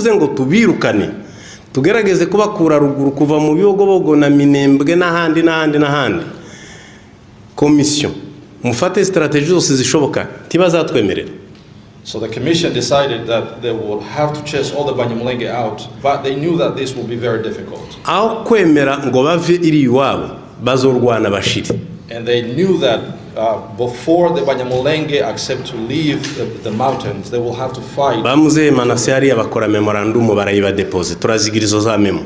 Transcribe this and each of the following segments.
bivuze ngo tubirukane tugerageze kubakura ruguru kuva mu bibogobogo na Minembwe n'ahandi commission mufate strategy zose zishoboka tibazatwemerera. So the commission decided that they would have to chase all the Banyamulenge out, but they knew that this would be very difficult. Aho kwemera ngo bave iri iwabo bazorwana bashiri. And they knew that before the Banyamulenge accept to leave the mountains, they will have to fight. Bamuze manasiari abakora memorandum barayiba deposit turazigirizo za memo.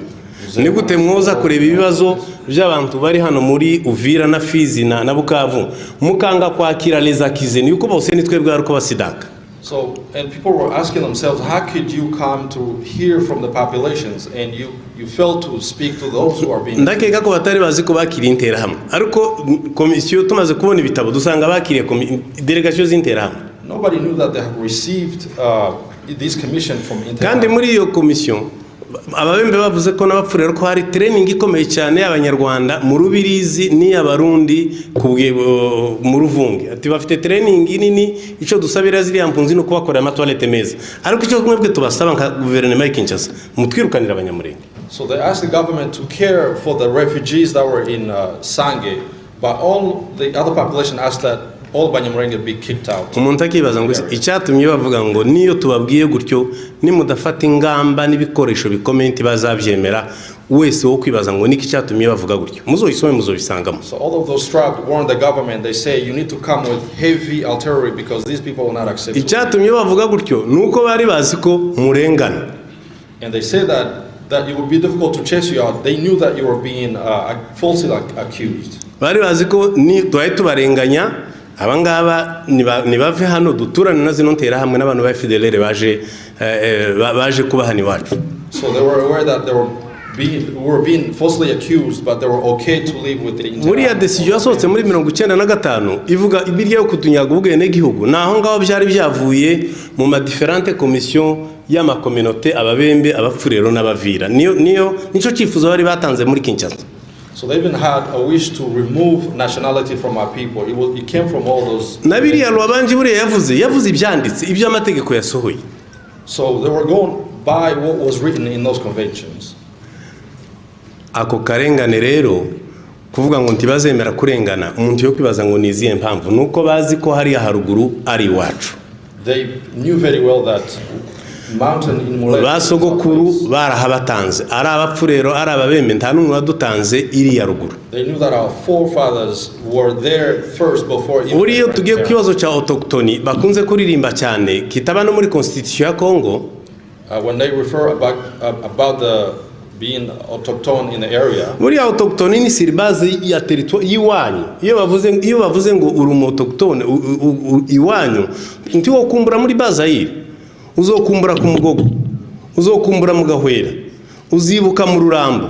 Ni gute mwoza kureba ibibazo by'abantu bari hano muri Uvira na Fizi na Bukavu mukanga kwakira lezakize ni uko bose ni twebwe ariko basidaka. So, and people were asking themselves, how could you come to hear from the populations and you failed to speak to those who are being... Ndakeka ko batari bazi ko bakiri interahamwe ariko komisiyo tumaze kubona ibitabo dusanga bakiriye delegation z'interahamwe. Nobody knew that they have received this commission from interahamwe. Kandi muri iyo komisiyo ababembe bavuze ko nabapfurero ko hari training ikomeye cyane y'abanyarwanda mu Rubirizi ni abarundi kubwe mu Ruvunge ati bafite training nini ico dusabira ziri ampunzi no kubakorera amatoilette meza ariko ico kumwe bwe tubasaba nka guverinoma y'Kinshasa mutwirukanira abanyamurenge. So they asked the government to care for the refugees that were in Sange, but all the other population asked that all Banyamulenge be kicked out. Umuntu akibaza ngo icyatumye bavuga ngo niyo tubabwiye gutyo ni mudafata ingamba n'ibikoresho bikomenti bazabyemera wese wo kwibaza ngo niki cyatumye bavuga gutyo muzoyisome muzobisangamo. So all of those strapped warned the government. They say you need to come with heavy artillery because these people will not accept it. Icyatumye bavuga gutyo nuko bari bazi ko murengana. And they say that it would be difficult to chase you out. They knew that you were being falsely accused. Bari bazi ko ni twaye tubarenganya abangaba nibave hano duturana na zino ntera hamwe n'abantu ba FDLR baje kubahani wacu. So they were aware that they were being falsely accused, but they were okay to live with the muri ya decision yasohotse muri 1995 ivuga ibirya yo kutunyaga ubwene gihugu naho ngaho byari byavuye mu ma differente commission y'ama communauté ababembe abapfurero n'abavira nico cifuzo bari batanze muri Kinshasa. So they even had a wish to remove nationality from our people. It came from all those. Nabiri ya Rwabanji buri yavuze ibyanditse ibyo amategeko yasohoye. So they were going by what was written in those conventions. Ako karengane rero kuvuga ngo ntibazemera kurengana umuntu yo kwibaza ngo niziye mpamvu nuko bazi ko hari haruguru ari wacu. They knew very well that mountain in Muri basogokuru barahabatanze ari abapfurero ari ababembe nta numwe wadutanze iri ya ruguru. They knew that our forefathers were there first before even. Uriyo tugiye ku kibazo cya autochtone bakunze kuririmba cyane kitaba no muri constitution ya Congo when they refer about the being autochtone in the area. Muri autochtone ni siribaze ya territoire yiwanyu iyo bavuze ngo uri mu autochtone iwanyu nti wo kumbura muri Bazayire uzokumbura ku Mugogo uzokumbura mu Gahwera uzibuka mu Rurambo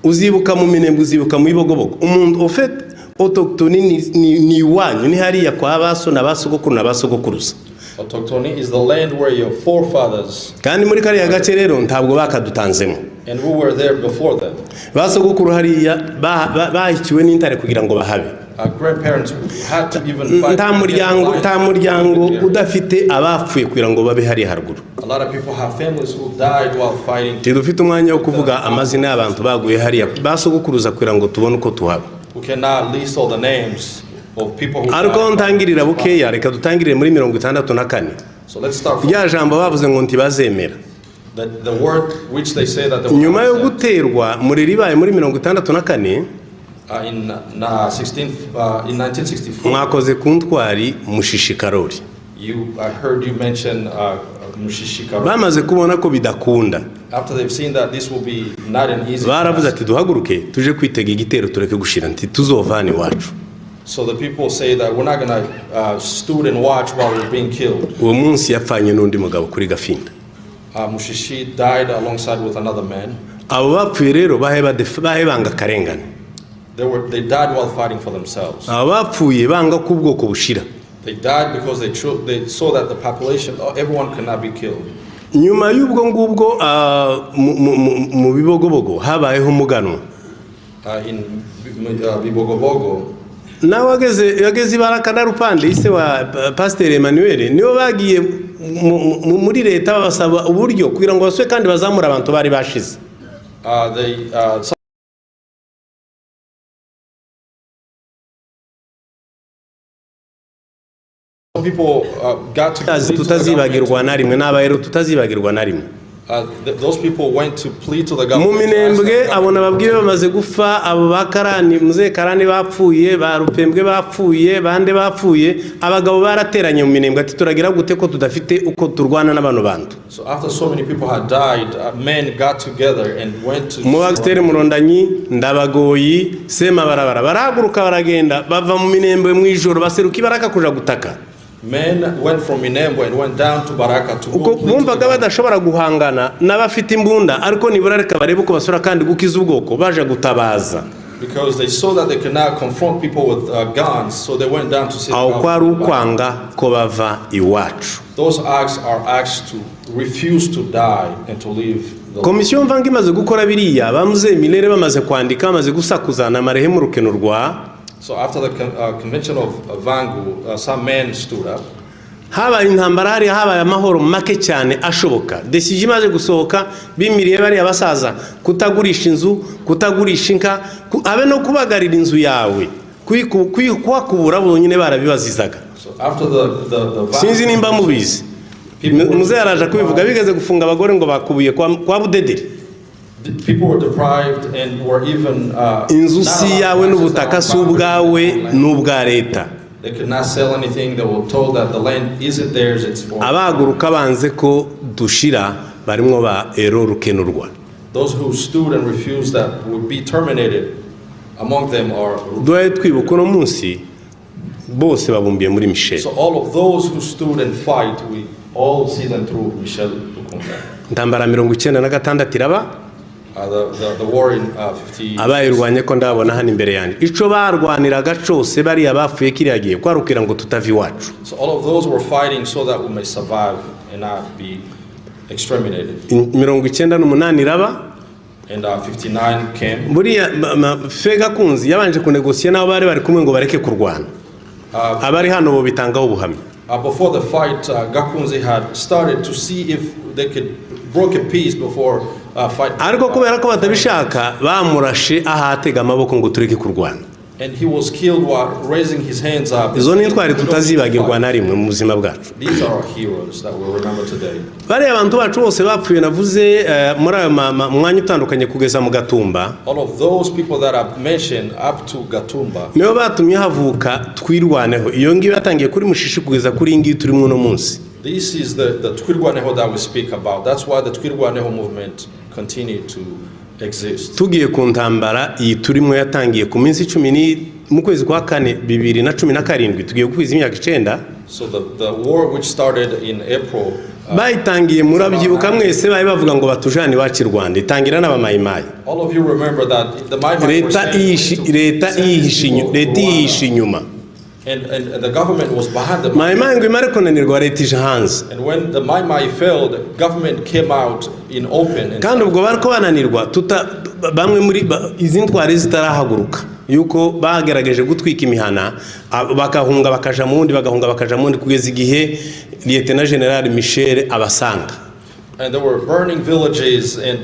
uzibuka mu Minembwe uzibuka mu Ibogobogo umuntu ofet autochtone ni iwanyu ni hariya kwa baso na basogokuru na basogokuruza. Autochtone is the land where your forefathers. Kandi muri kariya gace rero ntabwo bakadutanzemo. And we were there before them. Basogokuru hariya bahikiwe n'intare kugira ngo bahabe. Our grandparents had to even fight. Nta muryango udafite abapfuye kugira ngo babe hari haruguru. A lot of people have families who died while fighting. Tidufite umwanya wo kuvuga amazina y'abantu baguye hariya basogokuruza kugira ngo tubone uko tuhaba. We cannot list all the names of people who. Ariko ntangirira bukeya reka dutangirire muri 64. So let's start. Ya jambo bavuze ngo ntibazemera. The word which they say that they nyuma yo guterwa muri ribaye muri 64 in 1964 mwakoze kuntwari mushishikarori. I heard you mention Mushishikarori. Bamaze kubona ko bidakunda. After they've seen that this will be not an easy. Baravuze ati duhaguruke tuje kwitega igitero tureke gushira nti tuzovana iwacu. So the people say that we're not going to stood and watch while we're being killed. Uwo munsi yapfanye n'undi mugabo kuri Gafinda. Mushishi died alongside with another man. Abo bapfuye rero bahebanga karengane. They died while fighting for themselves. Abo bapfuye banga kubwoko bushira. They died because they saw that the population, everyone cannot be killed. Nyuma y'ubwo ngubwo mu Bibogobogo habayeho umuganwa. In Bibogobogo. Nawe yageze Baraka na Rupande ise wa Pastor Emmanuel niyo bagiye muri leta babasaba uburyo kugira ngo baswe kandi bazamura abantu bari bashize. People got to tutazibagirwa na rimwe n'abayero tutazibagirwa na rimwe. Those people went to plead to the government. Mu minembwe abona babwiye bamaze gufa abo bakarani muze karani bapfuye barupembwe bapfuye bande bapfuye abagabo barateranye mu minembwe ati turagira gute ko tudafite uko turwana n'abantu bantu. So after so many people had died, men got together and went to mu Agiteri Murondanyi Ndabagoyi Sema barabara barahaguruka baragenda bava mu minembwe mu ijoro baseruka ibaraka kuja gutaka. Men went from Minembwe and went down to Baraka to go. Bumvaga badashobora guhangana n'abafite imbunda ariko nibura reka barebe ko basura kandi gukiza ubwoko baje gutabaza. Because they saw that they could not confront people with guns, so they went down to see. Aho kwari ukwanga ko bava iwacu. Those acts are acts to refuse to die and to live. Komisiyo mvanga imaze gukora biriya bamuze milere bamaze kwandika bamaze gusakuzana marehemu rukeno rwa. So after the convention of Vangu, some men stood up. Haba intambara hari haba amahoro make cyane ashoboka. Decision imaze gusohoka bimiriye bari abasaza kutagurisha inzu, kutagurisha inka, abe no kubagarira inzu yawe. Kwakubura bonyine barabibazizaga. So after the sinzi nimba mubizi. Muze yaraje kubivuga bigeze gufunga abagore ngo bakubuye kwa Budederi. People were deprived and were even inzu si yawe n'ubutaka si ubwawe n'ubwa leta. They could not sell anything. They were told that the land isn't theirs, it's for. Abaguruka banze ko dushira barimwo ba ero rukenurwa. Those who stood and refused that would be terminated. Among them are. Dwaye twibuka no munsi bose babumbiye muri Michel. So all of those who stood and fight, we all see them through Michel Lukumba. Ntambara 96 iraba. The war in 50. Abayirwanye ko ndabona hano imbere yanjye. Ico barwaniraga cyose bari abapfuye kiriyagiye kwarukira ngo tutavi wacu. So all of those were fighting so that we may survive and not be exterminated. 98 iraba. And 59 came. Buriya Fega Kunzi yabanje kunegosiya naho bari kumwe ngo bareke kurwana. Abari hano bo bitangaho ubuhamya. Before the fight, Gakunzi had started to see if they could broke a peace before fight. Ariko kubera ko batabishaka bamurashe ahatega amaboko ngo tureke kurwana. And he was killed while raising his hands up. Izo ni twari tutazibagirwa na rimwe mu buzima bwacu. These are our heroes that we'll remember today. Bari abantu bacu bose bapfuye navuze muri ayo mwanya utandukanye kugeza mu Gatumba. All of those people that I've mentioned up to Gatumba. Niyo batumye havuka twirwaneho. Iyo ngiyo yatangiye kuri Mushishi kugeza kuri ngiyo turi mu no munsi. This is the Twirwaneho that we speak about. That's why the Twirwaneho movement continued to exist. Tugiye ku ntambara iyi turimo yatangiye ku minsi 10 mu kwezi kwa 4 2017 tugiye kwiza imyaka 9. So the war which started in April bayitangiye murabyibuka mwese bayi bavuga ngo batujane wacu Rwanda itangira n'abamayimayi. All of you remember that the Maimai leta yishinyuma. And the government was behind the Maimai ngo imare konanirwa leta ije hanze. And when the Maimai failed, the government came out in open. Kandi ubwo bariko bananirwa bamwe muri izi ntwari zitarahaguruka yuko bagerageje gutwika imihana bakahunga bakaja mundi bagahunga bakaja mundi kugeza igihe Lieutenant General Michel abasanga. And they were burning villages, and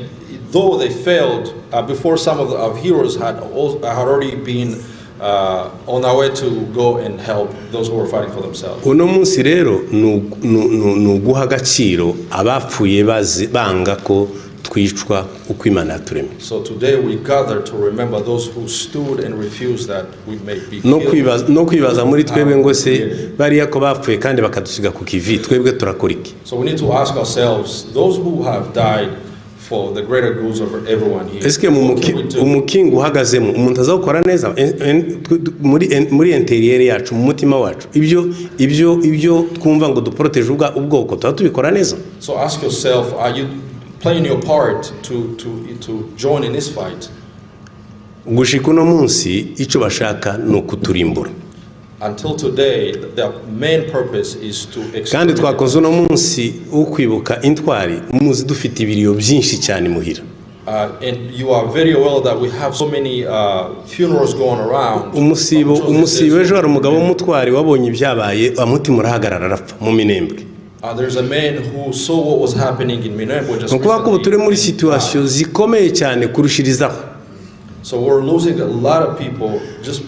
though they failed before some of the heroes had already been on our way to go and help those who were fighting for themselves. Uno munsi rero nuguha agaciro abapfuye banga ko twicwa uko Imana yaturemye. So today we gather to remember those who stood and refused that we may be killed. No kwibaza muri twebwe ngo se bariya ko bapfuye kandi bakadusiga ku kivi twebwe turakora iki? So we need to ask ourselves, those who have died for the greater goods of everyone here. Eske umukingo uhagazemo umuntu azakora neza muri interior yacu mu mutima wacu ibyo twumva ngo duprotege ubwoko tubikora neza. So ask yourself, are you playing your part to join in this fight? Gushika uno munsi icyo bashaka no kuturimbura. Until today, the main purpose is to kandi twakoze uno munsi ukwibuka intwari muzi dufite ibiriyo byinshi cyane muhira. And you are very aware that we have so many funerals going around. Umusibo ejo hari umugabo w'umutwari wabonye ibyabaye amutima urahagarara arapfa mu Minembwe. There's a man who saw what was happening in Minembwe just nukuvuga ko turi muri situation zikomeye cyane kurushirizaho. So we're losing a lot of people just.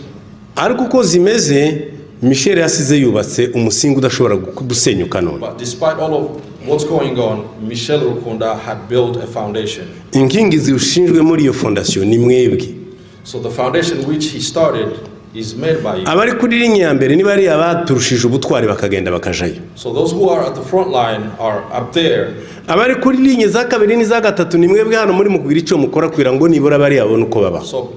Ariko uko zimeze Michel yasize yubatse umusingi udashobora kudusenyuka none. But despite all of what's going on, Michel Rukunda had built a foundation. Inkingi zishinzwe muri iyo fondation ni mwebwe. So the foundation which he started is made by you. Abari kuri linye ya mbere ni bari abaturushije ubutwari bakagenda bakajayo. So those who are at the front line are up there. Abari kuri linye za kabiri ni za gatatu ni mwebwe hano muri mukugira icyo mukora kugira ngo nibura bari abone uko baba. So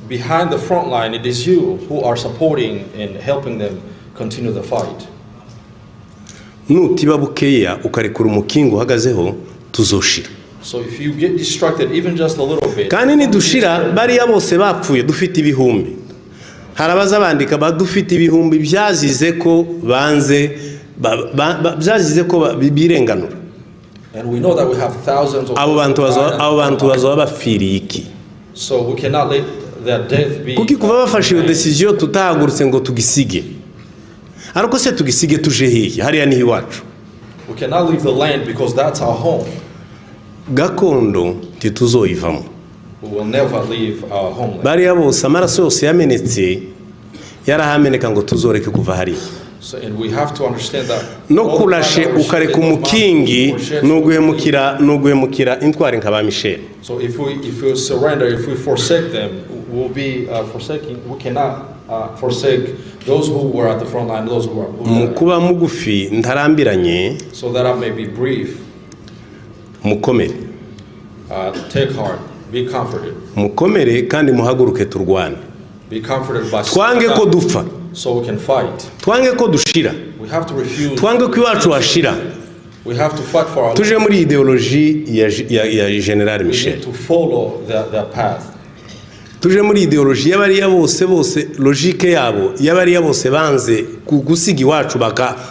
behind the front line it is you who are supporting and helping them continue the fight. Nutiba bukeya ukarekura umukingo uhagazeho tuzoshira. So if you get distracted even just a little bit. Kandi ni dushira bari yabose bapfuye dufite ibihumbi. Harabaza bandika badufite ibihumbi byazize ko banze byazize ko birenganura. And we know that we have thousands of abo bantu bazaba bafiriye iki. So we cannot let their death be. Kuki kuva bafashe iyo decision tutahagurutse ngo tugisige. Ariko se tugisige tuje hehe hariya ni iwacu. We cannot leave the land because that's our home. Gakondo tituzoyivamo. We will never leave our homeland. Bari bose amaraso yose yamenetse yarahameneka ngo tuzoreke kuva hariya. So and we have to understand that no kurashe ukareka umukingi nuguhemukira intwari nkaba Michel. So if we surrender, if we forsake them, we'll be forsaking. We cannot forsake those who were at the front line, those who are. Mukuba mugufi ntarambiranye. So that I may be brief. Mukomere. Take heart. Be comforted. Mukomere kandi muhaguruke turwane. Be comforted by. Twange ko dupfa. So we can fight. Twange ko dushira. We have to refuse. Twange ko iwacu washira. We have to fight for our. Tuje muri ideology ya General Michel. We need to follow their path. Tuje muri ideology y'abari bose logique yabo y'abari bose banze gusiga iwacu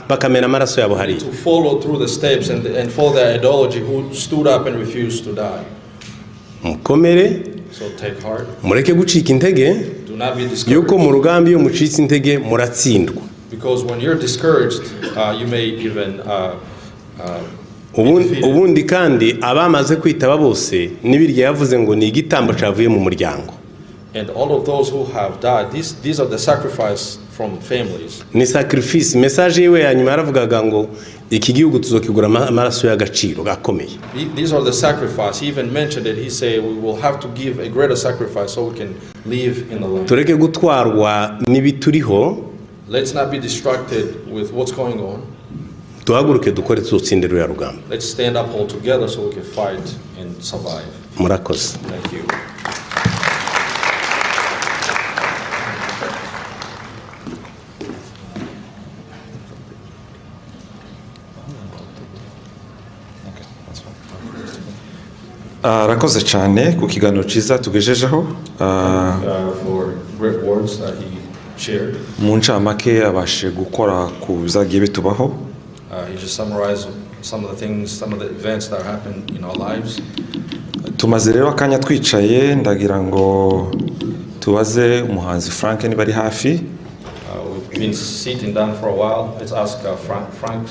bakamena amaraso yabo hari. To follow through the steps and follow their ideology who stood up and refused to die. Mukomere. So take heart. Mureke gucika intege. Do not be discouraged. Yuko mu rugambi yo mucitse intege muratsindwa. Because when you're discouraged, you may even ubundi kandi abamaze kwitaba bose nibirya yavuze ngo ni igitambo cavuye mu muryango. And all of those who have died, these are the sacrifice from families. Ni sacrifice. Message yewe yanyuma yaravugaga ngo iki gihugu tuzokigura amaraso y'agaciro gakomeye. These are the sacrifice. He even mentioned it. He said we will have to give a greater sacrifice so we can live in the land. Tureke gutwarwa n'ibituriho. Let's not be distracted with what's going on. Tuhaguruke dukore tuzotsindira ya rugamba. Let's stand up all together so we can fight and survive. Murakoze. Thank you. Rakoze cyane ku kiganiro cyiza tugejejeho. For great words that he shared. Mu ncamake abashe gukora ku bizagiye bitubaho. He just summarized some of the things, some of the events that happened in our lives. Tumaze rero akanya twicaye ndagira ngo tubaze umuhanzi Frank niba ari hafi. We've been sitting down for a while. Let's ask Frank.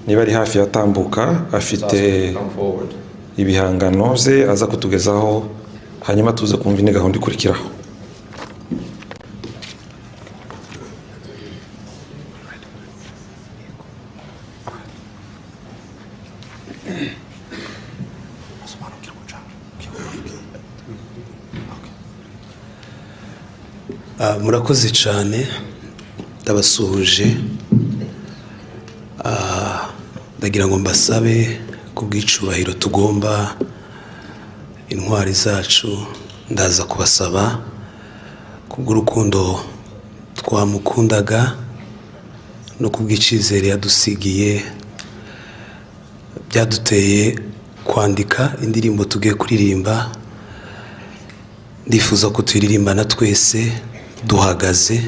Niba ari hafi yatambuka afite ibihangano bye aza kutugezaho hanyuma tuze kumva ine gahunda ikurikiraho. Murakoze cyane ndabasuhuje. Ndagira ngo mbasabe ku bw'icubahiro tugomba intwari zacu, ndaza kubasaba kubw'urukundo twamukundaga no kubw'icizere yadusigiye byaduteye kwandika indirimbo tugiye kuririmba. Ndifuza ko tuyiririmbana twese duhagaze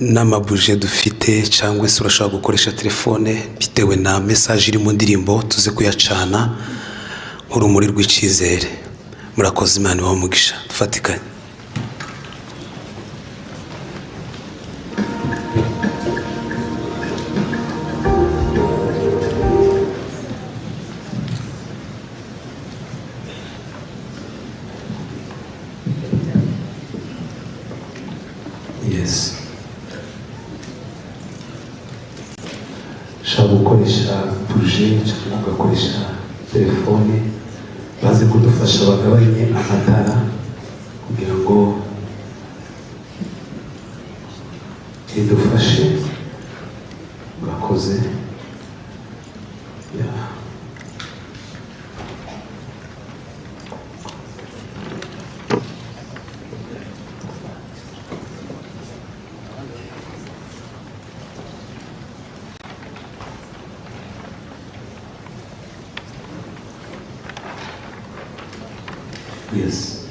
n'amabuje dufite, cyangwa se urashobora gukoresha telefone bitewe na message iri mu ndirimbo tuze kuyacana nk'urumuri rw'icizere. Murakoze, Imana ibahe umugisha. Dufatikanye. ushaka gukoresha buje cyangwa ugakoresha telefone baze kudufasha bagabanye amatara kugira ngo idufashe bakoze Yes.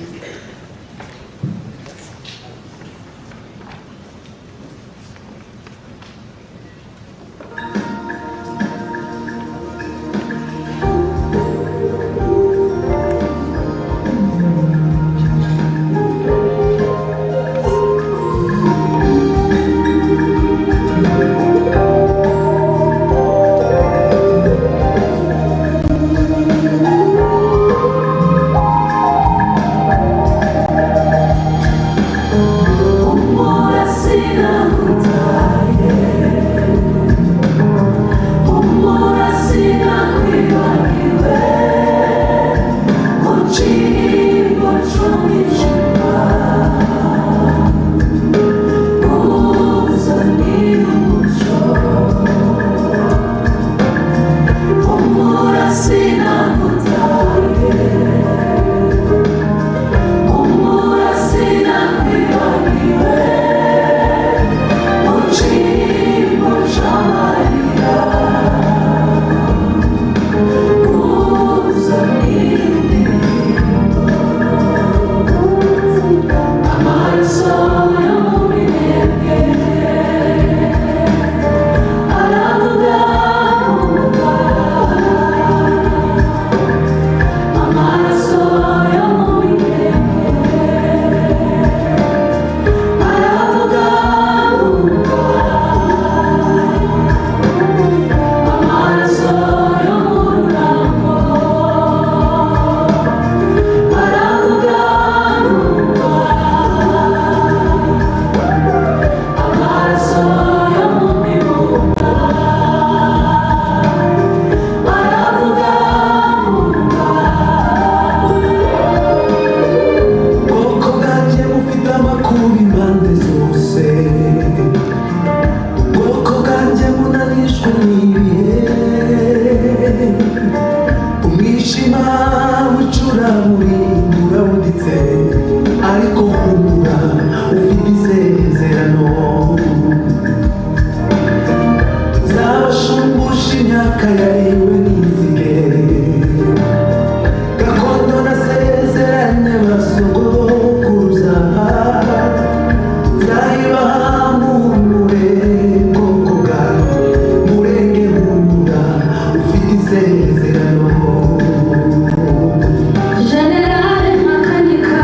General Makanika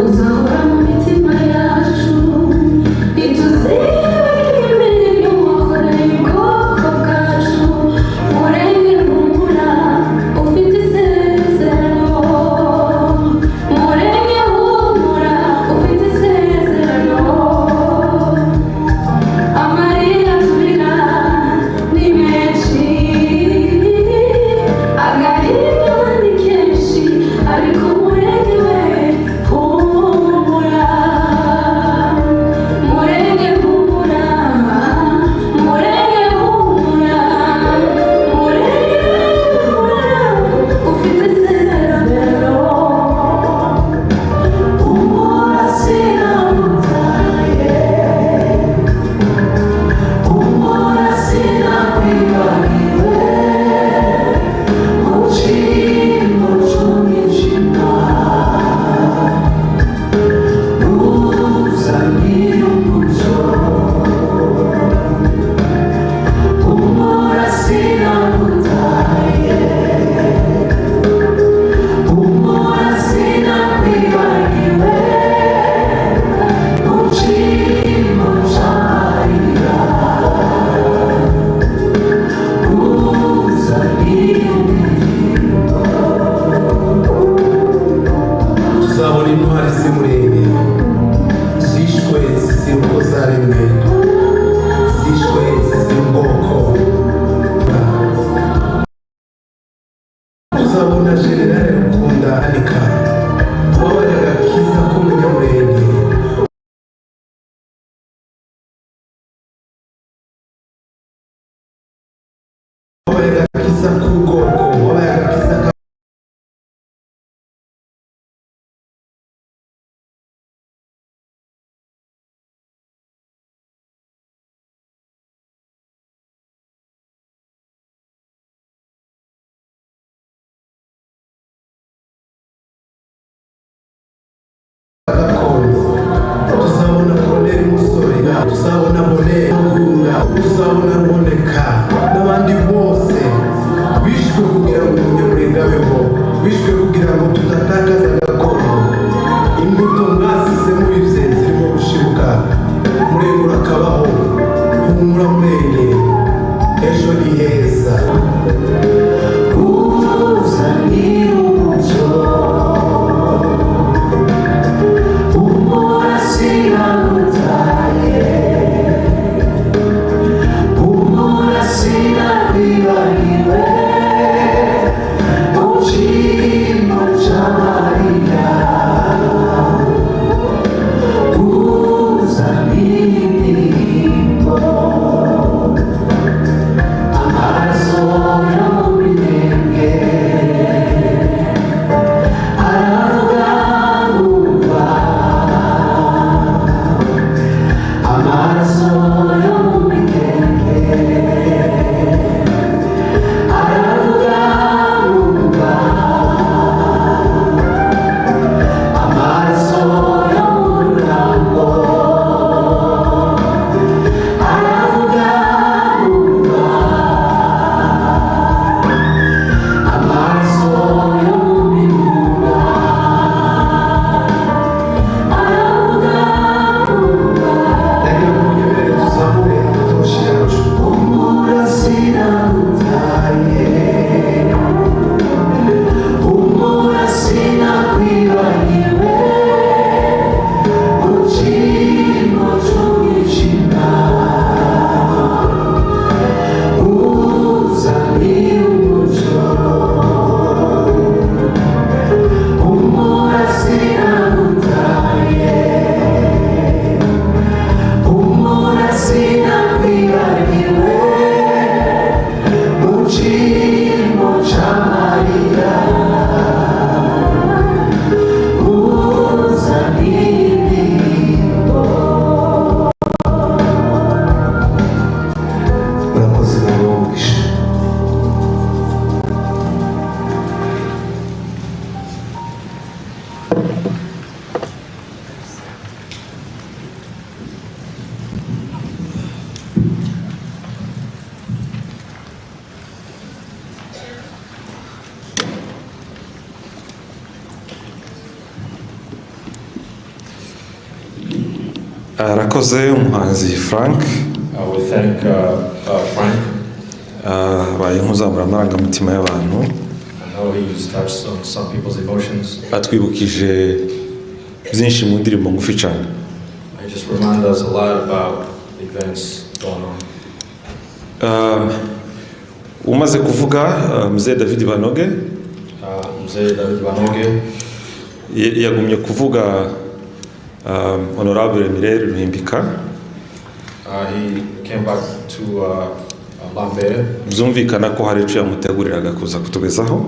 uzahora mu mitima yacu ntituzibe imirimo wakoreye ubwoko bwacu murenge agakiza k'ubwoko wabaye agakiza tuzabona Colonel Musore, tuzabona Bole Ngunda, tuzabona Ruboneka n'abandi bose bishwe kugira ngo Umunyamurenge abeho, bishwe kugira ngo tudatakaza gakondo. Imbuto mwasize muri bye zirimo gushibuka, Murenge urakabaho, humura Murenge, ejo ni heza. Uzanira umucyo, arakoze umuhanzi Frank. We thank Frank. Baye nkuzamura amarangamutima y'abantu. I know he's touched on some people's emotions. Atwibukije byinshi mu ndirimbo ngufi cyane. He just reminded us a lot about events going on. Umaze kuvuga Mzee David Banoge. Mzee David Banoge. Yagumye kuvuga Honorable Mirere Ruhimbika. He came back to Lambert. Byumvikana ko hari icyo yamuteguriraga kuza kutugezaho.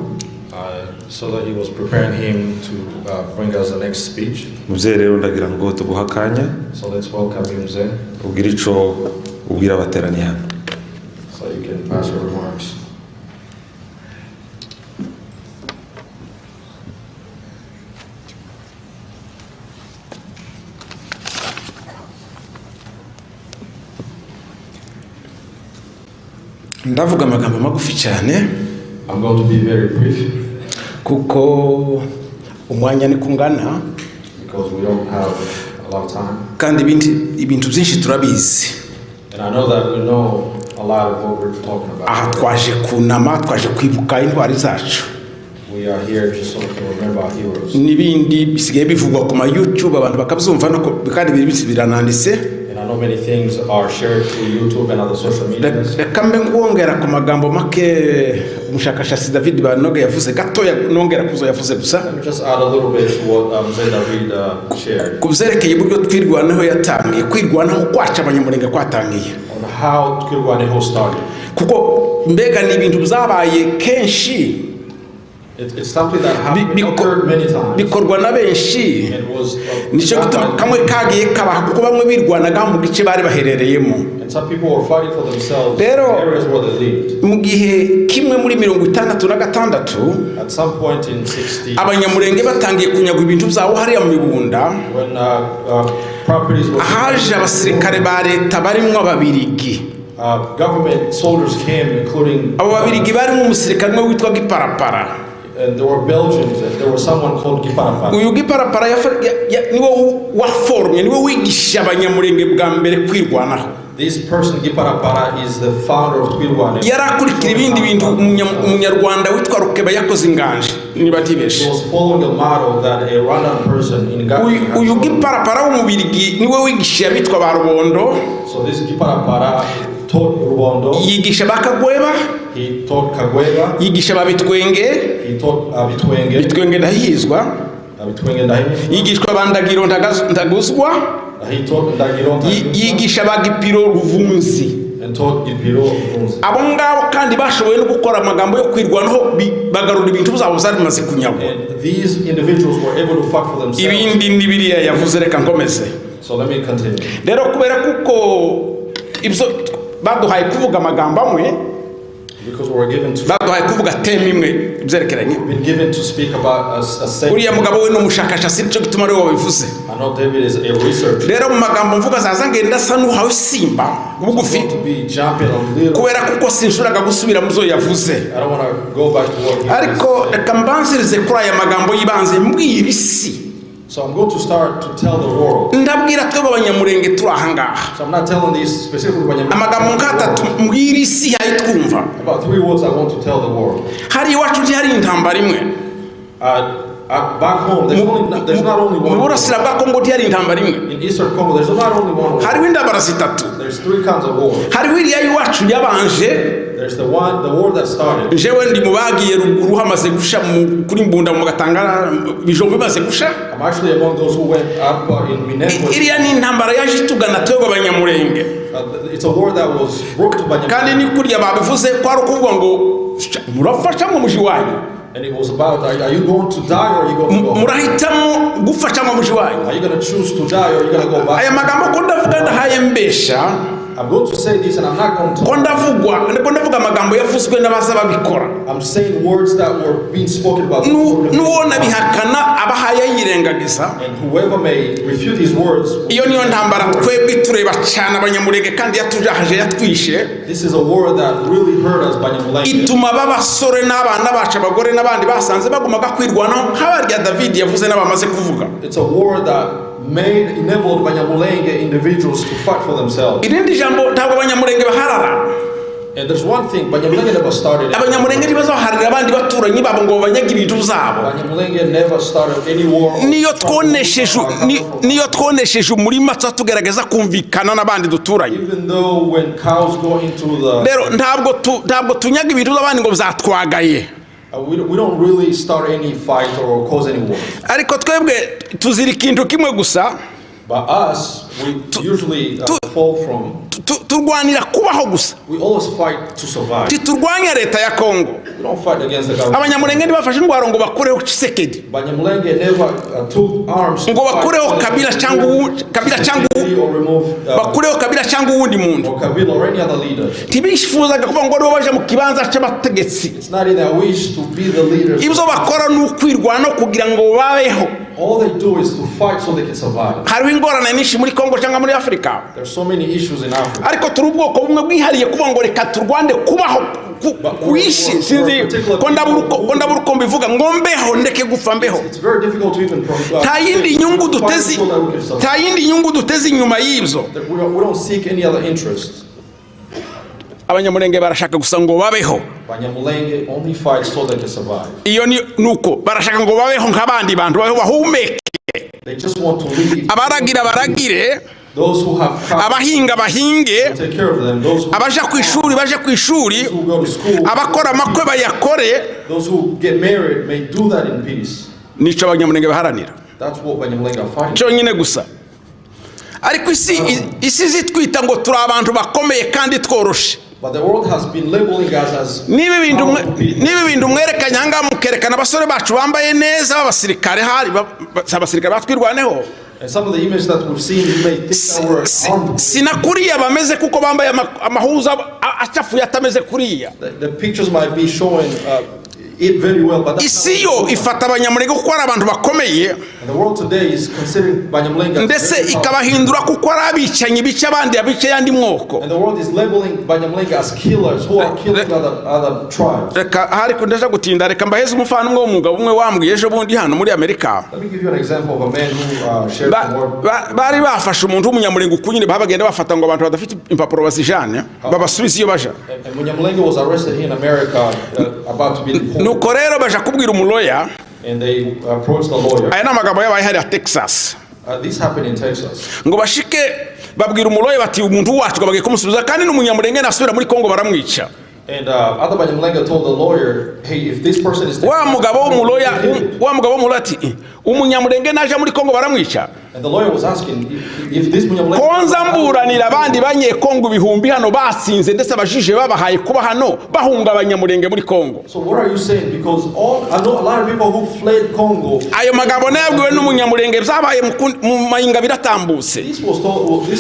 So that he was preparing him to bring us the next speech. Mzee rero ndagira ngo tuguhakanya. So let's welcome him, Mzee. Ubwira ico ubwira abateraniye hano. So you can pass your remarks. Ndavuga amagambo magufi cyane. I'm going to be very brief. Kuko umwanya ni kungana. Because we don't have a lot of time. Kandi ibintu byinshi turabizi. And I know that we know a lot of what we're talking about. Aha twaje kunama, twaje kwibuka intwari zacu. We are here just so we can remember our heroes. Nibindi bisigaye bivugwa ku ma YouTube abantu bakabyumva no kandi birananditse. And I know many things are shared through YouTube and other social media. Kambe ngongera ku magambo make umushakashatsi David Banoge yavuze gatoya nongera kuzo yavuze gusa. Let me just add a little bit to what Mzee David shared. Kuzerekeye buryo twirwanaho yatangiye kwirwanaho kwaca abanyamurenge kwatangiye. On how Twirwaneho started. kuko mbega ni ibintu byabaye kenshi. It's something that occurred many times. Bikorwa na benshi. Nico gituma kamwe kagiye kabaha kuko bamwe birwanaga mu gice bari baherereyemo. And some people were fighting for themselves in areas where they lived. Mu gihe kimwe muri 66 at some point in 60, abanyamurenge batangiye kunyagwa ibintu byabo hariya mu Bibunda, when properties were haje abasirikare ba leta barimwo ababirigi. Government soldiers came, including abo babirigi barimo umusirikare witwa Giparapara. And there were Belgians, and there was someone called Giparapara. Uyu Giparapara niwe waformye, niwe wigisha abanyamurenge bwa mbere kwirwanaho. This person Giparapara is the founder of Twirwane. Yarakurikira ibindi bintu umunyarwanda witwa Rukeba yakoze inganje nibatibeshe. He was following a model that a Rwandan person in Ghana. Uyu Giparapara w'umubirigi niwe wigisha bitwa ba Rubondo. So this Giparapara taught Rubondo. Yigisha bakagweba. He taught Kagweba. Yigisha babitwenge. He taught Bitwenge. Bitwenge ndahizwa. Bitwenge ndahizwa. Yigishwa bandagiro ndaguzwa. He taught Ndagiro. Yigisha bagipiro Ruvunzi. And taught Gipiro Ruvunzi. Abo ngabo kandi bashoboye no gukora amagambo yo kwirwanaho bagarura ibintu byabo zari maze kunyagwa. And these individuals were able to fight for themselves. Ibindi nibiriya yavuze reka nkomeze. So let me continue. Rero kubera kuko ibyo baduhaye kuvuga amagambo amwe, because we were given to baduhaye kuvuga teme imwe byerekeranye. Been given to speak about a same. Uriya mugabo we no mushakashatsi cyo gituma ari wowe bivuze. I know David is a researcher. Rero mu magambo mvuga zaza ngenda sa nuhawe simba bugufi. Kubera kuko sinshuraga gusubira muzo yavuze. I don't want to go back to what he ariko reka mbanzirize kuri aya magambo yibanze mbwira isi. So I'm going to start to tell the world. Ndabwira twebwe abanyamurenge turi ahangaha. So I'm not telling these specifically abanyamurenge. Amagambo nkatatu mbwira isi yayitwumva. About 3 words I want to tell the world. Hari iwacu hari intambara imwe. Back home there's not only one. Muburasira bwa Kongo hari intambara imwe. In Eastern Congo there's not only one war. Hari intambara zitatu. There's 3 kinds of war. Hari iriya iwacu yabanje. There's the war that started. Jewe ndi mubagiye ruguru hamaze gusha kuri Mbunda mu Gatangara bijombe maze gusha. I'm actually among those who went up in Minembwe. Iriya ni intambara yaje tugana twebwe abanyamurenge. It's a war that was brought to Banyamulenge. Kandi ni kuriya babivuze kwari kuvuga ngo murafasha mu muji wanyu. And it was about, are you going to die or are you going to go? Murahitamo gufasha mu muji wanyu. Are you going to choose to die or are you going to go back? Aya magambo ko ndavuga ndahaye mbesha. I'm going to say this and I'm not going to. Ko ndavuga amagambo yavuzwe n'abaza babikora. I'm saying words that were being spoken about. Nuwona bihakana abahaye yirengagiza. And whoever may refute these words. Iyo niyo ntambara twebwe tureba cyane abanyamurenge kandi yatujahaje yatwishe. This is a war that really hurt us Banyamulenge. Ituma babasore n'abana bacu abagore n'abandi basanze bagumaga kwirwanaho nk'abarya David yavuze n'abamaze kuvuga. It's a war that enabled Banyamulenge individuals to fight for themselves. Irindi jambo ntabwo abanyamurenge baharara. And there's one thing, Banyamulenge never started. Abanyamulenge ntibazaharira abandi baturanyi babo ngo banyagira ibintu byabo. Banyamulenge never started any war. Niyo twonesheje umurima tugerageza kumvikana n'abandi duturanye. Even though when cows go into the. Rero ntabwo tunyaga ibintu by'abandi ngo byatwagaye. We don't really start any fight or cause any war. Ariko twebwe tuzira ikintu kimwe gusa. But us, we usually fall from. Turwanira kubaho gusa. We always fight to survive. Titurwanya leta ya Kongo. We don't fight against the government. Abanyamurenge ntibafashe indwara ngo bakureho Tshisekedi. Banyamulenge never took arms. Ngo bakureho Kabila cyangwa bakureho Kabila cyangwa uwundi muntu. Or Kabila or any other leader. Tibishifuzaga kuba ngo baje mu kibanza cy'abategetsi. It's not in their wish to be the leaders. Ibyo bakora n'ukwirwana kugira ngo babeho. All they do is to fight so they can survive. Hari ingorane nyinshi muri Kongo cyangwa muri Afrika. There's so many issues in Africa. Ariko turi ubwoko bumwe bwihariye kuba ngo reka turwande kubaho kuishi sinzi ko ndabura uko mbivuga ngo mbeho ndeke gupfa mbeho. It's very difficult to even ta yindi nyungu dutezi inyuma y'ibyo. We don't seek any other interest. Abanyamurenge barashaka gusa ngo babeho. Banyamulenge only fight so they can survive. Iyo ni nuko barashaka ngo babeho nk'abandi bantu bahumeke. They just want to live. Abaragira baragire. Those who have abahinga bahinge. Take care of them. Those who abaje ku ishuri. Who go to school. Abakora amakwe bayakore. Those who get married may do that in peace. Nico abanyamurenge baharanira. That's what Banyamulenge are fighting. Cyo nyine gusa. Ariko isi zitwita ngo turi abantu bakomeye kandi tworoshe. But the world has been labeling us as nibi bintu mwerekanye hanga mukerekana abasore bacu bambaye neza b'abasirikare hari abasirikare batwirwaneho. And some of the images that we've seen, you may think that we're armed. Sinakuriya bameze kuko bambaye amahuza achafuye atameze kuriya. The pictures might be showing it very well, but isiyo ifata abanyamulenge kuko ari abantu bakomeye. And the world today is considering Banyamulenge ndetse ikabahindura kuko ari abicanyi bica abandi abica yandi mwoko. And the world is labeling Banyamulenge as killers who are killing other tribes. Reka hari kundeja gutinda reka mbaheze umufano umwe w'umugabo umwe wambwiye ejo bundi hano muri Amerika. Let me give you an example of a man who shared the word. Bari bafashe umuntu w'umunyamulenge ukunyine babagenda bafata ngo abantu badafite impapuro bazijane babasubiza iyo baja. And Munyamulenge was arrested here in America about to be deported. Nuko rero baje kubwira umuloya. And they approached the lawyer. Aya n'amagambo yabaye hari ya Texas. This happened in Texas. Ngo bashike babwira umuloya bati umuntu wacu bagiye kumusubiza kandi n'umunyamulenge nasubira muri Kongo baramwica. And other Banyamulenge told the lawyer, hey, if this person is wa mugabo w'umuloya ati umunyamulenge naje muri Kongo baramwica. And the lawyer was asking if this Munyamulenge konza mburanira abandi banye Kongo bihumbi hano basinze ndetse abajije babahaye kuba hano bahunga abanyamulenge muri Kongo. So what are you saying? Because I know a lot of people who fled Congo. Ayo magambo nayabwiwe n'umunyamulenge byabaye mu mayinga biratambutse. This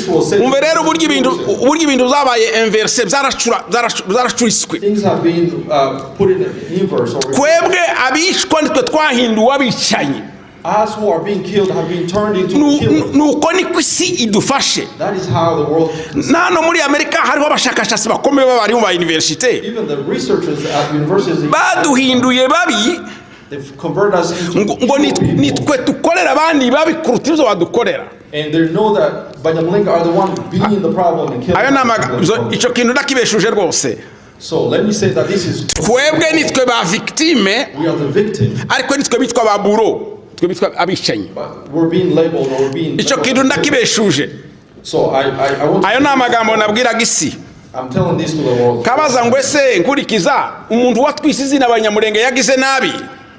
was said. Umve rero uburyo ibintu zabaye inverse byaracuriswe. Things have been put in inverse. Kwebwe abishwa nitwe twahinduwe abicanyi. Us who are being killed have been turned into killers. Nuko niko isi idufashe. That is how the world. Nano muri Amerika hariho abashakashatsi bakomeye bari mu university. Even the researchers at universities. Baduhinduye babi. They've converted us into. Ngo nitwe tukorera abandi babi kuruta ibyo badukorera. And they know that Banyamulenge are the one being the problem and killing. Ayo namaga ico kintu ndakibeshuje rwose. So let me say that this is. Twebwe nitwe ba victime. We are the victim. Ariko nitwe bitwa ba buro. Abishanyi. We're being labeled or we're being. Ico kintu ndakibeshuje. So I want. Ayo namagambo nabwira gisi. I'm telling this to the world. Kabaza ngwese nkurikiza umuntu watwisize n'abanyamulenge yagize nabi.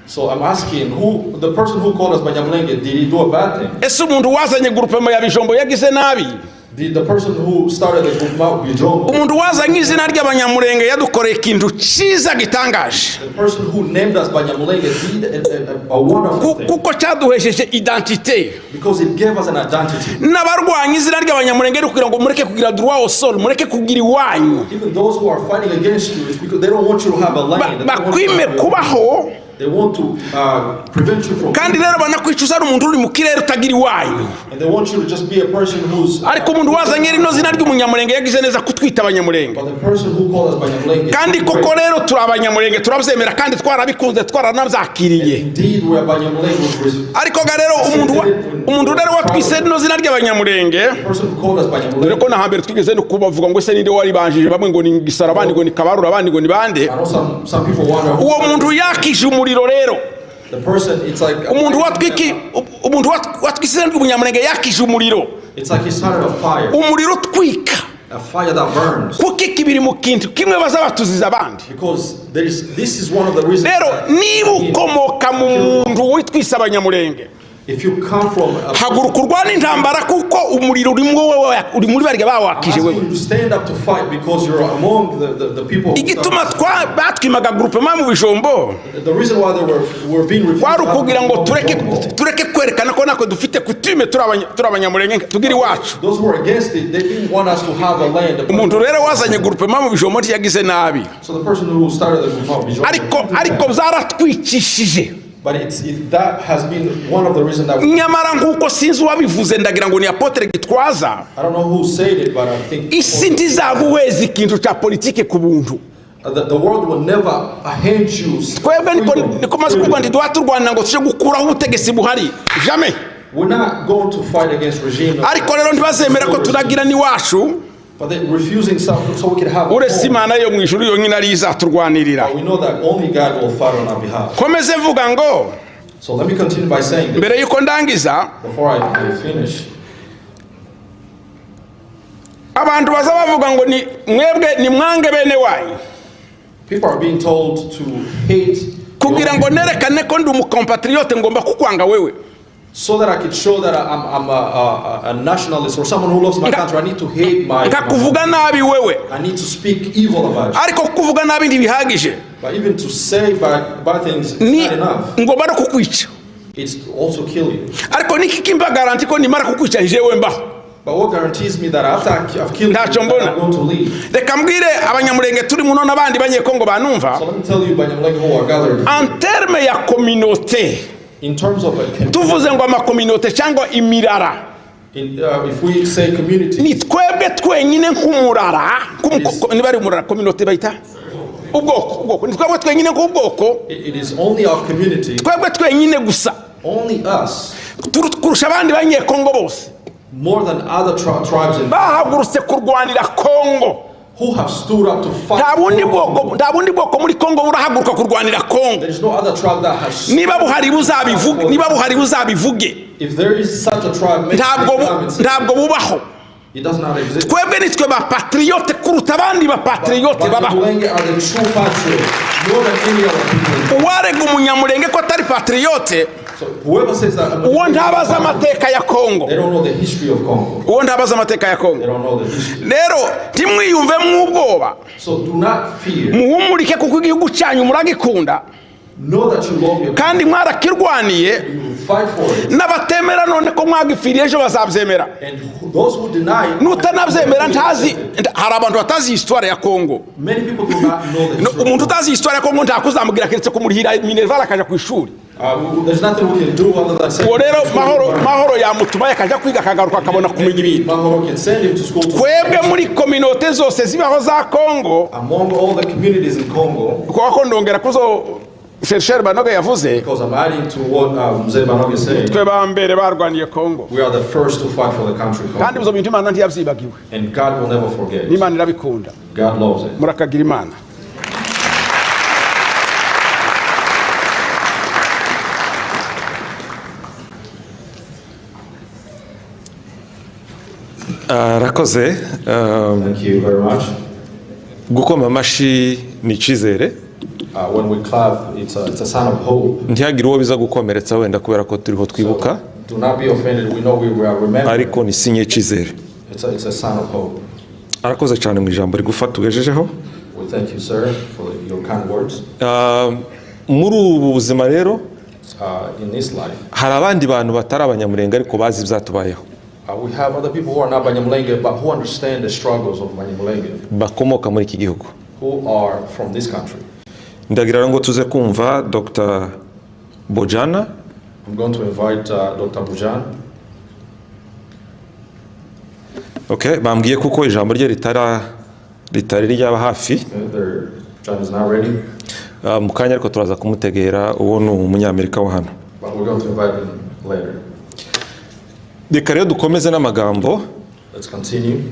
So I'm asking who the person who called us Banyamulenge, did he do a bad thing? Ese umuntu wazanye groupement ya bijombo yagize nabi. Did the person who started the group bijombo? Umuntu wazanye izina ry'abanyamulenge yadukoreye ikintu ciza gitangaje. The person who named us Banyamulenge did a wonderful thing. Kuko cyaduhesheje identité. Because it gave us an identity. N'abarwanya izina ry'abanyamulenge kugira ngo mureke kugira droit au sol, mureke kugira iwanyu. Even those who are fighting against you is because they don't want you to have a land. Bakwime kubaho. They want to prevent you from. Kandi rero banakwicuza umuntu uri mu kirere utagira iwanyu. And they want you to just be a person who's. Ariko umuntu wazanye rino zina ry'umunyamulenge yagize neza kutwita abanyamulenge. But the person who called us Banyamulenge. Kandi koko rero turi abanyamulenge turabyemera kandi twarabikunze twaranabyakiriye. Indeed we are Banyamulenge. Ariko ga rero umuntu rero watwise rino zina ry'abanyamulenge. The person who called us Banyamulenge. Dore ko nahambere twigeze no kubavuga ngo ese ninde wari banjije bamwe ngo ni gisara abandi ngo ni kabarura abandi ngo ni bande. I know some people wonder. Uwo muntu yakije umuriro rero. The person, it's like umuntu watwise ry'umunyamulenge yakije umuriro. It's like he started a fire. Umuriro twika. A fire that burns. Kuko kibiri mu kintu kimwe bazabatuziza abandi. Because this is one of the reasons. Rero niba ukomoka mu muntu witwisa abanyamulenge. If you come from haguruka urwana intambara kuko umuriro uri muri barya bawakije wewe. You stand up to fight because you're among the people. Igituma batwimaga groupement mu bijombo. The reason why they were being refused. Kwari kugira ngo tureke kwerekana ko nako dufite kutume turabanyamulenge tugira iwacu. Those who were against it, they didn't want us to have a land. Umuntu rero wazanye groupement mu bijombo yagize nabi. So the person who started the groupement. Ariko zaratwicishije. But that has been one of the reasons that. Nyamara nkuko sinzi wabivuze ndagira ngo ni Apotre Gitwaza. I don't know who said it, but I think. Isi ndizaguheza ikintu cha politike ku buntu. The world will never hand you. Kwebwe niko maze kuvuga ndi turwana ngo tuje gukuraho ubutegetsi buhari. Jamais. We're not going to fight against regime. Ariko rero ntibazemera ko turagira ni wacu. But they're refusing so we can have. Uretse Imana yo mu ijuru yonyine ari izaturwanirira. We know that only God will fight on our behalf. Komeze vuga ngo. So let me continue by saying this. Mbere yuko ndangiza. Before I finish. Abantu bazabavuga ngo ni mwebwe ni mwange bene wanyu. People are being told to hate. Kugira ngo nerekane ko ndi umukompatriote ngomba kukwanga wewe. So that I could show that I'm a nationalist or someone who loves my country, I need to hate my Kakuvuga nabi wewe. I need to speak evil about you. Ariko kuvuga nabi ntibihagije. But even to say bad things is not enough. Ngomba no kukwica. It's also kill you. Ariko niki kimba guarantee ko nimara kukwica jewe mbaho. But what guarantees me that after I've killed you, I'm going to leave? Reka mbwire abanyamurenge turi muno nabandi banyekongo banumva. So let me tell you abanyamurenge who are gathered. En terme ya communauté. In terms of a community. Tuvuze ngo ama communauté cyangwa imirara. If we say community. Ni twebwe twenyine nk'umurara, nibari umurara communauté bayita. Ubwoko, ni twebwe twenyine nk'ubwoko. It is only our community. Twebwe twenyine gusa. Only us. Kurusha abandi banyekongo bose. More than other tribes in bahagurutse kurwanira Kongo, who have stood up to fight. nta bundi bwoko muri Kongo burahaguruka kurwanira Kongo. There is no other tribe that has. Niba buhari buzabivuge. If there is such a tribe, ntabwo bubaho. It does not exist. Twebwe nitwe ba patriote kuruta abandi ba patriote babaho. Abanyamulenge are the true patriots more than any other people. Uwarega umunyamulenge ko atari patriote, so whoever says that, uwo ntabaza amateka ya Kongo. They don't know the history of Congo. Uwo ntabaza amateka ya Kongo. They don't know the history. Rero timwiyumve mwubwoba. So do not fear. Muhumurike kuko igihugu cyanyu muragikunda. Know that you love your kandi mwarakirwaniye. Fight for it. N'abatemera none ko mwagifiriye ejo bazabyemera. And those who deny. Nutanabyemera ntazi, hari abantu batazi histoire ya Kongo. Many people do not know the history. Umuntu utazi histoire ya Kongo ntakuzamubwira keretse kumurihira Minerval akaja ku ishuri. There's nothing we can do other than say. Rero mahoro yamutuma yakajya kwiga akagaruka akabona kumenya ibintu. Mahoro can send him to school. Twebwe muri communauté zose zibaho za Kongo. Among all the communities in Congo. Kwa ndongera kuzo Chercher Banoga yavuze. Because I'm adding to what Mzee Banoga said. Twe bambere barwaniye Kongo. We are the first to fight for the country. Kandi bizo bintu Imana ntiyabyibagiwe. And God will never forget. Imana irabikunda. God loves it. Murakagira Imana. Rakoze. Thank you very much. Gukoma amashi ni icyizere. When we clap, it's a sign of hope. Ntihagire uwo biza gukomeretsa wenda kubera ko turiho twibuka. Do not be offended. We know we are remembering. Ariko ni sinye icyizere. It's a sign of hope. Arakoze cyane mu ijambo rigufa tugejejeho. We thank you, sir, for your kind words. Muri ubu buzima rero in this life, hari abandi bantu batari abanyamurenge ariko bazi ibyatubayeho. We have other people who are not Banyamulenge but who understand the struggles of Banyamulenge. Bakomoka muri iki gihugu. Who are from this country. Ndagira ngo tuze kumva Dr. Bojana. I'm going to invite Dr. Bojana. Okay, bambwiye kuko ijambo rye ritari ryaba hafi. John is not ready. Mukanya ariko turaza kumutegera uwo ni umunyamerika wa hano. But we're going to invite him later. Reka rero dukomeze n'amagambo. Let's continue.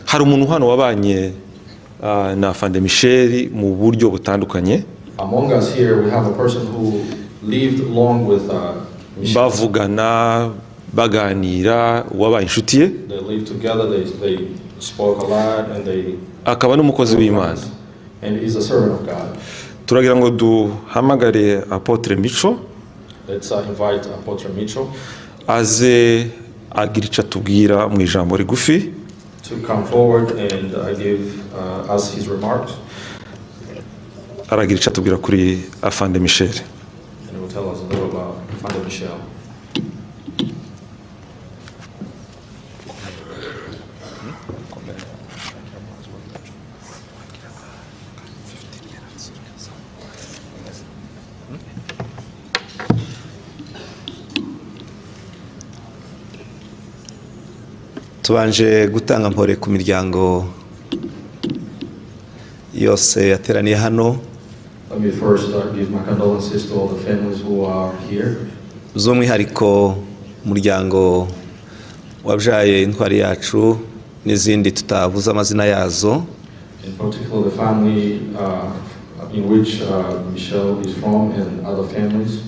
Hari umuntu hano wabanye na Fande Michel mu buryo butandukanye. Among us here we have a person who lived long with Michel. Bavugana, baganira, wabaye inshuti ye. They lived together, they spoke a lot and they akaba n'umukozi w'Imana. And he's a servant of God. Turagira ngo duhamagare Apotre Micho. Let's invite Apotre Micho. Aze agira icyo atubwira mu ijambo rigufi. To come forward and give us his remarks. Aragira icyo atubwira kuri Afande Michel. And he will tell us a little about Afande Michel. Tubanje gutanga mpore ku miryango yose yateraniye hano. Let me first give my condolences to all the families who are here. Z'umwihariko umuryango wabyaye intwari yacu n'izindi tutavuze amazina yazo. In particular the family in which Michel is from and other families.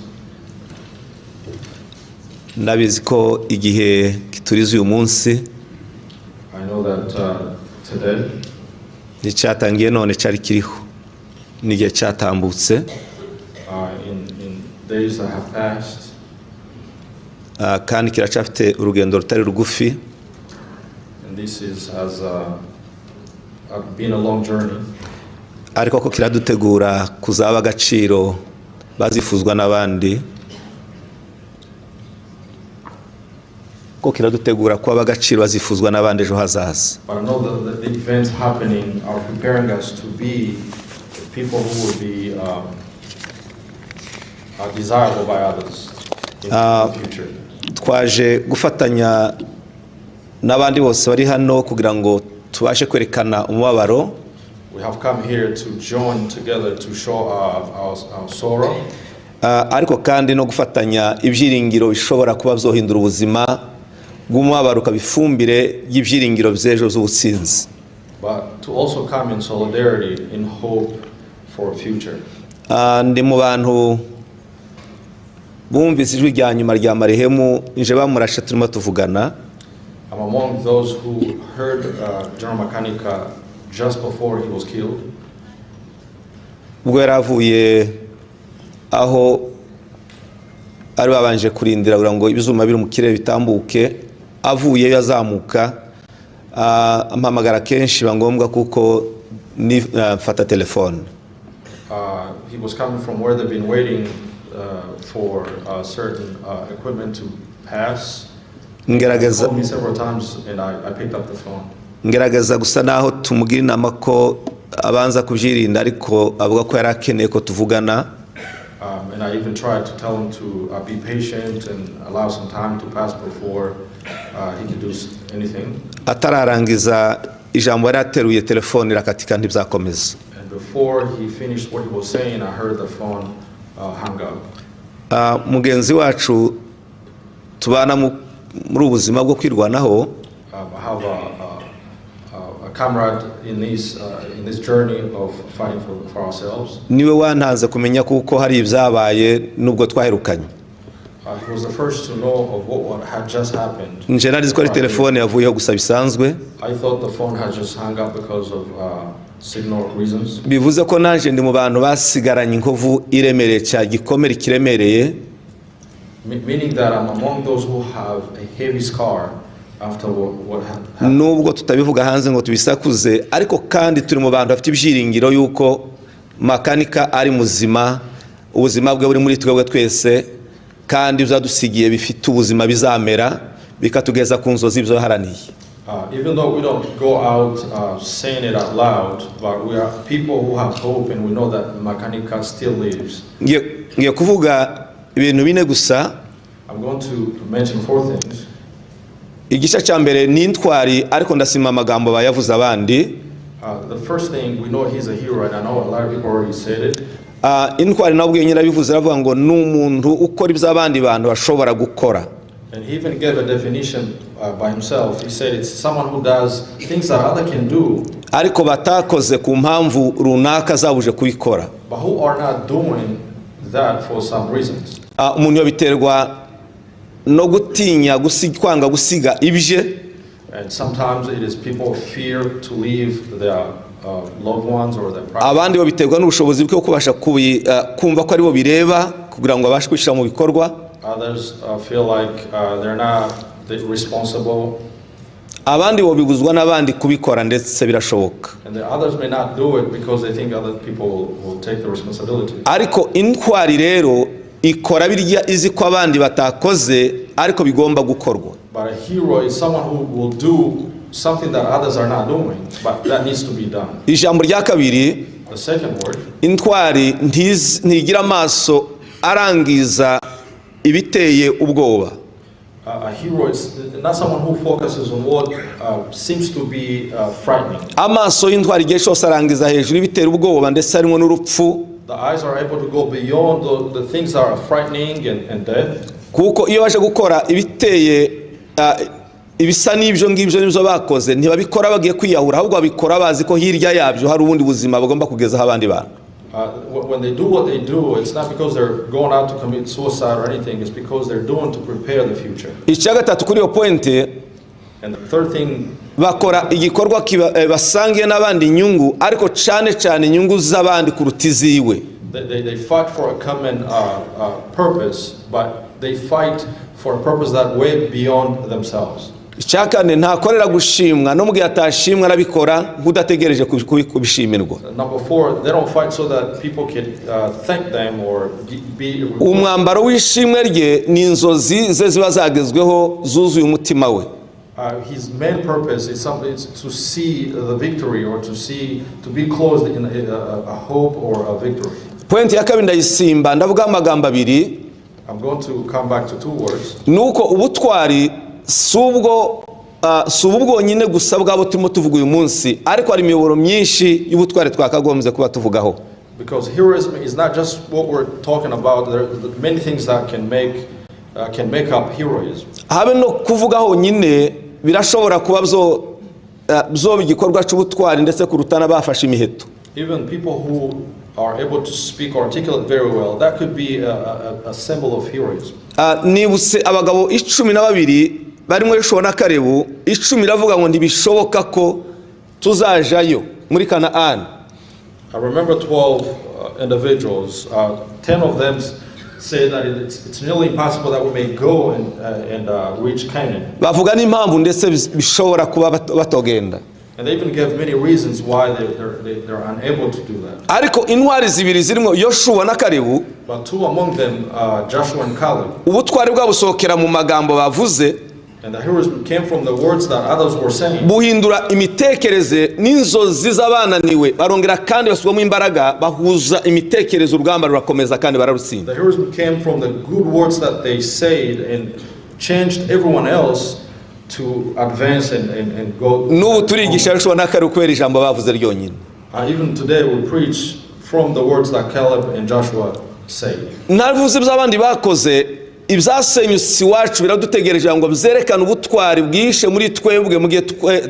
Ndabizi ko igihe kituriza uyu munsi I know that today nicyatangiye none cyari kiriho n'igihe cyatambutse in days that have passed kandi kiracafite urugendo rutari rugufi. And this has been a long journey. Ariko ko kiradutegura kuzaba agaciro bazifuzwa n'abandi, ko kiradutegura kuba agaciro bazifuzwa n'abandi ejo hazaza. But I know that the events happening are preparing us to be people who will be desirable by others in the future. Twaje gufatanya n'abandi bose bari hano kugira ngo tubashe kwerekana umubabaro. We have come here to join together to show our sorrow. Ariko kandi no gufatanya ibyiringiro bishobora kuba byohindura ubuzima bw'umubabaro kabifumbire y'ibyiringiro by'ejo z'ubutsinzi. But to also come in solidarity in hope for a future. Ndi mu bantu bumvise ijwi rya nyuma rya Marehemu nje bamurashe turimo tuvugana. I'm among those who heard General Makanika just before he was killed. Ubwo yaravuye aho ari babanje kurindira kugira ngo ibizuma biri mu kirere bitambuke, avuye yazamuka ampamagara kenshi bangombwa kuko mfata telefone. He was coming from where they've been waiting for certain equipment to pass. Ngerageza me several times and I picked up the phone. Ngerageza gusa naho tumugira inama ko abanza kubyirinda, ariko avuga ko yarakeneye ko tuvugana. And I even tried to tell him to be patient and allow some time to pass before he could do anything. Atararangiza ijambo yarateruye telefone irakatika ntibyakomeza. And before he finished what he was saying, I heard the phone hang up. Mugenzi wacu tubana muri ubuzima bwo kwirwanaho. I have a comrade in this journey of fighting for ourselves. Niwe wantanze kumenya kuko hari ibyabaye nubwo twaherukanye. He was the first to know of what had just happened. Nje nari ko ari telefone yavuyeho gusa bisanzwe. I thought the phone had just hung up because of signal reasons. Bivuze ko nanje ndi mu bantu basigaranye inkovu iremereye cya gikomere kiremereye. Meaning that I'm among those who have a heavy scar after what happened. Nubwo tutabivuga hanze ngo tubisakuze, ariko kandi turi mu bantu bafite ibyiringiro yuko Makanika ari muzima, ubuzima bwe buri muri twebwe twese, kandi uzadusigiye bifite ubuzima bizamera bikatugeza ku nzozi ibyo haraniye. Even though we don't go out saying it out loud, but we are people who have hope and we know that Makanika still lives. Ngiye kuvuga ibintu bine gusa. I'm going to mention 4 things. Igice cya mbere ni intwari, ariko ndasima amagambo bayavuze abandi. The first thing, we know he's a hero, and I know a lot of people already said it. Intwari nabwo nyirabivuze aravuga ngo n'umuntu ukora iby'abandi bantu bashobora gukora. And he even gave a definition by himself. He said it's someone who does things that other can do, ariko batakoze ku mpamvu runaka zabuje kubikora. But who are not doing that for some reasons. Umuntu yabiterwa no gutinya kwanga gusiga ibye. And sometimes it is people fear to leave their loved ones or their property. Abandi babiterwa n'ubushobozi bwo kubasha kumva ko ari bo bireba kugira ngo abashe kwishira mu bikorwa. Others feel like they're not responsible. Abandi bo biguzwa n'abandi kubikora ndetse birashoboka. And the others may not do it because they think other people will take the responsibility. Ariko intwari rero ikora birya izi ko abandi batakoze ariko bigomba gukorwa. But a hero is someone who will do something that others are not doing, but that needs to be done. Ijambo rya kabiri, the second word, intwari ntigira amaso arangiza ibiteye ubwoba. A hero is not someone who focuses on what seems to be frightening. Amaso y'intwari igihe cyose arangiza hejuru ibitera ubwoba ndetse harimo n'urupfu. The eyes are able to go beyond the things that are frightening and death. Kuko iyo baje gukora ibiteye ibisa n'ibyo ngibyo nizo bakoze ntibabikora bagiye kwiyahura, ahubwo babikora bazi ko hirya yabyo hari ubundi buzima bagomba kugezaho abandi bantu. When they do what they do, it's not because they're going out to commit suicide or anything. It's because they're doing to prepare the future. Icya gatatu kuri iyo pointe, and the third thing, bakora igikorwa basangiye n'abandi inyungu, ariko cyane cyane inyungu z'abandi kuruta iziwe. They fight for a common purpose, but they fight for a purpose that way beyond themselves. Icyakane ntakorera gushimwa no mugihe atashimwa arabikora nk'udategereje kubishimirwa. Number 4, they don't fight so that people can thank them or be. Umwambaro w'ishimwe rye ni inzozi ze ziba zagezweho zuzuye umutima we. His main purpose is to see the victory or to be closed in a hope or a victory. Point ya kabiri ndayisimba ndavuga amagambo abiri. I'm going to come back to 2 words. Nuko ubutwari subwo nyine gusa bwabo turimo tuvuga uyu munsi ariko hari imiyoboro myinshi y'ubutwari twakagombye kuba tuvugaho. Because heroism is not just what we're talking about. There are many things that can make up heroism. Habe no kuvugaho nyine birashobora kuba byo igikorwa cy'ubutwari ndetse kurutana bafashe imiheto. Even people who are able to speak or articulate very well, that could be a symbol of heroism. Nibuse abagabo 12 barimo Yoshua na Karebu 10 ravuga ngo ntibishoboka ko tuzajayo muri Kanaan. I remember 12 individuals. 10 of them say that it's nearly impossible that we may go and reach Canaan. Bavuga n'impamvu ndetse bishobora kuba batogenda. And they even gave many reasons why they're unable to do that. Ariko intwari zibiri zirimo Yoshua na Karebu, But 2 among them, Joshua and Caleb, ubutwari bwabusokera mu magambo bavuze, and the heroism came from the words that others were saying. Buhindura imitekereze n'inzozi z'abananiwe barongera kandi basubamo imbaraga bahuza imitekerezo urugamba rurakomeza kandi bararutsinda. The heroism came from the good words that they said and changed everyone else to advance and go. N'ubu turigisha Yoshua na Karebu kubera ijambo bavuze ryonyine. Even today we preach from the words that Caleb and Joshua say. Ntavuze by'abandi bakoze ibyasenyutse iwacu biradutegereje ngo byerekane ubutwari bwishe muri twebwe mu gihe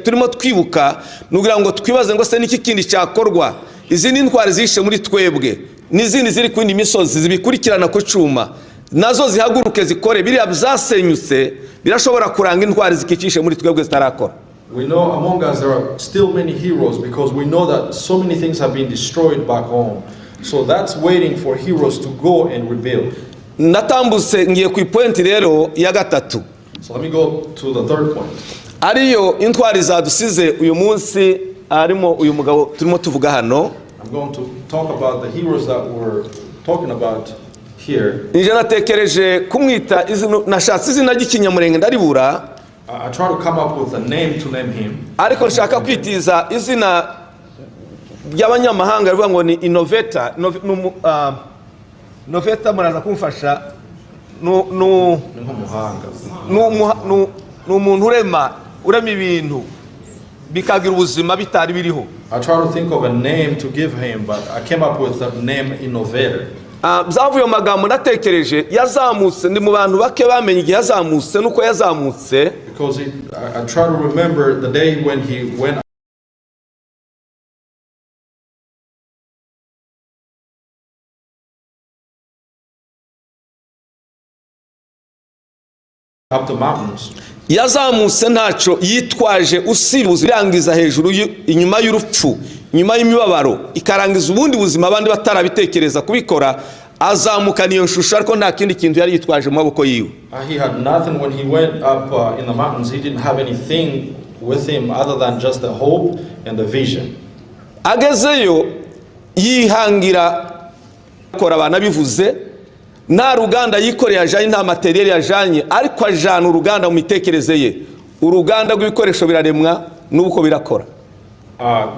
turimo twibuka nugira ngo twibaze ngo se niki kindi cyakorwa. Izi ni ntwari zishe muri twebwe n'izindi ziri ku indi misozi zibikurikirana ku cuma nazo zihaguruke zikore biriya byasenyutse birashobora kuranga intwari zikikishe muri twebwe zitarakora. We know among us there are still many heroes because we know that so many things have been destroyed back home. So that's waiting for heroes to go and rebuild. Natambuse ngiye ku point rero ya gatatu. So let me go to the 3rd point. Ariyo intwari zadusize uyu munsi arimo uyu mugabo turimo tuvuga hano. I'm going to talk about the heroes that we're talking about here. Nije natekereje kumwita izina nashatse izina ry'ikinyamurenge ndaribura. I try to come up with a name to name him. Ariko nshaka kwitiza izina ry'abanyamahanga rivuga ngo ni innovator. Noveta muraza kumfasha umuntu urema ibintu bikagira ubuzima bitari biriho. I try to think of a name to give him, but I came up with the name innovator. Byavuye magambo natekereje yazamutse ndi mu bantu bake bamenye igihe yazamutse nuko yazamutse. Because I try to remember the day when he went. Up the mountains. Yazamutse ntaco yitwaje usibuze irangiza hejuru inyuma y'urupfu inyuma y'imibabaro ikarangiza ubundi buzima abandi batarabitekereza kubikora azamuka niyo shusho ariko nta kindi kintu yari yitwaje mu maboko yiwe. He had nothing when he went up in the mountains. He didn't have anything with him other than just the hope and the vision. Agezeyo yihangira kora abana bivuze nta ruganda yikoreye ajanye nta materiel yajanye ariko ajana uruganda mu mitekereze ye uruganda rw'ibikoresho biraremwa n'uko birakora.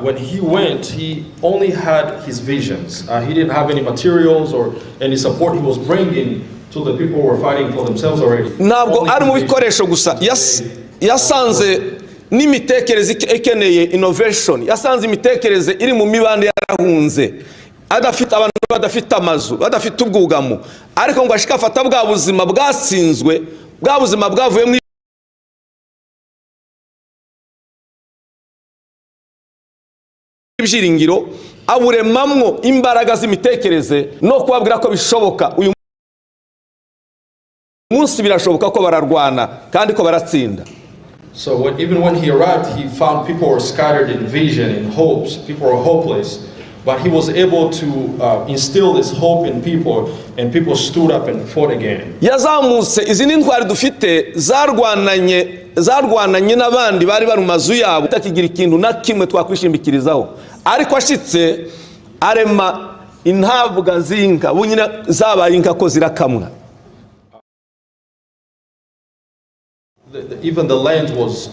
When he went, he only had his visions. He didn't have any materials or any support he was bringing to the people who were fighting for themselves already. Ntabwo ari mu bikoresho gusa yasanze n'imitekereze ikeneye innovation, yasanze imitekereze iri mu mibande yarahunze adafite abantu badafite amazu badafite ubwugamo ariko ngo ashika afata bwa buzima bwatsinzwe bwa buzima bwavuye mu ibyiringiro aburemamwo imbaraga z'imitekereze no kubabwira ko bishoboka uyu munsi birashoboka ko bararwana kandi ko baratsinda. So even when he arrived, he found people were scattered in vision, in hopes. People were hopeless. but he was able to instill this hope in people, and people stood up and fought again. yazamutse izi ni ntwari dufite zarwananye n'abandi bari bari mu mazu yabo takigira ikintu na kimwe twakwishimikirizaho, ariko ashitse arema intabwa zinka bunyina zabaye inka ko zirakamwa. Even the land was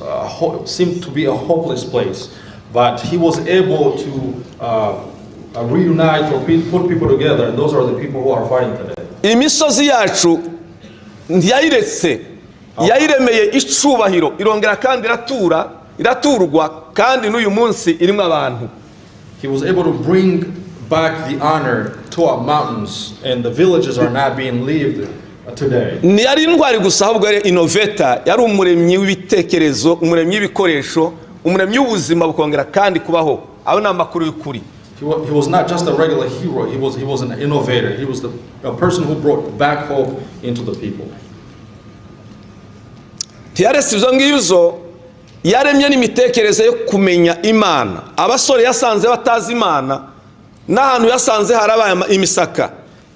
seemed to be a hopeless place, but he was able to reunite or put people together, and those are the people who are fighting today. Imisozi yacu ntiyayiretse, yayiremeye icubahiro irongera kandi iraturwa kandi n'uyu munsi irimo abantu. He was able to bring back the honor to our mountains, and the villages are not being lived today. Ntiyari intwari gusa ahubwo yari innovator, yari umuremyi w'ibitekerezo, umuremyi w'ibikoresho, umuremyi w'ubuzima bukongera kandi kubaho. Abo ni amakuru y'ukuri. He was not just a regular hero, he was an innovator. He was a person who brought back hope into the people. Ntiyaretse izo ngibyo, yaremye n'imitekerereze yo kumenya Imana. Abasore yasanze batazi Imana, n'ahantu yasanze harabaye imisaka.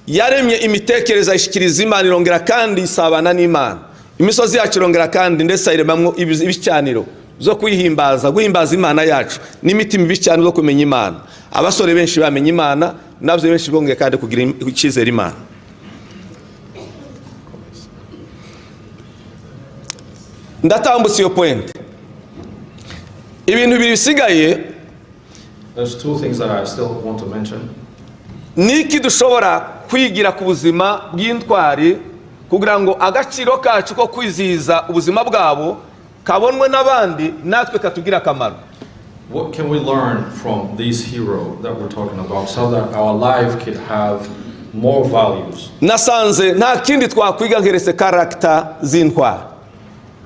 Yaremye imitekerereze ayishikiriza Imana, irongera kandi isabana n'Imana. Imisozi yacu irongera kandi ndetse ayiremamwo ibicyaniro zo guhimbaza Imana yacu, n'imitima ibicyaniro zo kumenya Imana. Abasore benshi bamenye Imana, nabyo benshi bongeye kandi kugira icyizere Imana. Ndatambutse iyo point. Ibintu bibiri bisigaye, There's two things that I still want to mention. Niki dushobora kwigira ku buzima bw'intwari kugira ngo agaciro kacu ko kwizihiza ubuzima bwabo kabonwe n'abandi natwe katugira akamaro. What can we learn from this hero that we're talking about so that our life could have more values? Nasanze nta kindi twakwiga ngeretse character z'intwari.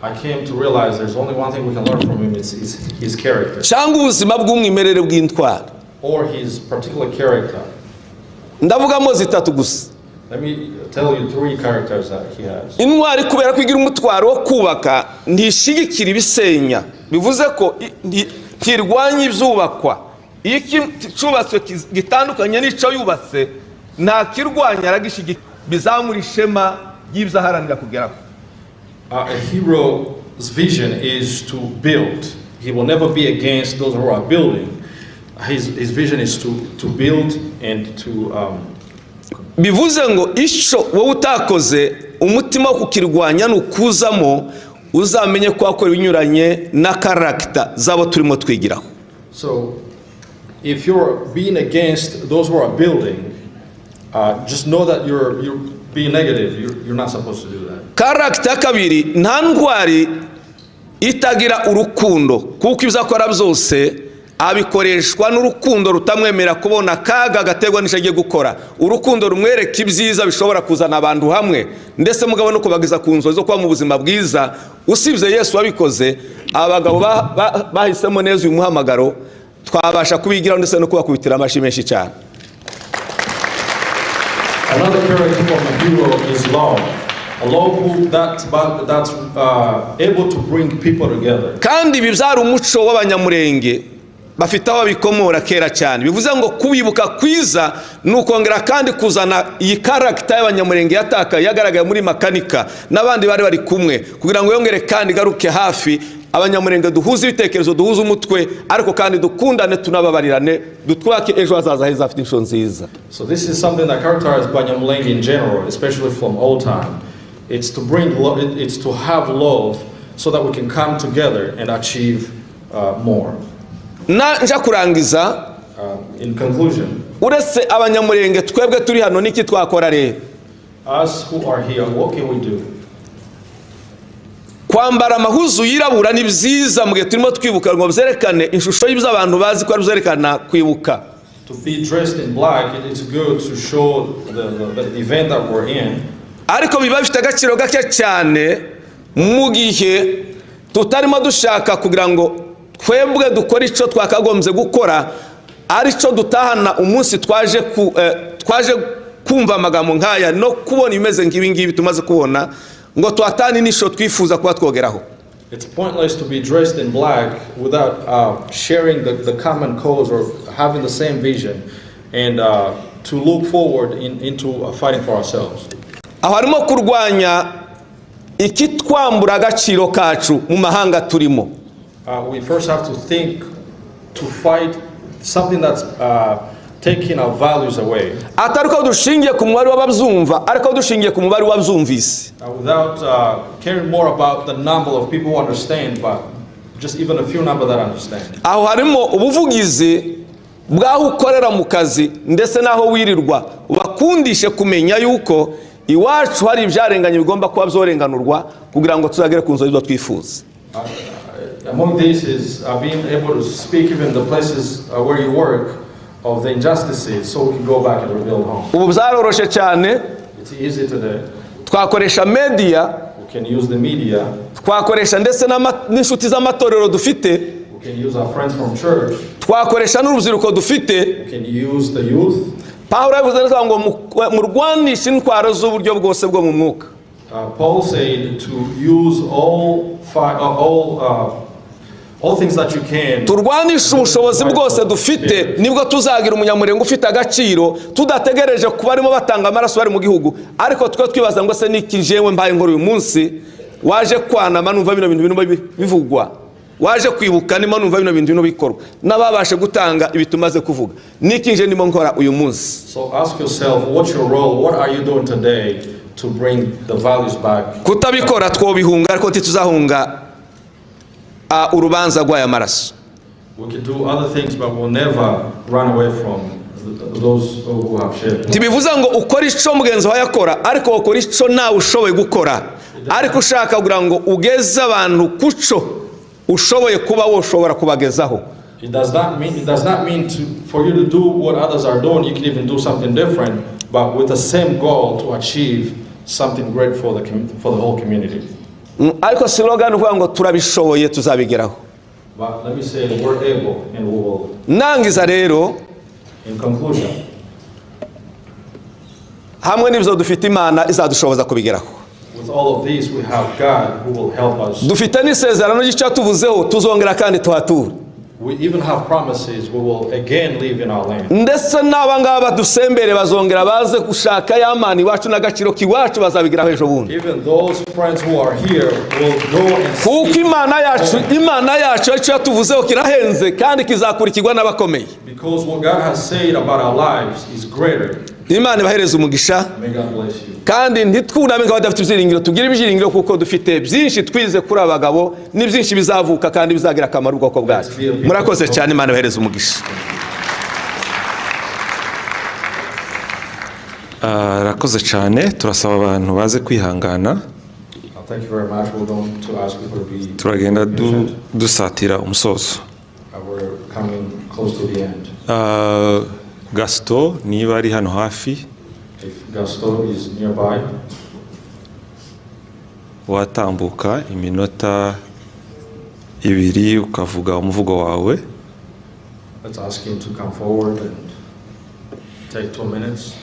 I came to realize there's only one thing we can learn from him, it's his character. Cyangwa ubuzima bw'umwimerere bw'intwari. Or his particular character. Ndavugamo zitatu gusa. Let me tell you three characters that he has. Intwari kubera kwigira umutwaro wo kubaka ntishigikira ibisenya. Bivuze ko kirwanya ibyubakwa. Iki cyubatswe gitandukanye n'ico yubatse nta kirwanya aragishigikira bizamura ishema y'ibyaharanira kugeraho. A hero's vision is to build. He will never be against those who are building. His vision is to build and to bivuze ngo isho wowe utakoze umutima wo kukirwanya nukuzamo uzamenye ko akora ibinyuranye na character zabo turimo twigiraho. So if you're being against those who are building, just know that you're being negative. You're not supposed to do that. Character kabiri, nta ntwari itagira urukundo kuko ibizakora byose abikoreshwa n'urukundo rutamwemera kubona kaga gategwa n'ishagiye gukora. Urukundo rumwereka ibyiza bishobora kuzana abantu hamwe ndetse mugabo no kubagiza ku nzo zo kuba mu buzima bwiza. Usibye Yesu wabikoze, abagabo bahisemo neza uyu muhamagaro twabasha kubigira ndetse no kubakubitira amashi menshi cyane. Another character from a hero is love. A love that's able to bring people together. Kandi bibyara umuco w'abanyamurenge bafite aho bikomora kera cyane. Bivuze ngo kubibuka kwiza nukongera kandi kuzana iyi character y'abanyamurenge yataka yagaragaye muri Makanika n'abandi bari kumwe kugira ngo yongere kandi garuke hafi abanyamurenge duhuze ibitekerezo duhuze umutwe ariko kandi dukundane tunababarirane dutwake ejo hazaza heza afite insho nziza. So this is something that characterized Banyamulenge in general, especially from old time. It's to bring love, it's to have love so that we can come together and achieve more. Nja kurangiza, in conclusion, uretse abanyamurenge twebwe turi hano niki twakora rero? Us who are here, what can we do? Kwambara amahuzu yirabura ni byiza mugihe turimo twibuka ngo byerekane inshusho y'ibyabantu bazi ko ari byerekana kwibuka. To be dressed in black, it's good to show the event that we're in. Ariko biba bifite agaciro gake cyane mu gihe tutarimo dushaka kugira ngo twebwe dukora ico twakagombye gukora arico dutahana umunsi twaje kumva amagambo nkaya no kubona imeze ngibi tumaze kubona ngo twatani nisho twifuza kuba twogeraho. It's pointless to be dressed in black without sharing the common cause or having the same vision and to look forward into fighting for ourselves. aho harimo kurwanya ikitwambura agaciro kacu mu mahanga turimo. We first have to think to fight something that's taking our values away. atari ko dushingiye ku mubare w'ababyumva ariko dushingiye ku mubare w'ababyumvise. Without caring more about the number of people who understand, but just even a few number that understand. aho harimo ubuvugizi bwaho ukorera mu kazi ndetse naho wirirwa bakundishe kumenya yuko iwacu hari ibyarenganye bigomba kuba byorenganurwa kugira ngo tuzagere ku nzozi twifuza. Among these is being able to speak even the places where you work of the injustices, so we can go back and rebuild home. ubu byaroroshe cyane. It's easy today. twakoresha media, We can use the media. twakoresha ndetse n'inshuti z'amatorero dufite, We can use our friends from church. twakoresha n'urubyiruko dufite. We can use the youth. Pawulo yavuze neza ngo murwanishe intwaro z'uburyo bwose bwo mu mwuka. Paul said to use all things that you can. turwanisha ubushobozi bwose dufite nibwo tuzagira umunyamurengo ufite agaciro, tudategereje kuba arimo batanga amaraso bari mu gihugu, ariko twe twibaza ngo se niki jewe mbaye nkuru uyu munsi waje kwanama numva bino bintu bivugwa, waje kwibuka nimo numva bino bintu bikorwa n'ababashe gutanga ibitumaze kuvuga, niki nje nimo nkora uyu munsi. So ask yourself, what's your role? What are you doing today to bring the values back? kutabikora twobihunga ariko tituzahunga urubanza rw'aya maraso. We can do other things, but we'll never run away from those who have shed. Ntibivuze ngo ukora ico mugenzi wawe yakora, ariko ukora ico nawe ushoboye gukora, ariko ushaka kugira ngo ugeze abantu kuco ushoboye kuba woshobora kubagezaho. It does not mean for you to do what others are doing. You can even do something different, but with the same goal to achieve something great for the whole community. ariko slogan uvuga ngo turabishoboye tuzabigeraho. But let me say we're able and we will. Nangiza rero, In conclusion, hamwe n'ibyo dufite Imana izadushoboza kubigeraho. with all of these we have God who will help us. Dufite n'isezerano ry'icyo tuvuzeho tuzongera kandi tuhature. We even have promises we will again live in our land. Ndetse n'abangaba dusembere bazongera baze gushaka y'Imana iwacu n'agaciro kiwacu bazabigeraho ejo bundi. Even those friends who are here will go and kuko speak. Imana yacu icyo tuvuzeho kirahenze kandi kizakurikirwa n'abakomeye. Because what God has said about our lives is greater. Imana ibahereze umugisha. May God bless you. kandi ntitwuname ngo badafite ibyiringiro, tugire ibyiringiro kuko dufite byinshi twize kuri abagabo n'ibyinshi bizavuka kandi bizagira akamaro ubwoko bwacu. Murakoze cyane, Imana ibahereze umugisha. arakoze cyane, turasaba abantu baze kwihangana. Thank you very much. We're going to ask people to be turagenda patient. dusatira umusozo. We're coming close to the end. Gaston niba ari hano hafi If Gaston is nearby, watambuka iminota ibiri ukavuga umuvugo wawe. let's ask him to come forward and take 2 minutes.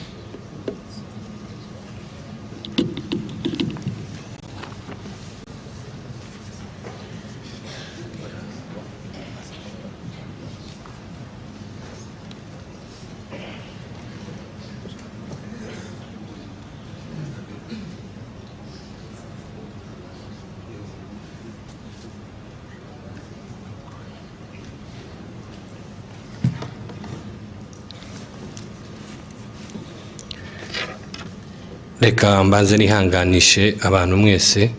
Reka mbanze nihanganishe abantu mwese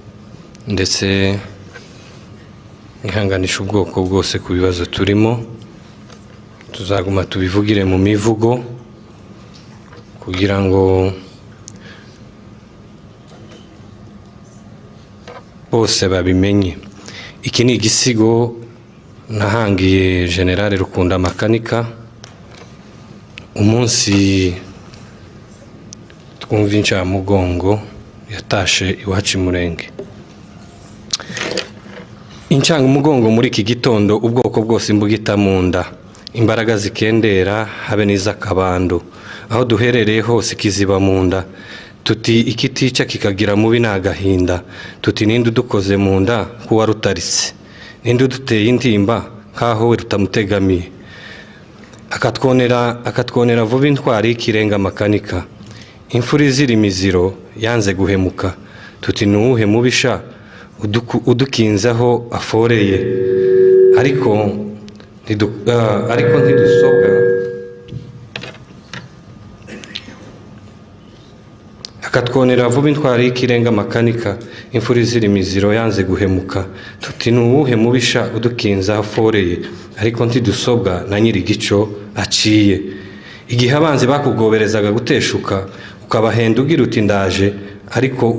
ndetse nihanganishe ubwoko bwose ku bibazo turimo. Tuzaguma tubivugire mu mivugo kugira ngo bose babimenye. Iki ni igisigo nahangiye General Makanika umunsi twumva incamugongo yatashe iwacu Murenge. Incamugongo muri iki gitondo ubwoko bwose imbugita mu nda, imbaraga zikendera habe n'iz'akabando, aho duherereye hose kiziba mu nda. Tuti ikitica kikagira mubi n'agahinda, tuti ninde udukoze mu nda kuwa rutaritse, ninde uduteye intimba nkaho we rutamutegamiye. akatwonera vuba intwari y'ikirenga Makanika. Imfura izira imiziro yanze guhemuka, tuti nuwuhe mubisha udukinzaho aforeye, ariko ntidusobwa. Akatwonera vuba intwari y'ikirenga Makanika, imfura izira imiziro yanze guhemuka, tuti nuwuhe mubisha udukinzaho aforeye, ariko ntidusobwa na nyiri gico aciye. Igihe abanzi bakugoberezaga guteshuka, ukabahenda ugira uti ndaje, ariko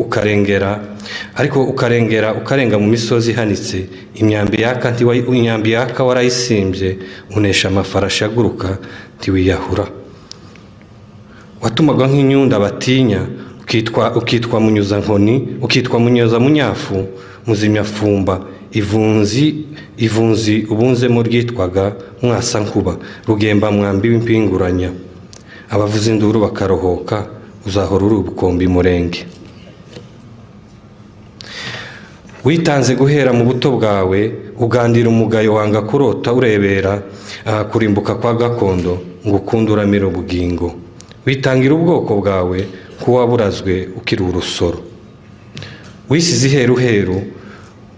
ukarenga mu misozi ihanitse, imyambi yaka warayisimbye, unesha amafarashi aguruka ntiwiyahura. Watumaga nk'inyunda batinya, ukitwa munyuza nkoni, ukitwa munyoza munyafu, muzimyafumba, ivunzi ubunzemo ryitwaga mwasa nkuba, rugemba mwambi w'impinguranya. Abavuza induru bakarohoka, uzahora uri ubukombe murenge. Witanze guhera mu buto bwawe, ugandira umugayo wanga kurota urebera kurimbuka kwa gakondo, ngo ukunduramira ubugingo. Witangira ubwoko bwawe kuwaburazwe ukiri urusoro. Wisize iheruheru,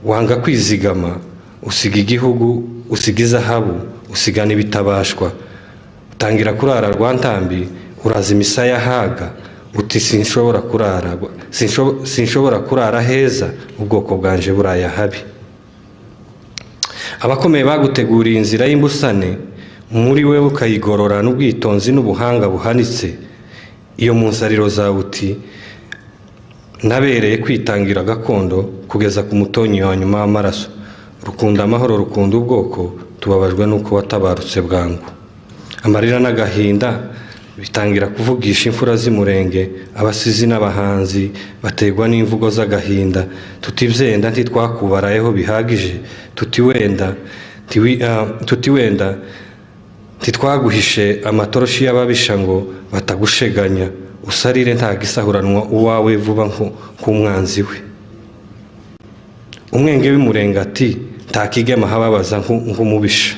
wanga kwizigama, usiga igihugu, usiga izahabu, usigana ibitabashwa. Utangira kurara rwantambi, uraza imisaya haga, uti sinshobora kurara heza, ubwoko bwanje buraya habi. Abakomeye baguteguriye inzira y'imbusane, muri wewe ukayigorora n'ubwitonzi n'ubuhanga buhanitse. Iyo mu nsariro zawe uti nabereye kwitangira gakondo kugeza ku mutonyi wa nyuma w'amaraso. Rukunda amahoro, rukunda ubwoko, tubabajwe n'uko watabarutse bwangu. Amarira n'agahinda bitangira kuvugisha imfura z'imurenge, abasizi n'abahanzi bategwa n'imvugo z'agahinda. Tutivyenda ntitwakubarayeho bihagije, tutiwenda ntitwaguhishe amatoroshi y'ababisha ngo batagusheganya. Usarire nta gisahuranwa uwawe vuba nk'umwanzi we. Umwenge w'imurenge ati ntakigema hababaza nk'umubisha.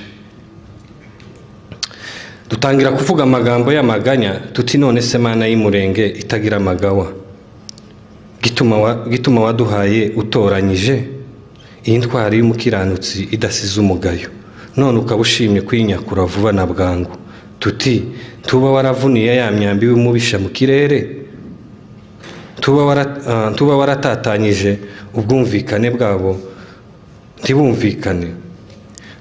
Dutangira kuvuga amagambo y'amaganya, tuti none se mana y'imurenge itagira amagawa, gituma waduhaye utoranyije iyi ntwari y'umukiranutsi idasize umugayo, none ukabushimye kwinyakura vuba na bwangu. Tuti tuba waravuniye ya myambi w'umubisha mu kirere, tuba waratatanyije ubwumvikane bwabo ntibumvikane,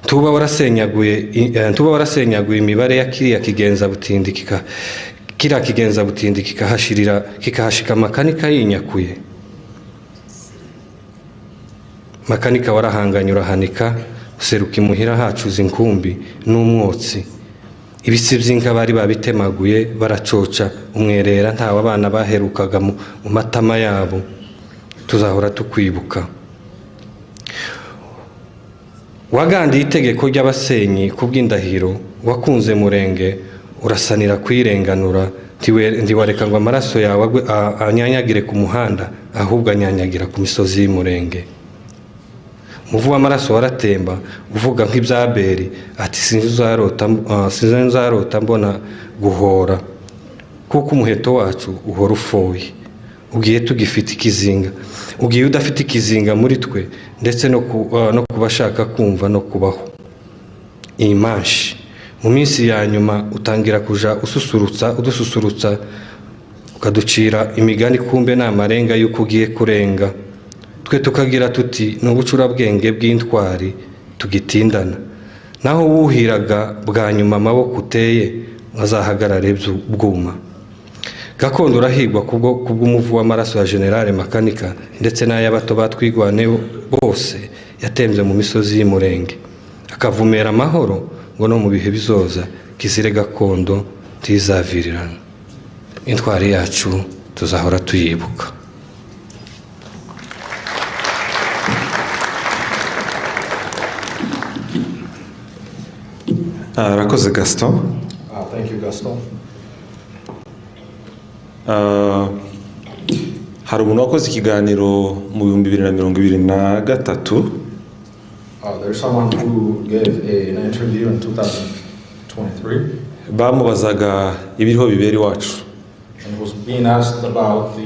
tuba warasenyaguye imibare ya kiriya kigenza butindi kikahashika Makanika yinyakuye. Makanika warahanganye urahanika, useruka imuhira hacuza inkumbi n'umwotsi. Ibisi by'inka bari babitemaguye baracoca umwerera, ntawe abana baherukaga mu matama yabo. Tuzahora tukwibuka. Wagandiye itegeko ry'abasenyi kubw'indahiro, wakunze murenge urasanira kwirenganura, ntiwareka ngo amaraso yawe anyanyagire ku muhanda, ahubwo anyanyagira ku misozi y'imurenge. Muvu w'amaraso waratemba, uvuga nk'ibyaberi, ati sinzarota mbona guhora, kuko umuheto wacu uhora ufoye. Ugiye tugifite ikizinga, ugiye udafite ikizinga muri twe, ndetse no kubashaka kumva no kubaho. Imanshi mu minsi ya nyuma utangira kuja udususurutsa, ukaducira imigani kumbe n'amarenga y'uko ugiye kurenga. Twe tukagira tuti n'ubucurabwenge bw'intwari tugitindana, naho wuhiraga bwa nyuma amaboko uteye azahagarare bwuma. Gakondo urahigwa kubw'umuvu w'amaraso ya General Makanika, ndetse n'ay'abato batwigwane bose yatembye mu misozi y'imurenge. Akavumera amahoro ngo no mu bihe bizoza kizire gakondo tizavirirana. Intwari yacu tuzahora tuyibuka. Arakoze Gaston. Thank you, Gaston. Hari umuntu wakoze ikiganiro mu 2023. There's someone who gave an interview in 2023. 23. bamubazaga ibiriho bibera iwacu. And was being asked about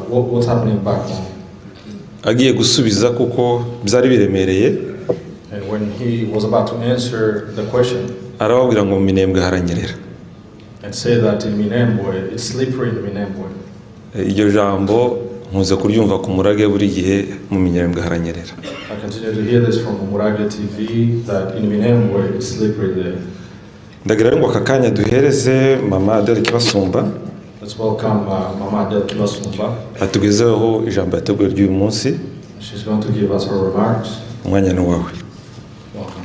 what's happening back home. Agiye gusubiza kuko byari biremereye. And when he was about to answer the question, arababwira ngo mu Minembwe haranyerera. And say that in Minembwe, it's slippery in Minembwe. Iryo jambo nkuze kuryumva ku Murage buri gihe mu Minembwe haranyerera. I continue to hear this from Murage TV that in Minembwe it's slippery there. Ndagira ngo akakanya duhereze mama Adele Kibasumba. Let's welcome Mama Adele Kibasumba. Atugezeho ijambo yateguye ry'uyu munsi. She's going to give us her remarks. Umwanya ni wawe. Welcome.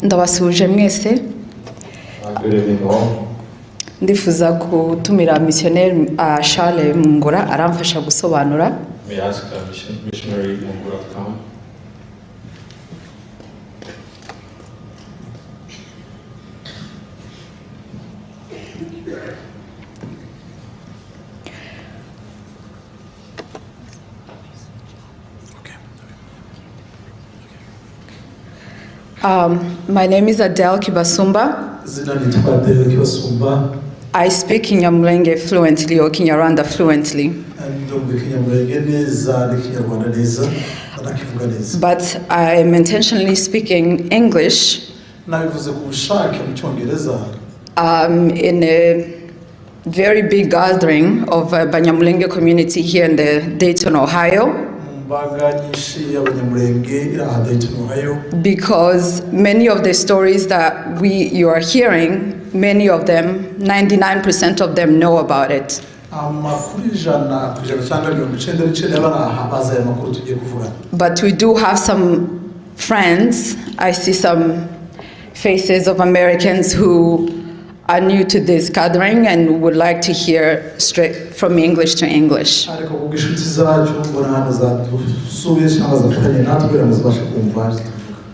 ndabasuje mwese. Good evening all. Ndifuza gutumira missionnaire Charles Mungura aramfasha gusobanura. May I ask missionary Mungura to come? My name is Adele Kibasumba. I speak Kinyamulenge fluently or Kinyarwanda fluently. But I am intentionally speaking English in a very big gathering of Banyamulenge community here in the Dayton, Ohio. Because many of the stories that you are hearing, many of them, 99% of them know about it. But we do have some friends. I see some faces of Americans who are new to this gathering and would like to hear straight from English to English.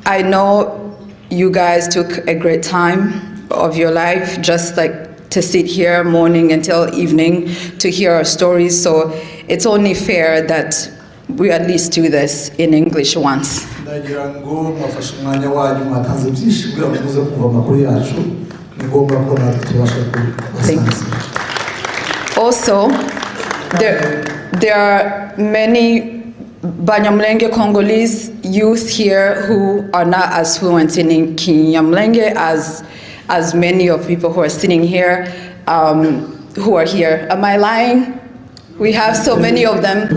I know you guys took a great time of your life just like to sit here morning until evening to hear our stories, so it's only fair that we at least do this in English once. Also, there are many Banyamulenge Congolese youth here who are not as fluent in Kinyamulenge as many of people who are sitting here, who are here. Am I lying? We have so many of them.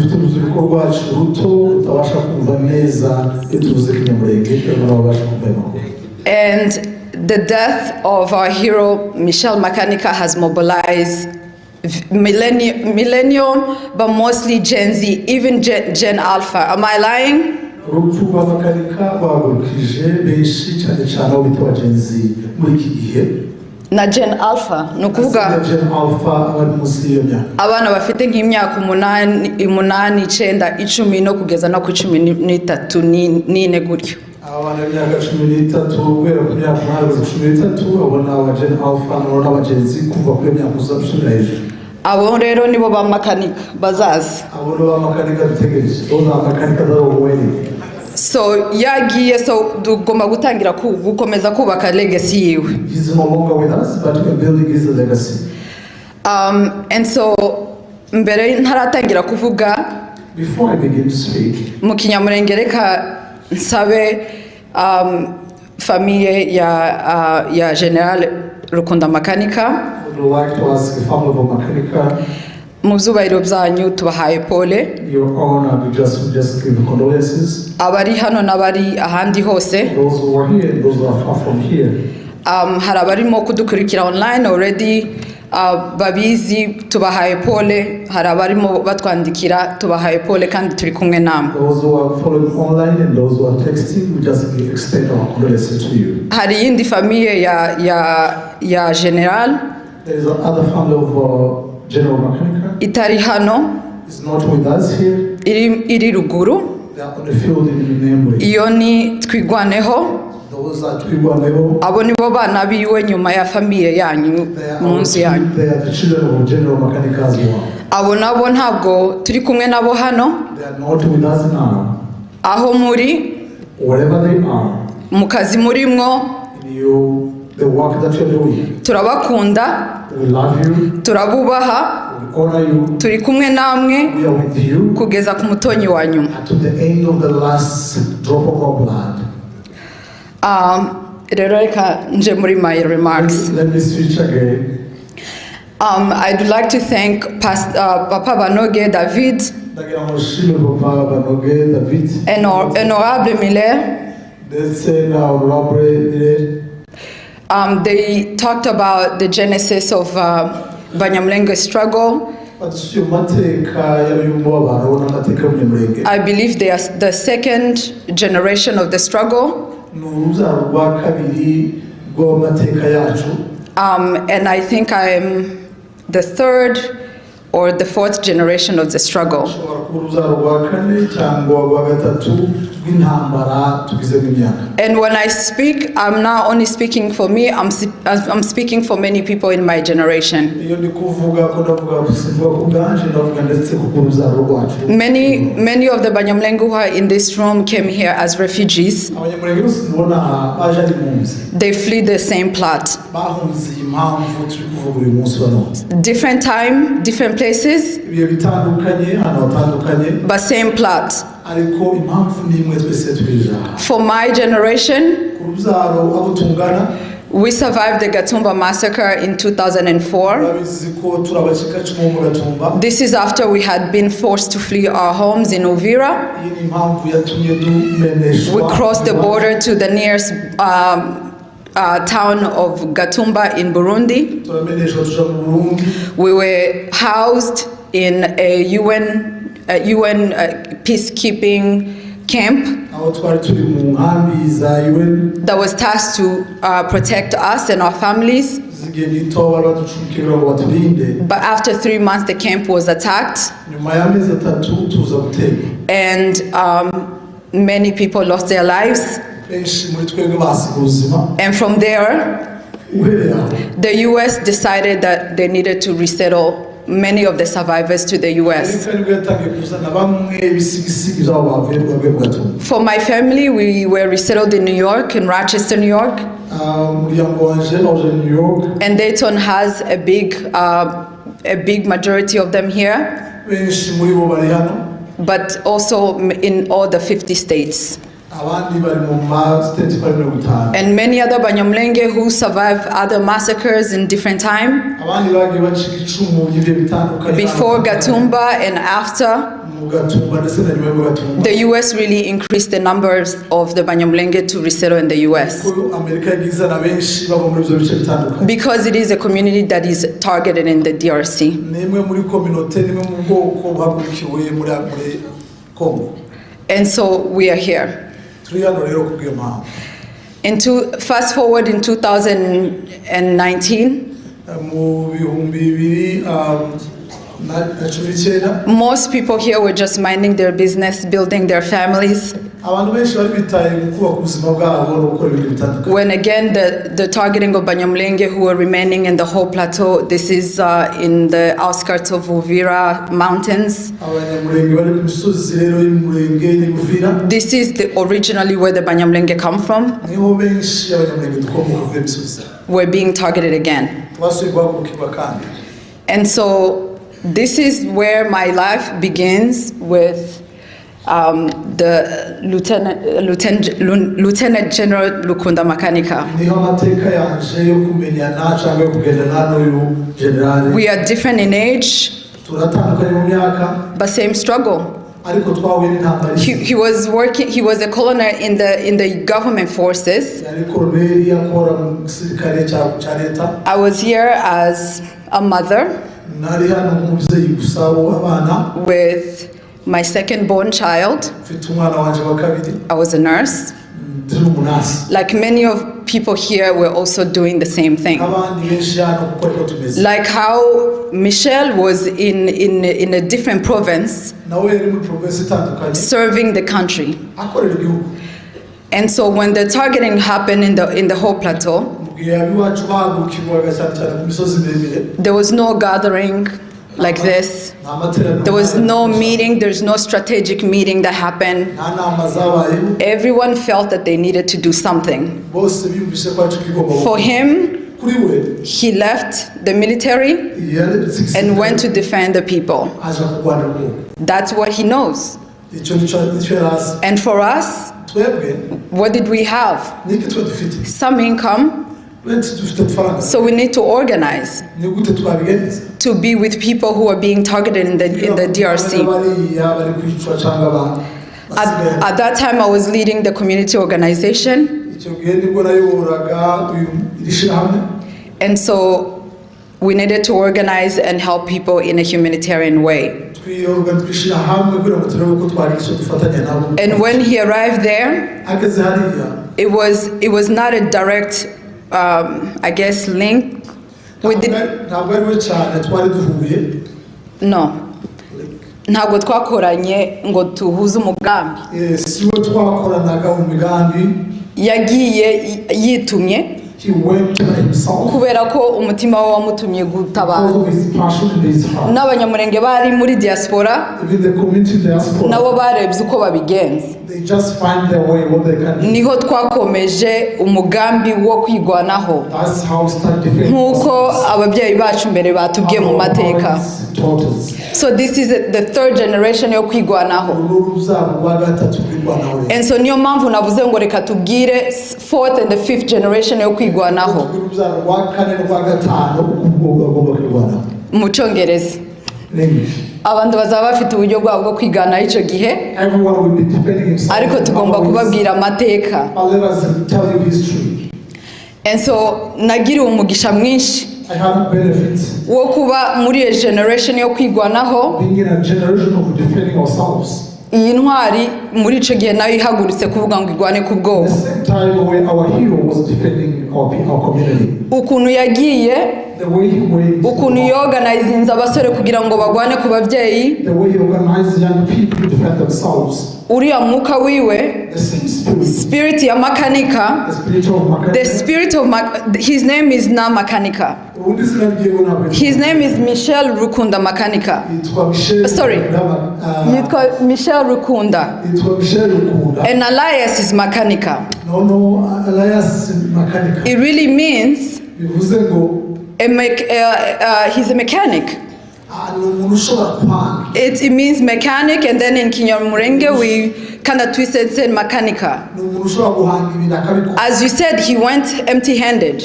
And the death of our hero, General Makanika, has mobilized millennium, but mostly Gen Z, even Gen Alpha. Am I lying? Na Gen Alpha, nukuvuga abana bafite nk'imyaka 8, 9, 10 no kugeza no ku 13 n'ine gutyo. Abana b'imyaka 13 guhera ku myaka 13 abona aba Gen Alpha n'aba Gen Z kuva ku myaka uzabishira hejuru. Abo rero nibo ba makanika bazaza. Abo ba makanika dutegereje. Bo ba makanika z'aboweli. So yagiye, so tugomba gutangira gukomeza kubaka legacy yiwe. He's no longer with us, but we are building his legacy. And so mbere ntaratangira kuvuga, before I begin to speak, mu Kinyamulenge reka nsabe famille ya General Makanika. I would like to ask the family of Makanika, mu byubahiro byanyu tubahaye pole. Your honor, we just give condolences. Abari hano n'abari ahandi hose. Those who are here and those who are far from here. Hari abarimo kudukurikira online already, babizi tubahaye pole. Hari abarimo batwandikira tubahaye pole kandi turi kumwe namwe. Those who are following online and those who are texting, we just extend our condolences to you. Hari yindi famille ya General There is another family of General Makanika. itari hano, Is not with us here. iri ruguru. They are on the field in Minembwe. Iyo ni Twigwaneho. Those are Twigwaneho. Abo nibo bana biwe nyuma ya famiye yanyu mu nzu yanyu. They are the children of General Makanika as well. Abo nabo ntabwo turi kumwe nabo hano. They are not with us now. Aho muri, Wherever they are, mu kazi murimwo, the work that you're doing, turabakunda, we love you, turabubaha, we honor you, turi kumwe namwe we are with you kugeza ku mutonyi wa nyuma. to the end of the last drop of our blood. Rero reka nje muri my remarks. Let me switch again. I'd like to thank Papa Banoge David Ndagira ngo nshimire Papa Banoge David and Honorable Miller. ndetse na Honorable Miller. They talked about the genesis of Banyamulenge struggle. Batusiye mu mateka y'umubabaro n'amateka y'Umunyamulenge. I believe they are the second generation of the struggle. Ni urubyaro rwa kabiri rw'amateka yacu. And I think I'm the third or the fourth generation of the struggle. Ushobora kuba urubyaro rwa kane cyangwa rwa gatatu rw'intambara tugizemo imyaka. And when I speak, I'm not only speaking for me, I'm speaking for many people in my generation. Iyo ndi kuvuga ko ndavuga simvuga ku bwanje ndavuga ndetse ku rubyaro rwacu. Many of the Banyamulenge who are in this room came here as refugees. Abanyamulenge bose mubona aha baje ari impunzi. They flee the same plot. Bahunze impamvu turi kuvuga uyu munsi wa none. Different time, different places, Ibihe bitandukanye ahantu hatandukanye. but same plot. Ariko impamvu ni imwe twese twija. For my generation, Ku rubyaro abo tungana. we survived the Gatumba massacre in 2004. Urabizi ko turi abacikacumu mu Gatumba. This is after we had been forced to flee our homes in Uvira. Iyi ni impamvu yatumye tumeneshwa. We crossed the border to the nearest town of Gatumba in Burundi. Turameneshwa tuja mu Burundi. We were housed in a UN peacekeeping camp Aho twari turi mu nkambi za UN. that was tasked to protect us and our families. Zigiye nitoba baducumikira ngo baturinde. But after 3 months, the camp was attacked, Nyuma y'amezi atatu tuza gutegwa. and many people lost their lives. Benshi muri twebwe basiga ubuzima. And from there, Uhereye aho the US decided that they needed to resettle many of the survivors to the US. Amerika nibwo yatangiye kuzana bamwe ibisigisigi by'abo bavuye mu rwego Gatumba. For my family, we were resettled in New York, in Rochester, New York. Umuryango wanje bawuje New York. And Dayton has a big majority of them here, Benshi muri bo bari hano. but also in all the 50 states. Abandi bari mu ma state bari 50. And many other Banyamulenge who survived other massacres in different time, Abandi bagiye bacika icumu y'ibihe bitandukanye. before Gatumba and after. Mu Gatumba ndetse na nyuma y'u Gatumba. The US really increased the numbers of the Banyamulenge to resettle in the US, Kuko Amerika yagiye izana benshi bava muri ibyo bice bitandukanye. because it is a community that is targeted in the DRC. Ni imwe muri communauté, ni imwe mu bwoko buhagurikiwe muri Congo. And so we are here. Turi hano rero kubw'iyo mpamvu. Fast forward in 2019, Mu bihumbi bibiri na cumi n'icyenda, most people here were just minding their business, building their families. abantu benshi bari bitaye mu kubaka ubuzima bwabo no gukora ibintu bitandukanye. When again the targeting of Banyamulenge who were remaining in the whole plateau, this is in the outskirts of Uvira mountains. Abanyamulenge bari ku misozi rero y'Umurenge n'Uvira. This is originally where the Banyamulenge come from. Niho benshi abanyamulenge dukomoka kuri misozi. We're being targeted again. Twasubiye guhagurukirwa kandi. And so this is where my life begins with the Lieutenant General Lukunda Makanika. Niho amateka yanje yo kumenyana cyangwa yo kugendana n'uyu general. We are different in age, Turatandukanye mu myaka, but same struggle. ariko twahuye n'intambara. He was a colonel in the government forces. Yari koloneli yakora mu gisirikare cya leta. I was here as a mother Nari hano nk'umubyeyi gusa w'abana. with my second born child. Mfite umwana wanje wa kabiri. I was a nurse. Ndi n'umunasi. Like many of people here were also doing the same thing. abandi benshi hano kuko ariko tumeze Like how Michelle was in a different province nawe yari muri province itandukanye serving the country. akorera igihugu. And so when the targeting happened in the whole plateau, mu gihe abiwacu bahagurukirwaga cyane cyane ku misozi miremire there was no gathering like this. nta materaniro There was no meeting, there's no strategic meeting that happened. nta nama zabayeho Everyone felt that they needed to do something. bose biyumvise ko aricyo kigomba For him, kuri we he left the military yaretse and went to defend the people. aja kurwanira ubwoko. That's what he knows. icyo nicyo yari azi. And for us, twebwe what did we have? niki twe dufite Some income, benshi dufite udufaranga so we need to organize ni gute twabigenza to be with people who are being targeted in the DRC. bariya bari kwicwa cyangwa basigaye. At that time, I was leading the community organization, icyo gihe nibwo nayoboraga iri shyirahamwe and so we needed to organize and help people in a humanitarian way. twishyira hamwe kugira ngo turebe ko twagira icyo dufatanya nabo. And when he arrived there, ageze hariya it was not a direct, I guess, link with the, ntabwo ari we cyane twari duhuye no. Ntabwo twakoranye ngo tuhuze umugambi. si we twakoranaga mu migambi. Yagiye yitumye he went himself kubera ko umutima we wamutumye gutabara. because of his passion and his heart. N'abanyamurenge bari muri diaspora Even the community diaspora, nabo barebye uko babigenza. they just find their way what they can do. Niho twakomeje umugambi wo kwigwanaho That's how we start defending nk'uko ababyeyi bacu mbere batubwiye mu mateka. parents taught us. So this is the third generation yo kwigwanaho. Uru ruzaba rwa gatatu kwirwanaho rero. And so niyo mpamvu navuze ngo reka tubwire fourth and the fifth generation yo kwigwanaho Uru ruzaba rwa kane n'urwa gatanu uko bagomba kwirwanaho. mu Cyongereza. In English. Abantu bazaba bafite uburyo bwabo bwo kwiganaho icyo gihe, Everyone will be defending himself. ariko tugomba kubabwira amateka. But let us tell you history. And so nagiriwe umugisha mwinshi I have benefits wo kuba muri iyo generation yo kwigwanaho. being in a generation of defending ourselves. Iyi ntwari muri icyo gihe nayo ihagurutse kuvuga ngo igwane ku At bwoko. the same time where our hero was defending our community. Ukuntu yagiye, The way he went, ukuntu yoganizinze abasore kugira ngo bagwane ku babyeyi, the way he organized young people to defend themselves. uriya mwuka wiwe, The same spirit, spirit ya Makanika, the spirit of Makanika. the spirit of his name is not Makanika. Ubundi izina ryiwe ntabwo ari- His name is Michel Rukunda Makanika. Yitwa Michel. Sorry. Yitwa Michel Rukunda. Yitwa Michel Rukunda. And Elias is Makanika. No, Elias Makanika. It really means Bivuze ngo he's a mechanic. ni umuntu ushobora kwanga. It means mechanic, and then in Kinyamurenge we kind of twisted said Makanika. Ni umuntu ushobora guhanga ibintu akabikora. As you said, he went empty-handed.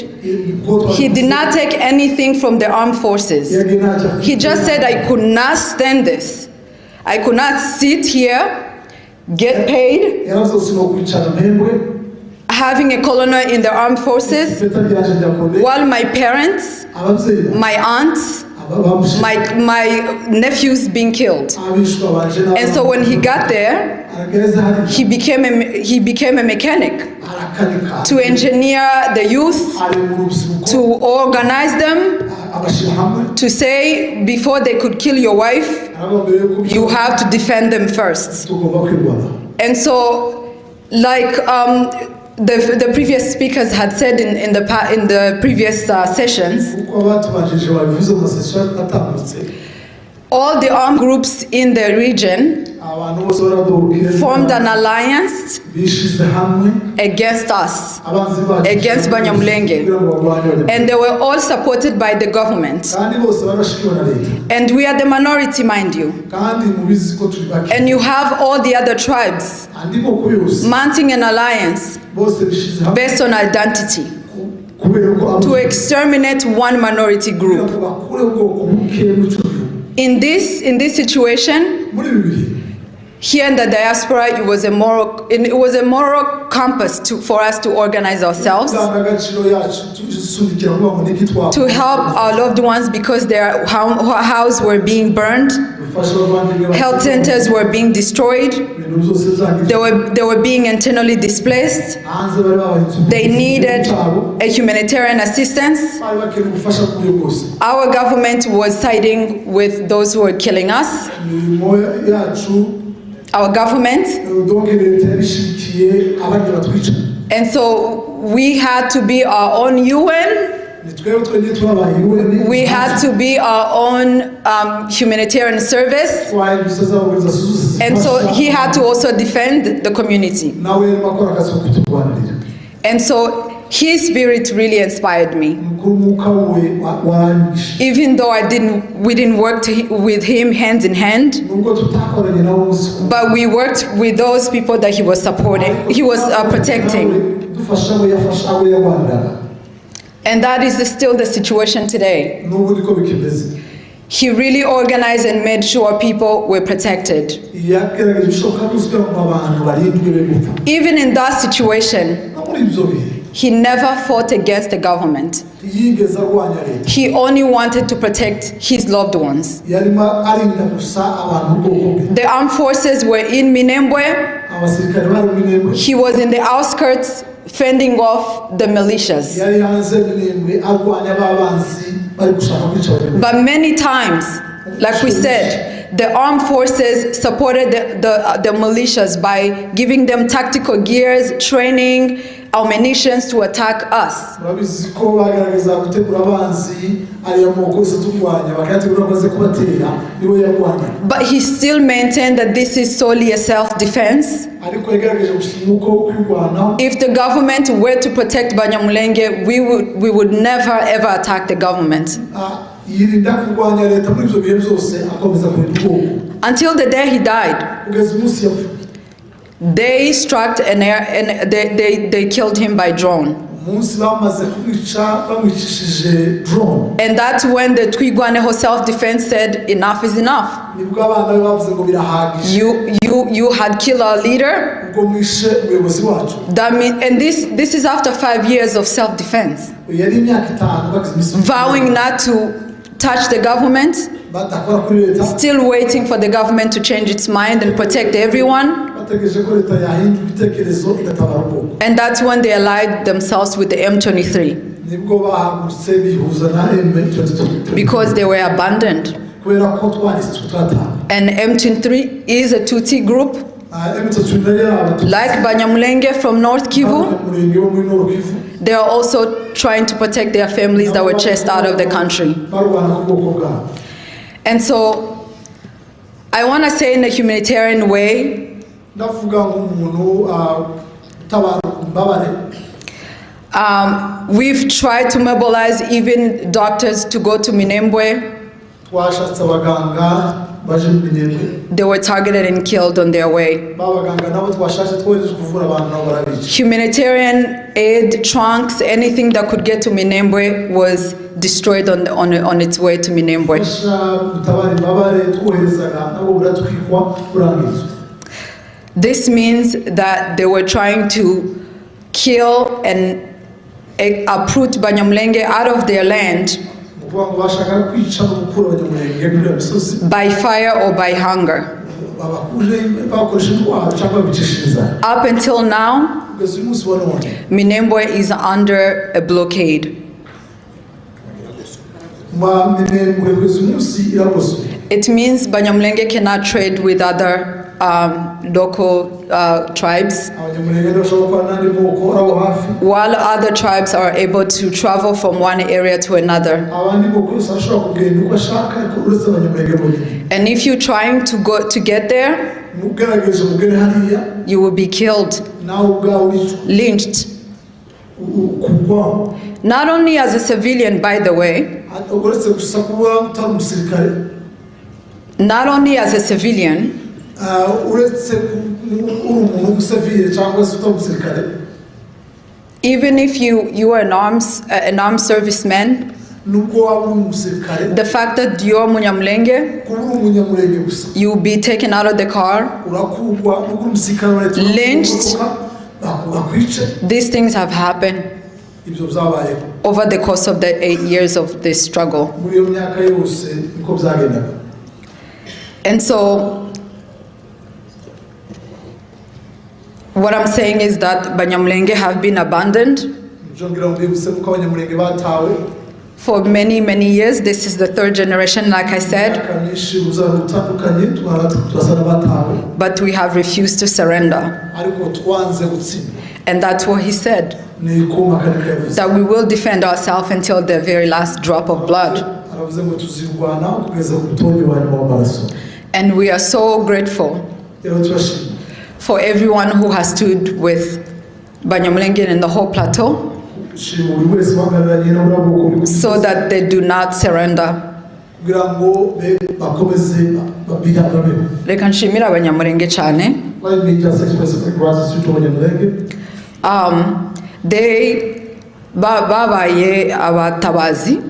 He did not take anything from the armed forces. He just said, I could not stand this. I could not sit here, get paid, Yaravuze ngo kwicara mpembwe. having a colonel in the armed forces, Ipeta ryaje rya Colonel. while my parents, Ababyeyi ba- my aunts, bamushyize. my nephews being killed. Abishwa baje n'abana. And so when he got there, Arageze hariya. he became a mechanic Arakanika. to engineer the youth, Ari mu rubyiruko. to organize them, Abashyira hamwe. to say before they could kill your wife, Arababwira yuko you have to defend them first. tugomba kwirwanaho. And so, like the previous speakers had said in the previous sessions, Kuko abatubajije babivuze mu masession atambutse. all the armed groups in the region Abantu bose baraduhukira. formed an alliance Bishize hamwe. against us, Abanzi bacu. Against Banyamulenge. Kugira ngo barwanye. and they were all supported by the government. Kandi bose barashikiwe na leta. And we are the minority, mind you. Kandi mubizi ko turi bake. And you have all the other tribes Andi moko yose. mounting an alliance Bose bishize hamwe. based on identity Kubera ko to exterminate one minority kugira group. ngo bakure ubwoko buke mu gihugu. In this situation, Muri ibi bihe. here in the diaspora, it was a moral compass for us to organize ourselves, Indangagaciro yacu tuzisunikira kuvuga ngo niki twakora. to help our loved ones because their houses were being burned, Health centers were being destroyed. They were being internally displaced. They needed a humanitarian assistance. Our government was siding with those who were killing us. Our government. And so we had to be our own UN. We had to be our own humanitarian service. And so he had to also defend the community. And so his spirit really inspired me. Even though we didn't work with him hand in hand, but we worked with those people that he was supporting, he was protecting. And that is still the situation today. He really organized and made sure people were protected. Even in that situation, he never fought against the government. He only wanted to protect his loved ones. The armed forces were in Minembwe. He was in the outskirts fending off the militias. But many times, like we said, the armed forces supported the militias by giving them tactical gears, training, ammunition to attack us. But he still maintained that this is solely a self-defense. If the government were to protect Banyamulenge, we would never ever attack the government. Until the day he died, they struck an air and they killed him by drone. And that's when the Twigwaneho self-defense said, enough is enough. You had killed our leader. That mean, and this is after 5 years of self-defense. Vowing not to touch the government, still waiting for the government to change its mind and protect everyone. And that's when they allied themselves with the M23. Because they were abandoned. And M23 is a Tutsi group, like Banyamulenge from North Kivu. They are also trying to protect their families that were chased out of the country. And so, I want to say in a humanitarian way, we've tried to mobilize even doctors to go to Minembwe. They were targeted and killed on their way. Humanitarian aid, trunks, anything that could get to Minembwe was destroyed on its way to Minembwe. This means that they were trying to kill and uproot Banyamulenge out of their land by fire or by hunger. Up until now, Minembwe is under a blockade. It means Banyamulenge cannot trade with other local tribes, while other tribes are able to travel from one area to another. And if you're trying to get there, you will be killed, lynched. Not only as a civilian, by the way, not only as a civilian, even if you are an armed serviceman, the fact that you're Munyamulenge, you'll be taken out of the car, lynched. These things have happened over the course of the 8 years of this struggle. And so what I'm saying is that Banyamulenge have been abandoned for many, many years. This is the third generation, like I said. But we have refused to surrender. And that's what he said, that we will defend ourselves until the very last drop of blood. And we are so grateful for everyone who has stood with Banyamulenge and the whole plateau, so that they do not surrender. Reka nshimire Abanyamulenge cyane. They babaye abatabazi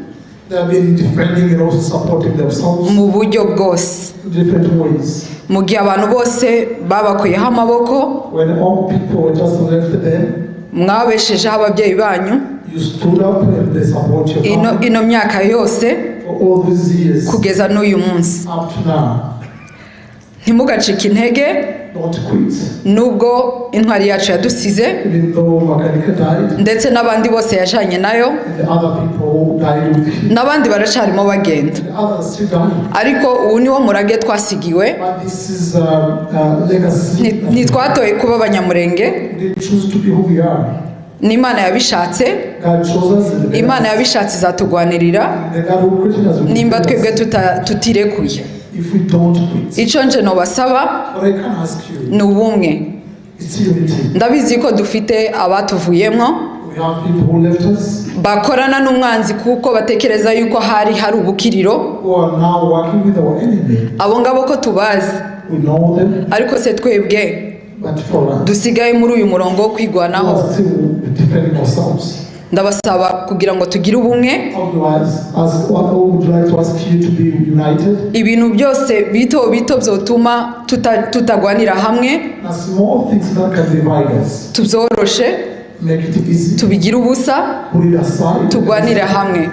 mu buryo bwose, mu gihe abantu bose babakuyeho amaboko, mwabeshejeho ababyeyi banyu ino myaka yose kugeza n'uyu munsi. Ntimugacike intege nubwo intwari yacu yadusize ndetse n'abandi bose yajanye nayo, n'abandi baracarimo bagenda, ariko ubu niwo murage twasigiwe. Ntitwatoye kuba Abanyamulenge, n'Imana yabishatse. Imana yabishatse izatugwanirira nimba twebwe tutirekuye. Icyo nje nobasaba ni ubumwe. Ndabizi ko dufite abatuvuyemo bakorana n'umwanzi kuko batekereza yuko hari ubukiriro. Abo ngabo ko tubazi, ariko se twebwe dusigaye muri uyu murongo wo kwigwanaho. Ndabasaba kugira ngo tugire ubumwe. Ibintu byose bito bito byotuma tutagwanira hamwe tuzoroshe, tubigire ubusa, tugwanira hamwe,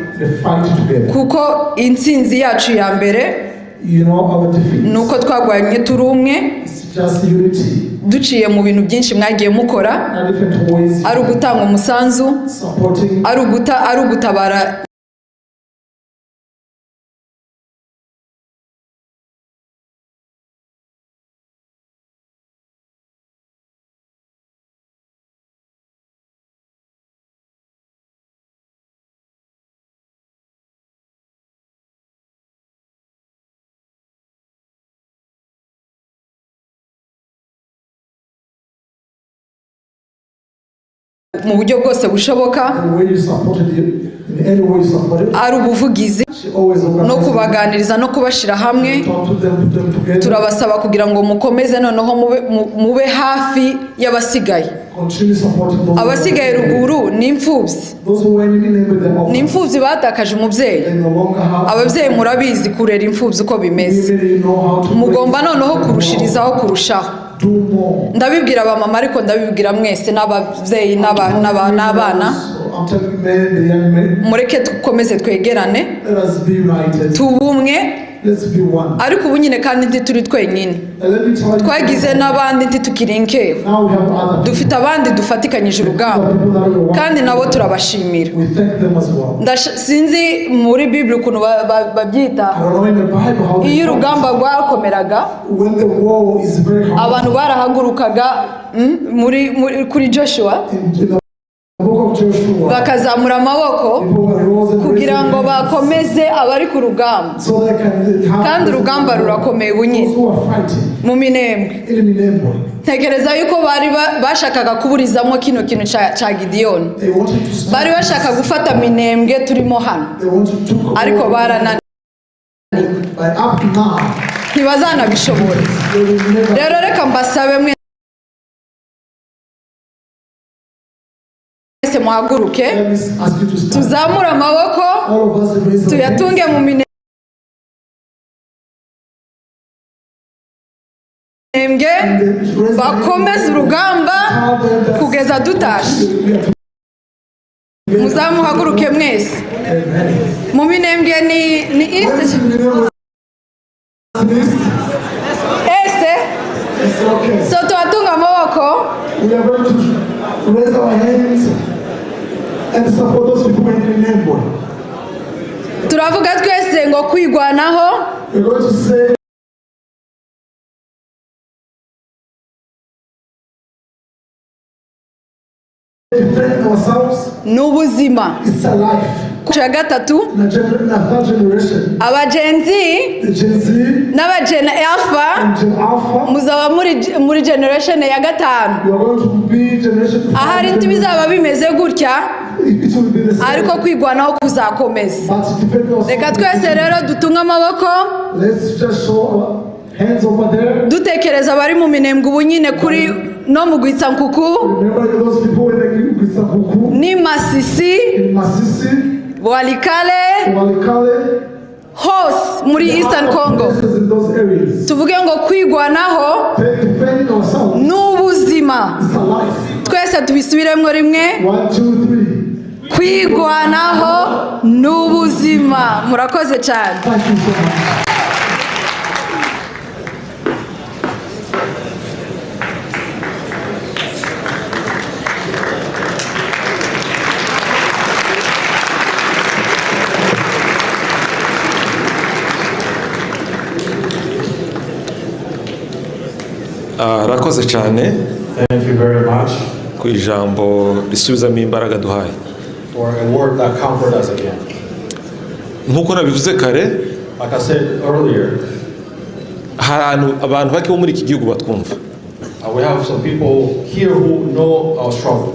kuko intsinzi yacu ya mbere nuko twagwanye turi umwe, duciye mu bintu byinshi mwagiye mukora, ari ugutanga umusanzu, ari ugutabara mu buryo bwose bushoboka, ari ubuvugizi no kubaganiriza no kubashira hamwe. Turabasaba kugira ngo mukomeze noneho mube hafi y'abasigaye. Abasigaye ruguru ni imfubyi batakaje umubyeyi. Ababyeyi murabizi kurera imfubyi uko bimeze, mugomba noneho kurushirizaho kurushaho. Ndabibwira abamama ariko ndabibwira mwese n'ababyeyi n'abana, mureke dukomeze twegerane, tubumwe. Ariko ubu nyine kandi ntituri twenyine, twagize n'abandi ntitukirinke, dufite abandi dufatikanyije urugamba kandi nabo turabashimira. Sinzi muri Bible ukuntu babyita, iyo urugamba rwakomeraga abantu barahagurukaga kuri Joshua bakazamura amaboko kugira ngo bakomeze abari ku rugamba, kandi urugamba rurakomeye bunyine mu Minembwe. Ntekereza yuko bari bashakaga kuburizamo kino kintu ca Gideon, bari bashaka gufata Minembwe turimo hano, ariko barananiwe, ntibazanabishobora. Rero reka mbasabe mwe muhaguruke, tuzamura amaboko, tuyatunge mu Minembwe, bakomeze urugamba kugeza dutashe. Muzamuhaguruke mwese. Mu Minembwe ni East It's okay. So tuwatunga amaboko. We are going to raise our hands and support those people in Minembwe. Turavuga twese ngo kwigwanaho. We're going to say defend ourselves. N'ubuzima. It's a life. Cya gatatu. Na third generation. Abagenzi. The Gen Z. N'abagena Alpha. And Gen Alpha. Muzaba muri generation ya gatanu. We are going to be generation. Ahari ntibizaba bimeze gutya. Ariko kwigwanaho kuzakomeza. Reka twese rero dutunga amaboko. Let's just show our hands over there. Dutekereza abari mu Minembwe ubu nyine kuri no mu Gwitsankuku. Remember those people in Gwitsankuku. Ni Masisi. In Masisi. Walikale. Walikale. Hose muri Eastern Congo. Tuvuge ngo kwigwanaho n'ubuzima. Twese tubisubiremo rimwe. 1, 2, 3. Kwigwanaho n'ubuzima. Murakoze cyane. Thank you so much. Arakoze cyane. Thank you very much ku ijambo risubizamo imbaraga duhaye. for a word that comforts us again. Nkuko nabivuze kare, Like I said earlier, abantu bake bo muri iki gihugu batwumva. we have some people here who know our struggle,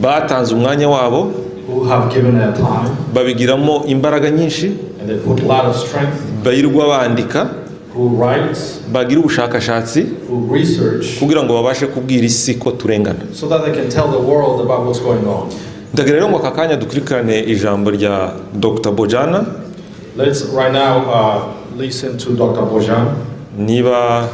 batanze umwanya wabo, who have given their time, babigiramo imbaraga nyinshi, and they put a lot of strength, bayirwa bandika, who write, bagira ubushakashatsi who research, kugira ngo babashe kubwira isi ko turengana. so that they can tell the world about what's going on. Ndagira rero ngo aka kanya dukurikirane ijambo rya Dr. Bojana. Let's right now listen to Dr. Bojan. Niba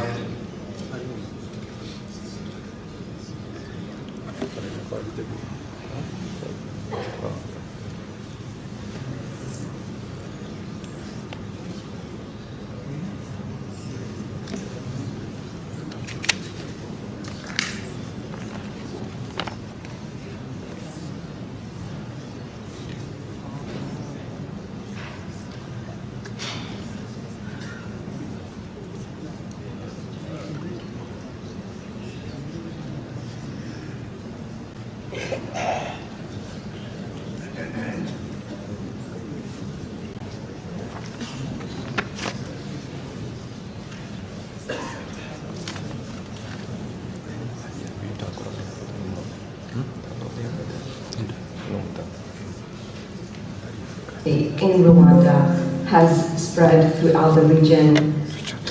in Rwanda has spread throughout the region.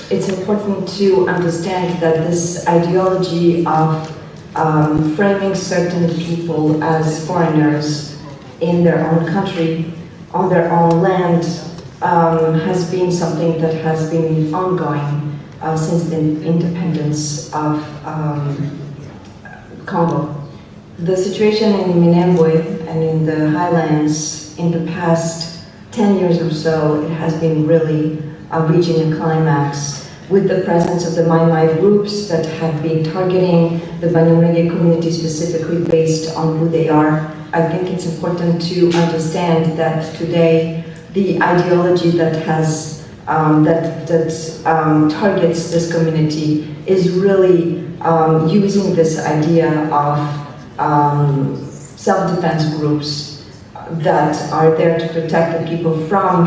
It's important to understand that this ideology of framing certain people as foreigners in their own country, on their own land, has been something that has been ongoing since the independence of Congo. The situation in Minembwe and in the highlands in the past 10 years or so, it has been really reaching a climax with the presence of the Mai groups that have been targeting the Banyamulenge community specifically based on who they are. I think it's important to understand that today the ideology that has targets this community is really using this idea of self-defense groups that are there to protect the people from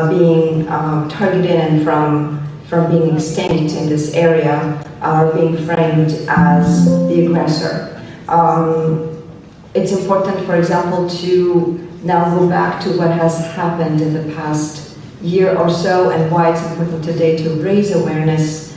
being targeted and from being extinct in this area, are being framed as the aggressor. It's important, for example, to now go back to what has happened in the past year or so and why it's important today to raise awareness.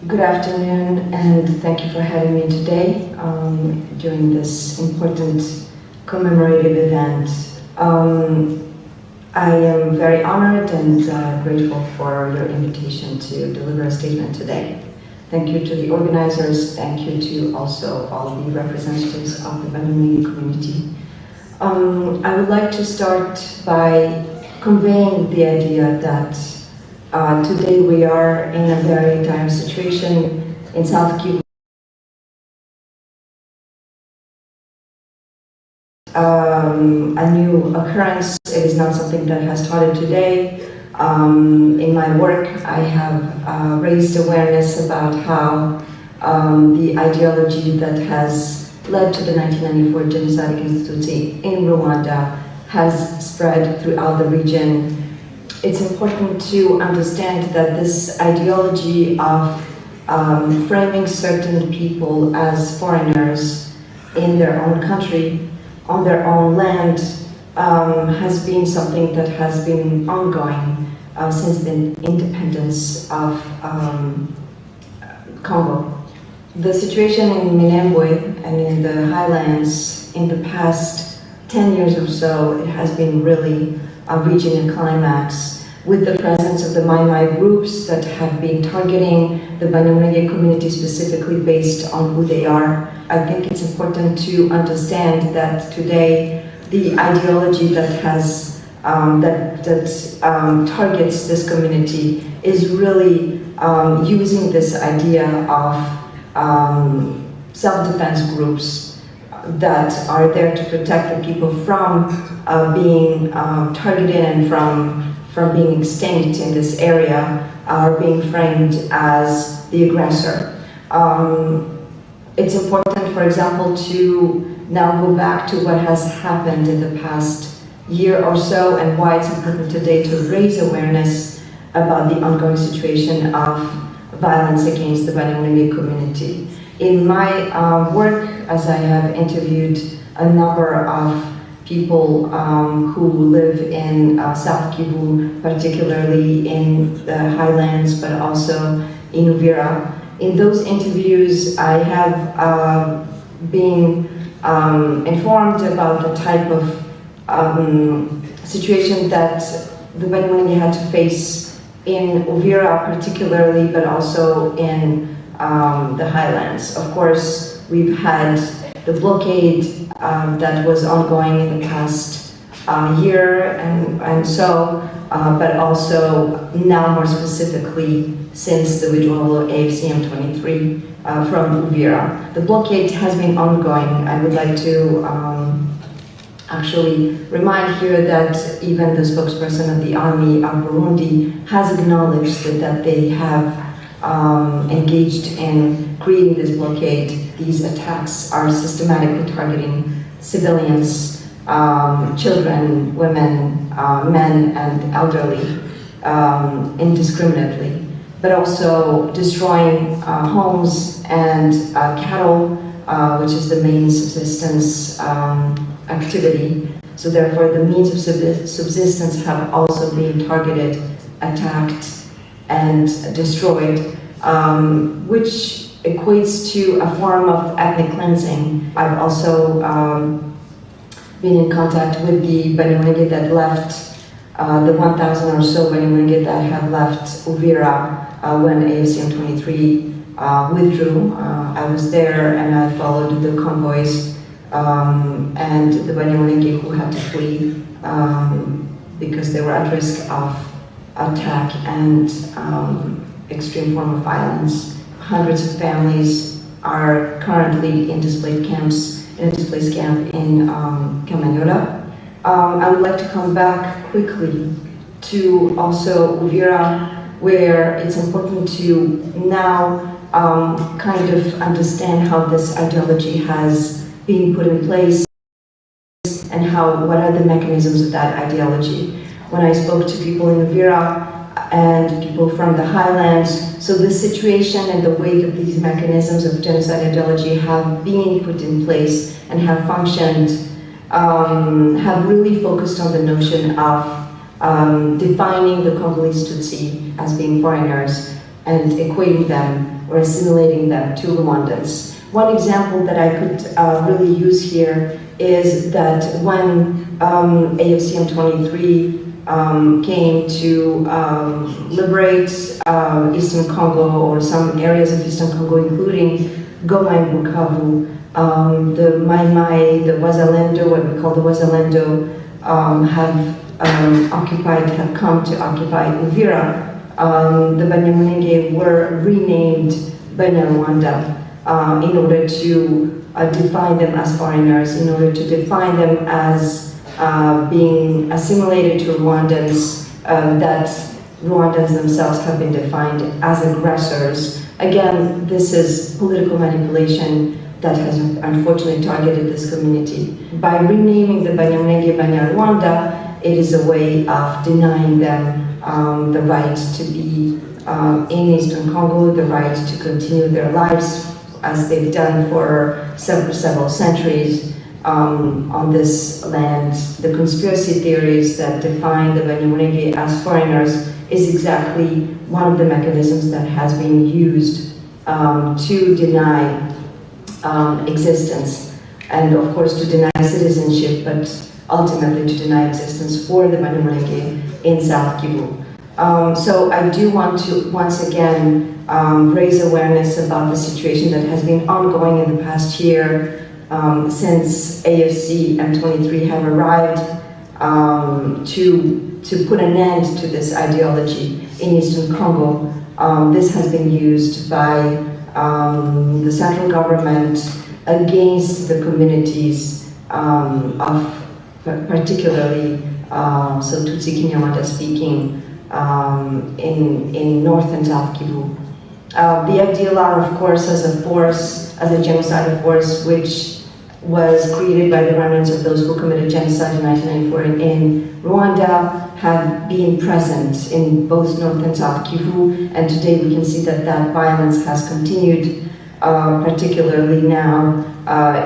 Good afternoon, and thank you for having me today during this important commemorative event. I am very honored and grateful for your invitation to deliver a statement today. Thank you to the organizers, thank you to also all the representatives of the Muri community. I would like to start by conveying the idea that today we are in a very dire situation in South Kivu. A new occurrence. It is not something that has started today. In my work, I have raised awareness about how the ideology that has led to the 1994 genocide against Tutsi in Rwanda has spread throughout the region. It's important to understand that this ideology of framing certain people as foreigners in their own country, on their own land, has been something that has been ongoing since the independence of Congo. The situation in Minembwe and in the highlands in the past 10 years or so, it has been really reaching a climax with the presence of the Mai groups that have been targeting the Banyamulenge community specifically based on who they are. I think it's important to understand that today the ideology that has targets this community is really using this idea of self-defense groups that are there to protect the people from being targeted and from being extinct in this area, are being framed as the aggressor. It's important, for example, to now go back to what has happened in the past year or so and why it's important today to raise awareness about the ongoing situation of violence against the Banyamulenge community. In my work, as I have interviewed a number of people who live in South Kivu, particularly in the highlands, but also in Uvira. In those interviews, I have been informed about the type of situation that the Banyamulenge had to face in Uvira particularly, but also in the highlands. Of course, we've had the blockade that was ongoing in the past year and so, but also now more specifically since the withdrawal of AFCM 23 from Uvira. The blockade has been ongoing. I would like to actually remind here that even the spokesperson of the army of Burundi has acknowledged that they have engaged in creating this blockade. These attacks are systematically targeting civilians, children, women, men, and elderly indiscriminately, but also destroying homes and cattle, which is the main subsistence activity. So therefore, the means of subsistence have also been targeted, attacked, and destroyed, which equates to a form of ethnic cleansing. I've also been in contact with the Banyamulenge that left, the 1,000 or so Banyamulenge that have left Uvira when AFCM 23 withdrew. I was there and I followed the convoys and the Banyamulenge who had to flee because they were at risk of attack and extreme form of violence. Hundreds of families are currently in displaced camps, in a displaced camp in Kamanyola. I would like to come back quickly to also Uvira, where it's important to now kind of understand how this ideology has been put in place and what are the mechanisms of that ideology. When I spoke to people in Uvira and people from the highlands, so the situation and the way that these mechanisms of genocide ideology have been put in place and have functioned have really focused on the notion of defining the Congolese Tutsi as being foreigners and equating them or assimilating them to Rwandans. One example that I could really use here is that when AFCM 23 came to liberate Eastern Congo, or some areas of Eastern Congo, including Goma and Bukavu, the Mai Mai, the Wazalendo, what we call the Wazalendo, have come to occupy Uvira. The Banyamulenge were renamed Banyarwanda in order to define them as foreigners, in order to define them as being assimilated to Rwandans, that Rwandans themselves have been defined as aggressors. Again, this is political manipulation that has unfortunately targeted this community. By renaming the Banyamulenge Banyarwanda, it is a way of denying them the right to be in Eastern Congo, the right to continue their lives as they've done for several centuries on this land. The conspiracy theories that define the Banyamulenge as foreigners is exactly one of the mechanisms that has been used to deny existence, and of course to deny citizenship, but ultimately to deny existence for the Banyamulenge in South Kivu. So I do want to once again raise awareness about the situation that has been ongoing in the past year since AFC M23 have arrived to put an end to this ideology in Eastern Congo. This has been used by the central government against the communities of particularly so Tutsi Kinyarwanda speaking in North and South Kivu. The FDLR, of course, as a force, as a genocidal force, which was created by the remnants of those who committed genocide in 1994 in Rwanda, have been present in both North and South Kivu, and today we can see that that violence has continued, particularly now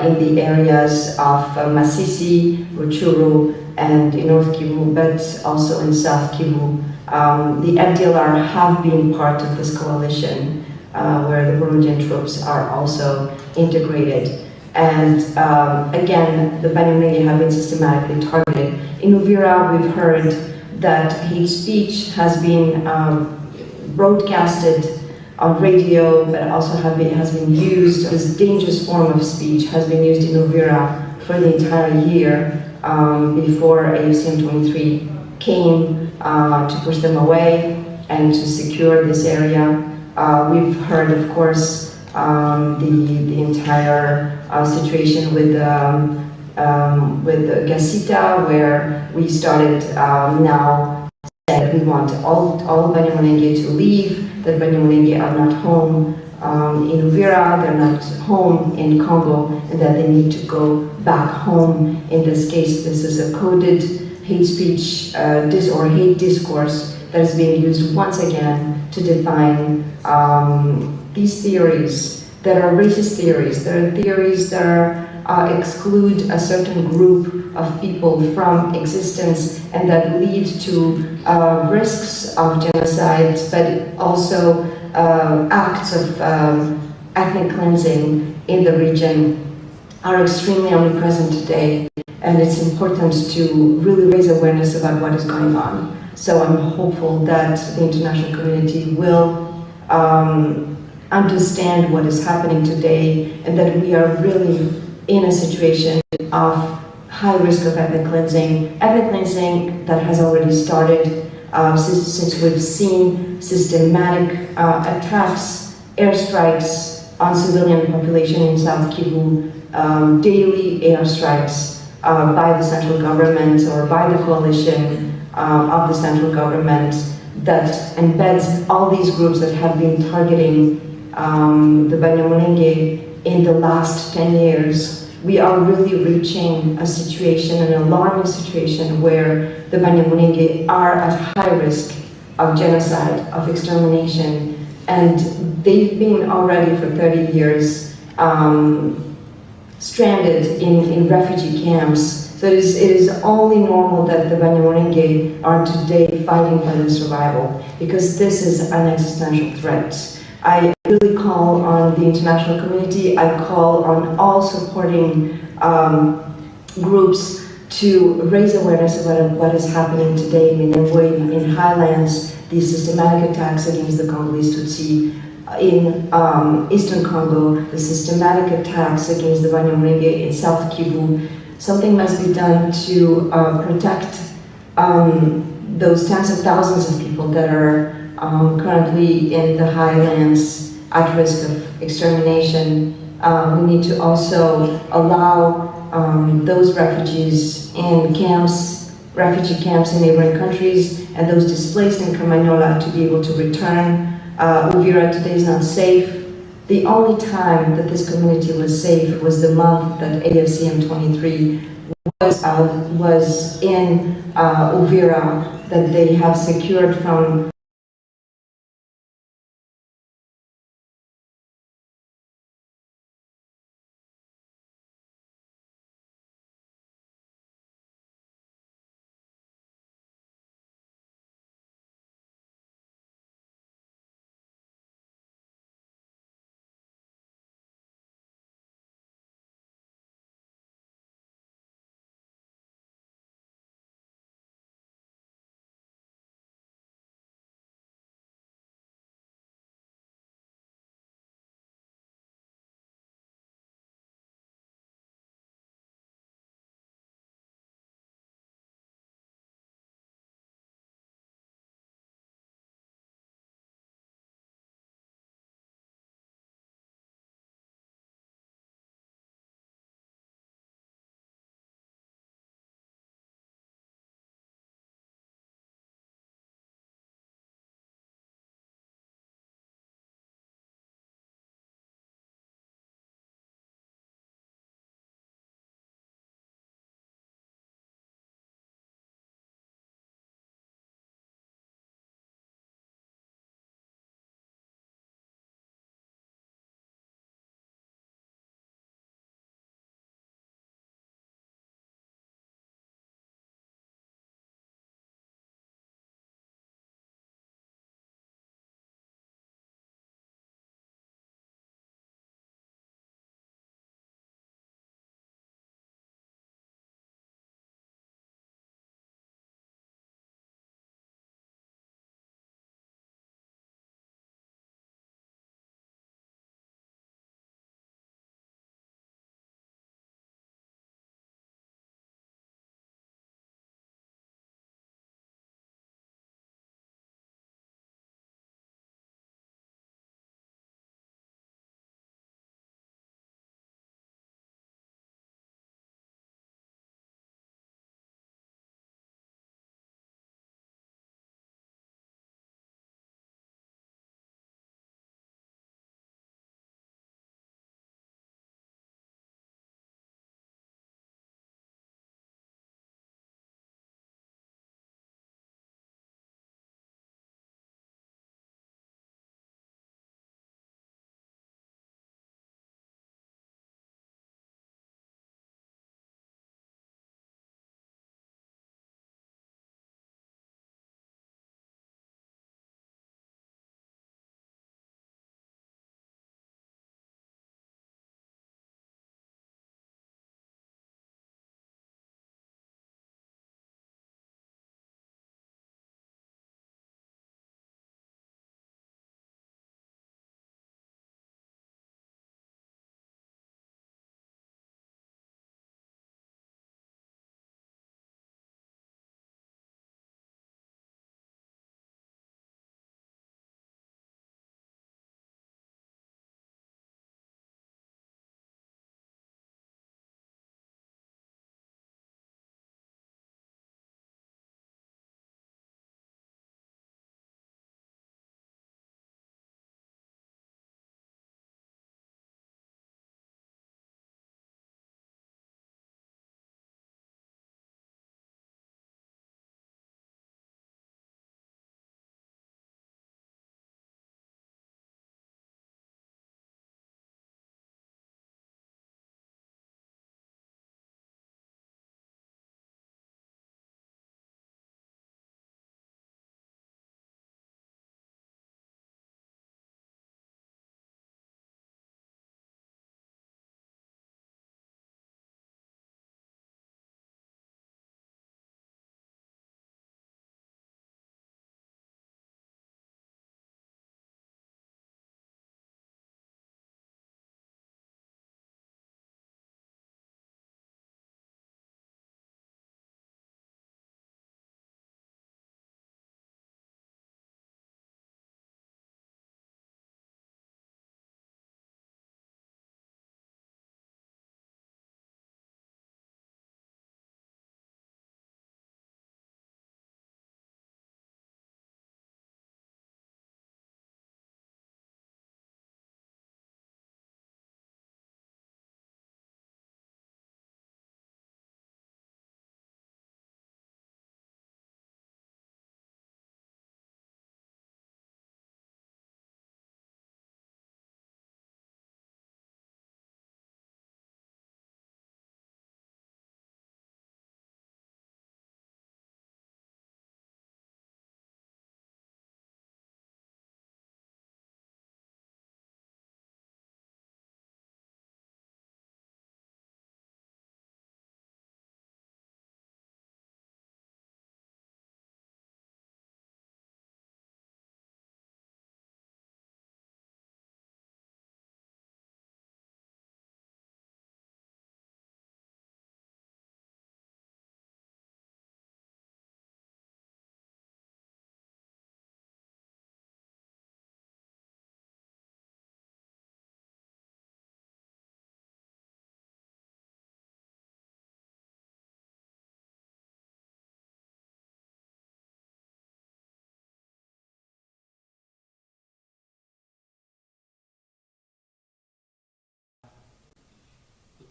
in the areas of Masisi, Ruchuru, and in North Kivu, but also in South Kivu. The FDLR have been part of this coalition where the Burundian troops are also integrated. And again, the Banyamulenge have been systematically targeted. In Uvira, we've heard that hate speech has been broadcasted on radio, but also has been used, this dangerous form of speech has been used in Uvira for the entire year before AFCM 23 came to push them away and to secure this area. We've heard, of course, the entire situation with Gasita, where we started now that we want all Banyamulenge to leave, that Banyamulenge are not home in Uvira, they're not home in Congo, and that they need to go back home. In this case, this is a coded hate speech or hate discourse that is being used once again to define these theories that are racist theories. There are theories that exclude a certain group of people from existence and that lead to risks of genocide, but also acts of ethnic cleansing in the region are extremely omnipresent today, and it's important to really raise awareness about what is going on. So I'm hopeful that the international community will understand what is happening today, and that we are really in a situation of high risk of ethnic cleansing that has already started since we've seen systematic attacks, airstrikes on civilian population in South Kivu, daily airstrikes by the central government or by the coalition of the central government that embeds all these groups that have been targeting the Banyamulenge in the last 10 years. We are really reaching a situation, an alarming situation, where the Banyamulenge are at high risk of genocide, of extermination, and they've been already for 30 years stranded in refugee camps. So it is only normal that the Banyamulenge are today fighting for their survival, because this is an existential threat. I really call on the international community. I call on all supporting groups to raise awareness about what is happening today in Minembwe, in Highlands, the systematic attacks against the Congolese Tutsi, in Eastern Congo, the systematic attacks against the Banyamulenge in South Kivu. Something must be done to protect those tens of thousands of people that are currently in the highlands at risk of extermination. We need to also allow those refugees in camps, refugee camps in neighboring countries, and those displaced in Kamanyola to be able to return. Uvira today is not safe. The only time that this community was safe was the month that AFCM 23 was in Uvira, that they have secured from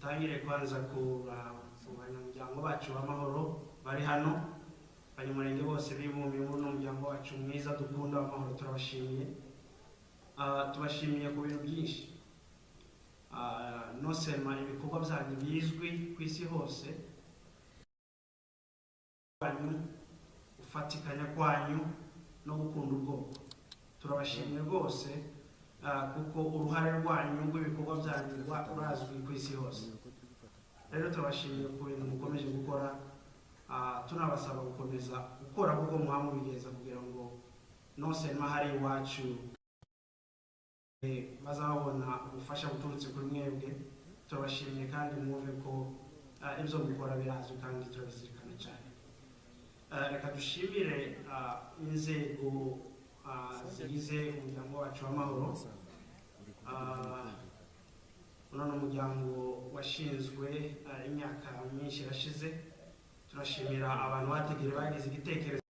tangire kwanza ku banyamuryango bacu b'amahoro bari hano, abanyamurenge bose bibumbiye muri uno muryango wacu mwiza dukunda w'amahoro, turabashimiye. Tubashimiye ku bintu byinshi, no sema ibikorwa byanyu bizwi ku isi hose, ufatikanya kwanyu no gukunda ubwoko. Turabashimiye rwose kuko uruhare rwanyu rw'ibikorwa byanyu urazwi ku isi hose. Rero turabashimiye ku bintu mukomeje gukora, tunabasaba gukomeza gukora kuko muhamubigeza kugira ngo no sema hari iwacu bazabona ubufasha buturutse kuri mwebwe. Turabashimiye kandi mwumve ko ibyo mukora birazwi kandi turabizirikana cyane. Reka dushimire inzego zigize umuryango wacu w'amahoro. Uno muryango washinzwe imyaka myinshi irashize. Turashimira abantu bagize igitekerezo,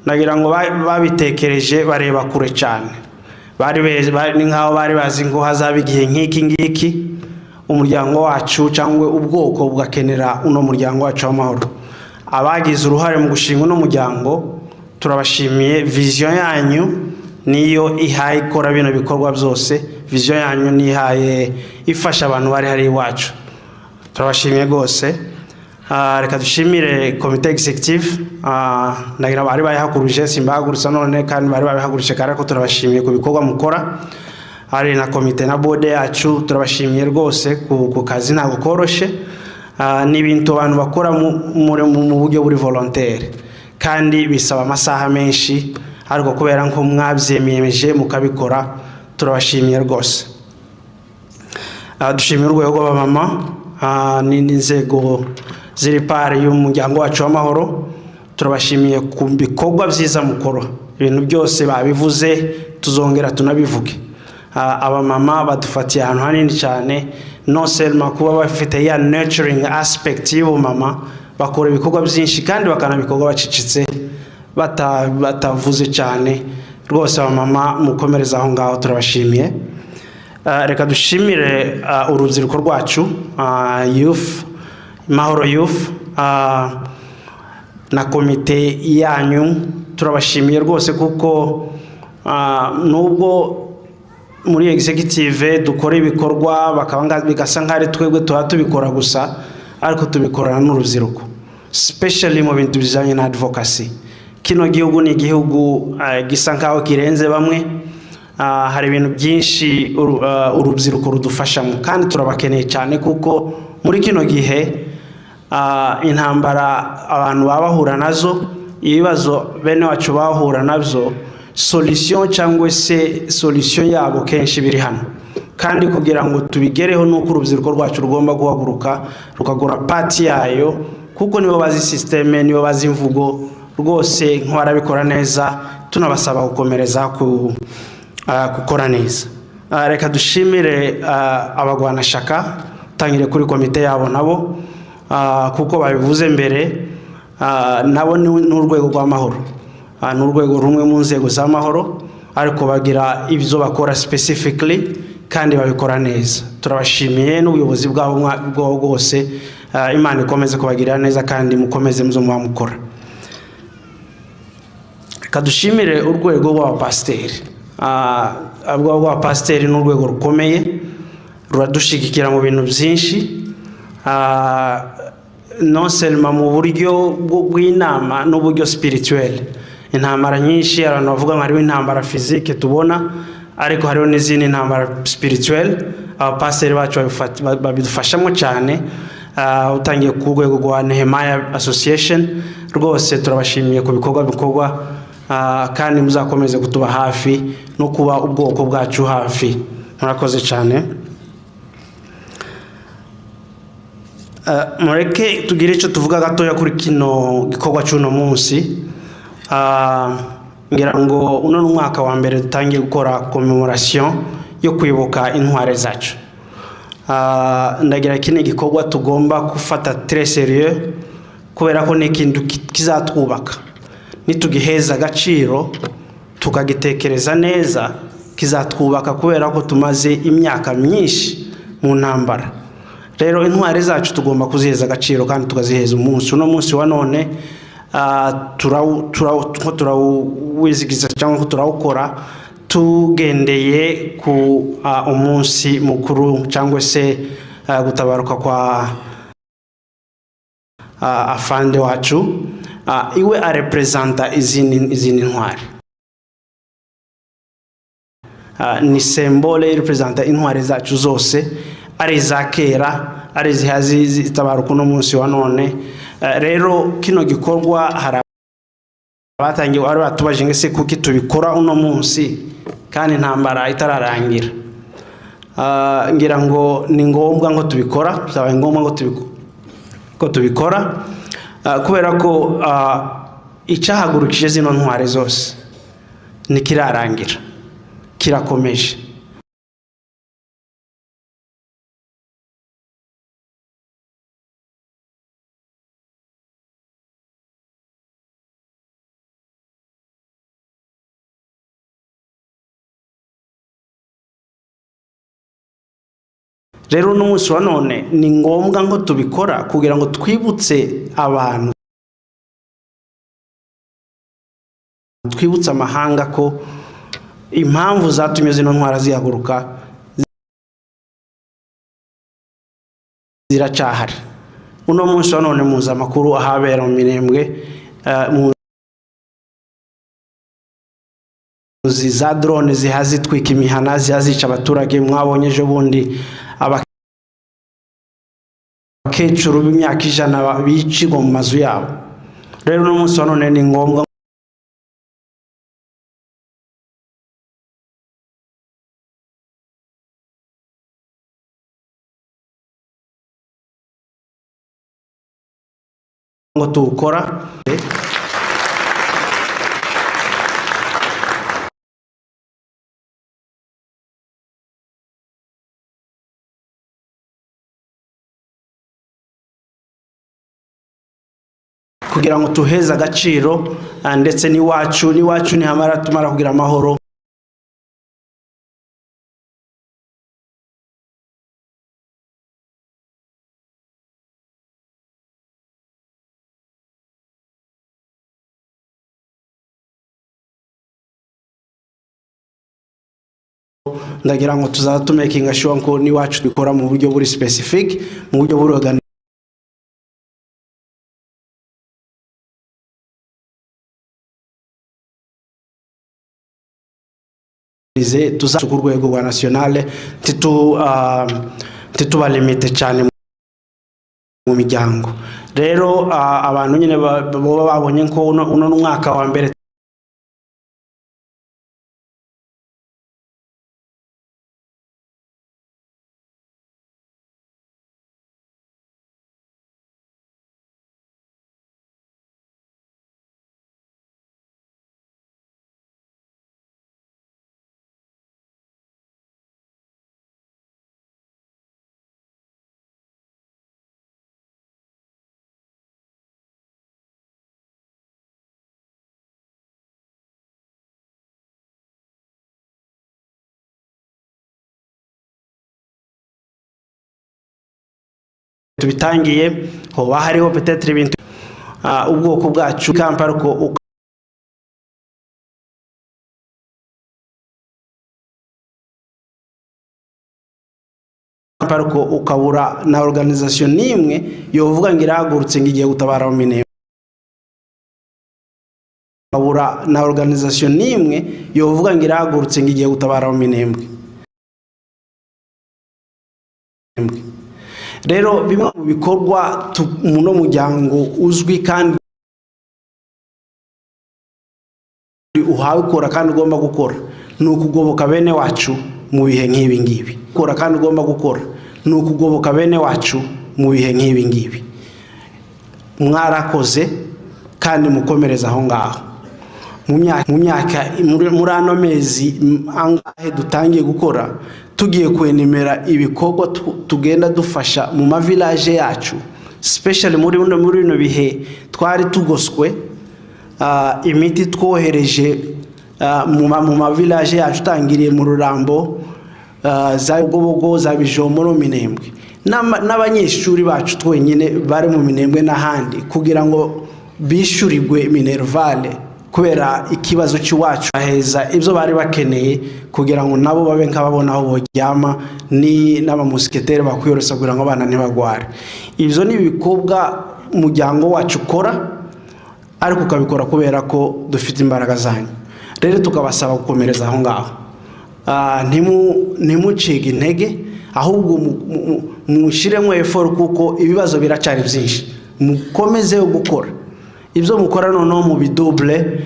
nagira ngo babitekereje bareba kure cyane, bari nkaho bari bazi ngo hazaba igihe nk'iki ngiki umuryango wacu cyangwa ubwoko bugakenera uno muryango wacu w'amahoro. Abagize uruhare mu gushinga uno muryango turabashimiye. Vision yanyu niyo ihaye ikora bino bikorwa byose, vision yanyu nihaye ifasha abantu bari hari iwacu. Turabashimiye rwose. Reka dushimire komite executive, nagira bari bayahaguruje simbahagurutsa none kandi bari babihaguruje kare ko turabashimiye ku bikorwa mukora. Hari na komite na board yacu turabashimiye rwose ku kazi ntabwo koroshe, n'ibintu abantu bakora mu buryo buri volontaire kandi bisaba amasaha menshi, ariko kubera nko mwabyemeje mukabikora turabashimiye rwose. Dushimira urwego rw'abamama n'inzego ziri pari y'umuryango wacu w'amahoro. Turabashimiye ku bikorwa byiza mukora, ibintu byose babivuze tuzongera tunabivuge. Abamama badufatiye ahantu hanini cyane, no selma kuba bafite ya nurturing aspect y'ubumama, bakora ibikorwa byinshi kandi bakanabikorwa bacicitse batavuze cyane. Rwose abamama mukomereza aho ngaho turabashimiye. Reka dushimire urubyiruko rwacu, youth, Mahoro Youth, na komite yanyu turabashimiye rwose kuko nubwo muri executive dukora ibikorwa bakaba bigasa nk'ari twebwe tuba tubikora gusa, ariko tubikorana n'urubyiruko, especially mu bintu bijyanye na advocacy. Kino gihugu ni igihugu gisa nkaho kirenze bamwe, hari ibintu byinshi urubyiruko rudufashamo kandi turabakeneye cyane kuko muri kino gihe intambara abantu babahura nazo, ibibazo bene wacu bahura nabyo, solution cyangwa se solution yabo kenshi biri hano, kandi kugira ngo tubigereho nuko urubyiruko rwacu rugomba guhaguruka rukagura party yayo kuko nibo bazi systeme, nibo bazi imvugo. Rwose nk'barabikora neza, tunabasaba gukomereza gukora neza. Reka dushimire abagwanashaka, tangire kuri komite yabo nabo kuko babivuze mbere, nabo n'urwego rw'amahoro, n'urwego rumwe mu nzego z'amahoro, ariko bagira ibyo bakora specifically kandi babikora neza. Turabashimiye n'ubuyobozi bwabo bwose, Imana ikomeze kubagirira neza kandi mukomeze muzo mukora. Kadushimire urwego rw'abapasiteri. Abapasiteri n'urwego rukomeye ruradushigikira mu bintu byinshi, non seulement mu buryo bw'inama n'uburyo spirituel. Intambara nyinshi abantu bavuga ngo hariho intambara physique tubona, ariko hariho n'izindi ntambara spirituel. Abapasiteri bacu babidufashamo cyane, utangiye ku rwego rwa Nehemiah Association. Rwose turabashimiye ku bikorwa kandi muzakomeze kutuba hafi no kuba ubwoko bwacu hafi. Murakoze cyane. Mureke tugire icyo tuvuga gatoya kuri kino gikorwa cy'uno munsi. Ngira ngo uno mwaka wa mbere dutangiye gukora commemoration yo kwibuka intware zacu. Ndagira kino gikorwa tugomba gufata très sérieux kubera ko n'ikintu kizatwubaka. Nitugiheza agaciro tukagitekereza neza, kizatwubaka kubera ko tumaze imyaka myinshi mu ntambara. Rero intwari zacu tugomba kuziheza agaciro kandi tukaziheza umunsi. Uno munsi wa none turawuwizigiza cyangwa turawukora tugendeye ku umunsi mukuru cyangwa se gutabaruka kwa afande wacu, iwe arepresenta izindi ntwari. Ni symbole representa intwari zacu zose, ari za kera ari zihazi zitabaruka no munsi wa none. Rero kino gikorwa hari abatangiye ari batubaje ngese kuki tubikora uno munsi kandi intambara itararangira. Ngira ngo ni ngombwa ngo tubikora, byaba ngombwa ngo tubikora kubera ko icyahagurukije zino ntwari zose nikirarangira, kirakomeje. Rero n'umunsi wa none ni ngombwa ngo tubikora kugira ngo twibutse abantu, twibutse amahanga ko impamvu zatumye zino ntwara zihaguruka ziracahari. Uno munsi wa none muza makuru ahabera mu Minembwe za drone zihazi twika imihana zihazica abaturage. Mwabonye ejo bundi abakecuru b'imyaka 100 bicirwa mu mazu yabo. Rero no munsi wa none ni ngombwa ngo tuwukora. Kugira ngo tuheze agaciro ndetse n'iwacu nihamara tumara kugira amahoro. Ndagira ngo tuzaba tumakinga sure ko n'iwacu dukora mu buryo buri specific, mu buryo buri organize. Tuza ku rwego rwa nationale tituba limite cyane mu miryango. Rero abantu nyine baba babonye ko uno mwaka wa mbere tubitangiye hoba hariho peut-être ibintu ubwoko bwacu Kampala ko ukabura na organisation nimwe yovuga ngo irahagurutse ngiye gutabara mu Minembwe. Ukabura na organisation nimwe yovuga ngo irahagurutse ngiye gutabara mu Minembwe. Rero bimwe mu bikorwa muno muryango uzwi kandi uhawe gukora kandi ugomba gukora ni ukugoboka bene wacu mu bihe nk'ibi ngibi. Gukora kandi ugomba gukora ni ukugoboka bene wacu mu bihe nk'ibi ngibi. Mwarakoze kandi mukomereza aho ngaho. Mu myaka muri ano mezi angahe dutangiye gukora, tugiye kwenemera ibikorwa tugenda dufasha mu ma village yacu, especially muri bino bihe twari tugoswe imiti twohereje mu ma village yacu, tangiriye mu Rurambo za Gobogo, za Bijombo no Minembwe n'abanyeshuri bacu twenyine bari mu Minembwe n'ahandi kugira ngo bishyurirwe minervale kubera ikibazo cy'iwacu aheza ibyo bari bakeneye kugira ngo nabo babe nk'ababona aho boryama ni n'abamusiketeri bakwiyorosa kugira ngo abana ntibagware. Ibyo ni ibikorwa umuryango wacu ukora ariko ukabikora kubera ko dufite imbaraga zanyu. Rero tukabasaba gukomereza aho ngaho, ntimucike intege, ahubwo mushiremo effort kuko ibibazo biracari byinshi. Mukomeze gukora ibyo mukora noneho mu bidouble,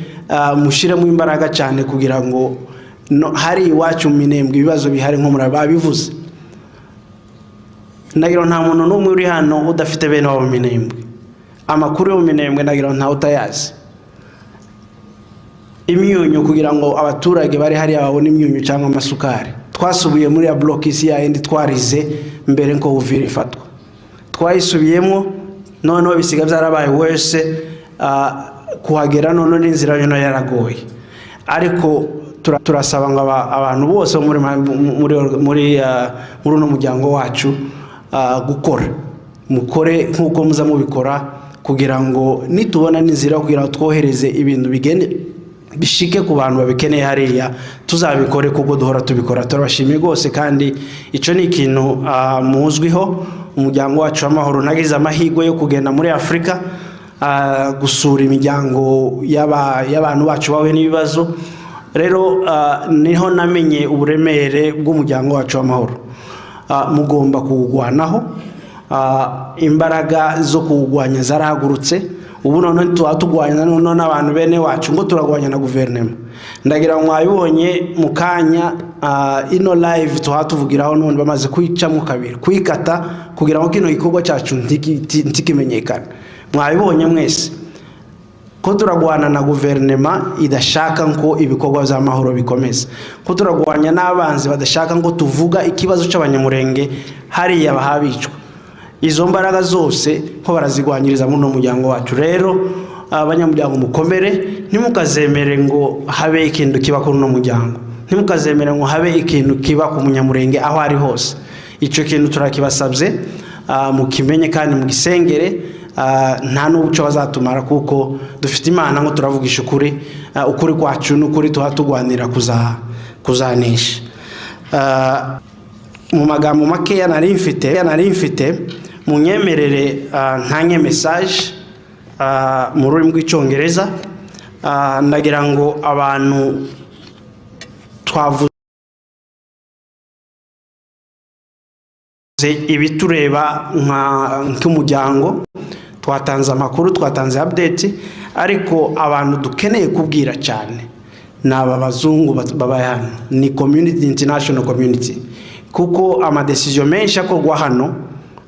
mushiremo imbaraga cyane kugira ngo hari iwacu mu Minembwe ibibazo bihari nko murababivuze. Nagira nta muntu n'umwe uri hano udafite bene wabo mu Minembwe. Amakuru yo mu Minembwe nagira nta utayazi. Imyunyu kugira ngo abaturage bari hari babone imyunyu cyangwa amasukari. Twasubiye muri ya block isi ya indi twarize mbere nko uvira ifatwa. Twayisubiyemo noneho bisiga byarabaye wese kuhagera none n'inzira yo yaragoye. Ariko turasaba ngo abantu bose muri uno muryango wacu gukora, mukore nkuko muza mubikora kugira ngo nitubona n'inzira kugira twohereze ibintu bigende bishike ku bantu babikeneye hariya tuzabikore kuko duhora tubikora. Turabashimiye rwose kandi ico ni ikintu muzwiho. Umuryango wacu w'amahoro nagize amahirwe yo kugenda muri Afrika gusura imiryango y'abantu bacu bawe n'ibibazo. Rero niho namenye uburemere bw'umuryango wacu w'amahoro. Mugomba kuwugwanaho, imbaraga zo kuwugwanya zarahagurutse. Ubu none tugwanya none n'abantu bene wacu ngo turagwanya na guverinoma. Ndagira ngo mwabibonye mukanya ino live tuhatuvugiraho none bamaze kwica mu kabiri kwikata kugira ngo kino gikorwa cyacu ntikimenyekana. Mwabibonye mwese ko turagwana na guverinoma idashaka ngo ibikorwa by'amahoro bikomeze, ko turagwanya n'abanzi badashaka ngo tuvuga ikibazo cy'abanyamurenge hariya bahabicwa. Izo mbaraga zose ko barazigwanyiriza mu muryango wacu. Rero abanyamuryango mukomere, ntimukazemere ngo habe ikintu kiba ku no muryango, ntimukazemere ngo habe ikintu kiba ku munyamurenge aho ari hose. Icyo kintu turakibasabye mukimenye kandi mugisengere. Nta n'ubuco bazatumara kuko dufite Imana ngo turavugisha ukuri kwacu n'ukuri tuhatugwanira kuzanisha. Mu magambo make nari mfite munyemerere ntanye message mu rurimi rw'icyongereza. Ndagira ngo abantu twavuze ibitureba nk'umuryango, twatanze amakuru, twatanze update, ariko abantu dukeneye kubwira cyane n'aba bazungu babaye hano, ni community, international community, kuko amadecision menshi akorwa hano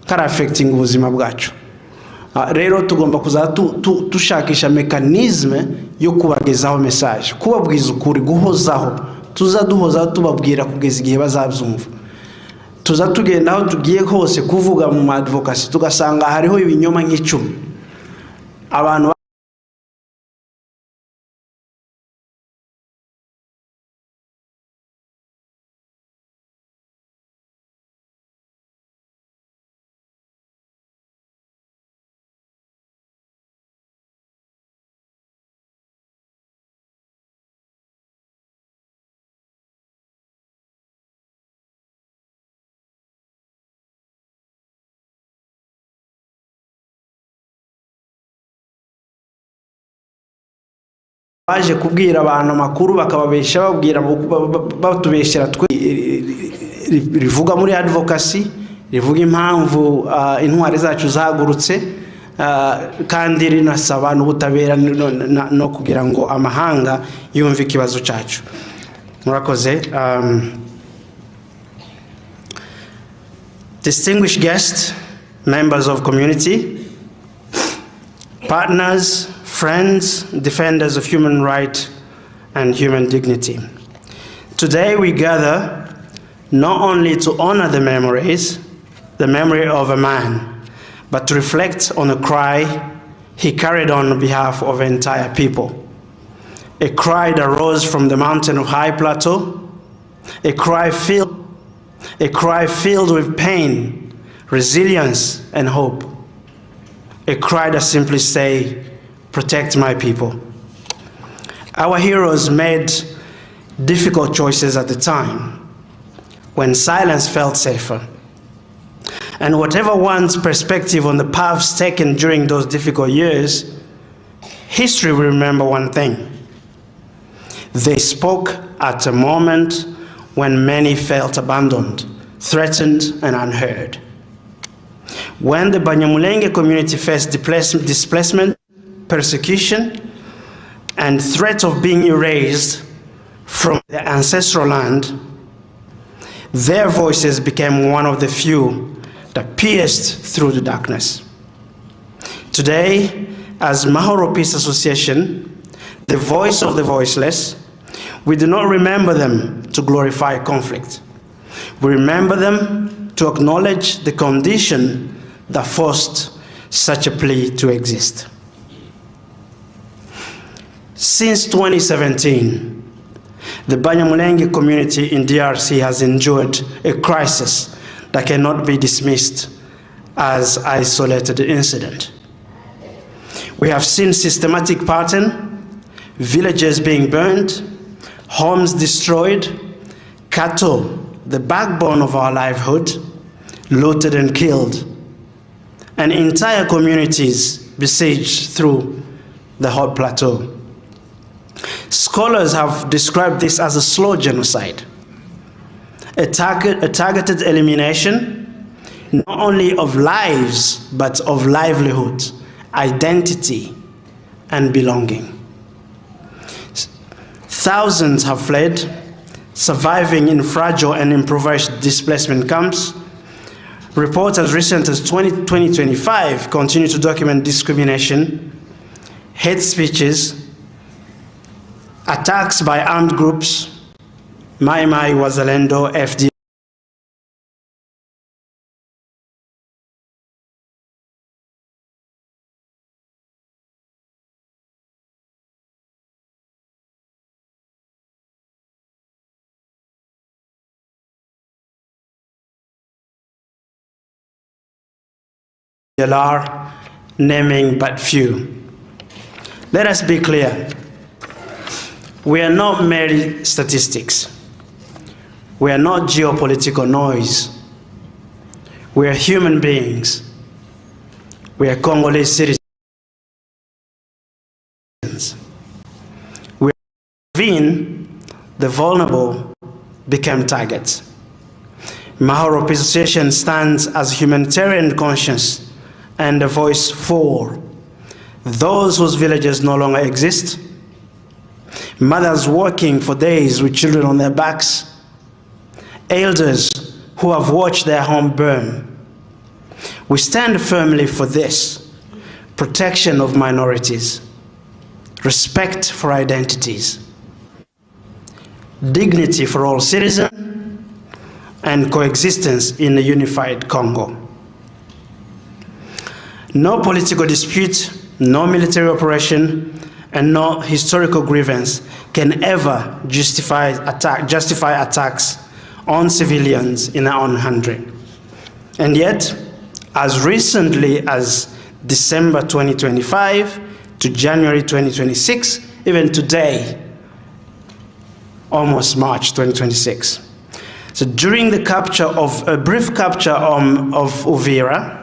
kara affecting ubuzima bwacu. Rero tugomba tushakisha mechanisme yo kubagezaho message, kubabwiza ukuri, guhozaho, tuzaduhozaho tubabwira kugeza igihe bazabyumva. Tuza tugenda aho tugiye hose kuvuga mu advocacy tugasanga hariho ibinyoma nk'icumi. Abantu baje kubwira abantu amakuru bakababesha babwira batubeshera rivuga muri advocacy, rivuga impamvu intwari zacu zagurutse kandi rinasaba n'ubutabera no kugira ngo amahanga yumve ikibazo cyacu. Murakoze. Distinguished guests, members of community, partners, friends, defenders of human rights and human dignity. Today we gather not only to honor the memory of a man, but to reflect on a cry he carried on behalf of an entire people. A cry that rose from the mountain of High Plateau, a cry filled a cry filled with pain, resilience, and hope. A cry that simply say, protect my people. Our heroes made difficult choices at the time, when silence felt safer. And whatever one's perspective on the paths taken during those difficult years, history will remember one thing. They spoke at a moment when many felt abandoned, threatened, and unheard. When the Banyamulenge community faced displacement, persecution, and threat of being erased from their ancestral land, their voices became one of the few that pierced through the darkness. Today, as Mahoro Peace Association, the voice of the voiceless, we do not remember them to glorify conflict. We remember them to acknowledge the condition that forced such a plea to exist. Since 2017, the Banyamulenge community in DRC has endured a crisis that cannot be dismissed as an isolated incident. We have seen systematic pattern, villages being burned, homes destroyed, cattle, the backbone of our livelihood, looted and killed, and entire communities besieged through the Hot Plateau. Scholars have described this as a slow genocide, a targeted elimination, not only of lives, but of livelihood, identity, and belonging. Thousands have fled, surviving in fragile and improvised displacement camps. Reports as recent as 2025 continue to document discrimination, hate speeches, attacks by armed groups, Mai Mai, Wazalendo, FD. Naming but few. Let us be clear. We are not merely statistics. We are not geopolitical noise. We are human beings. We are Congolese citizens. We intervene, the vulnerable became targets. Mahoro Peace Association stands as humanitarian conscience and a voice for those whose villages no longer exist, mothers working for days with children on their backs, elders who have watched their home burn. We stand firmly for this: protection of minorities, respect for identities, dignity for all citizens, and coexistence in a unified Congo. No political dispute, no military operation, and no historical grievance can ever justify attacks on civilians in our own country. And yet, as recently as December 2025 to January 2026, even today, almost March 2026. So during the capture of, a brief capture of Uvira,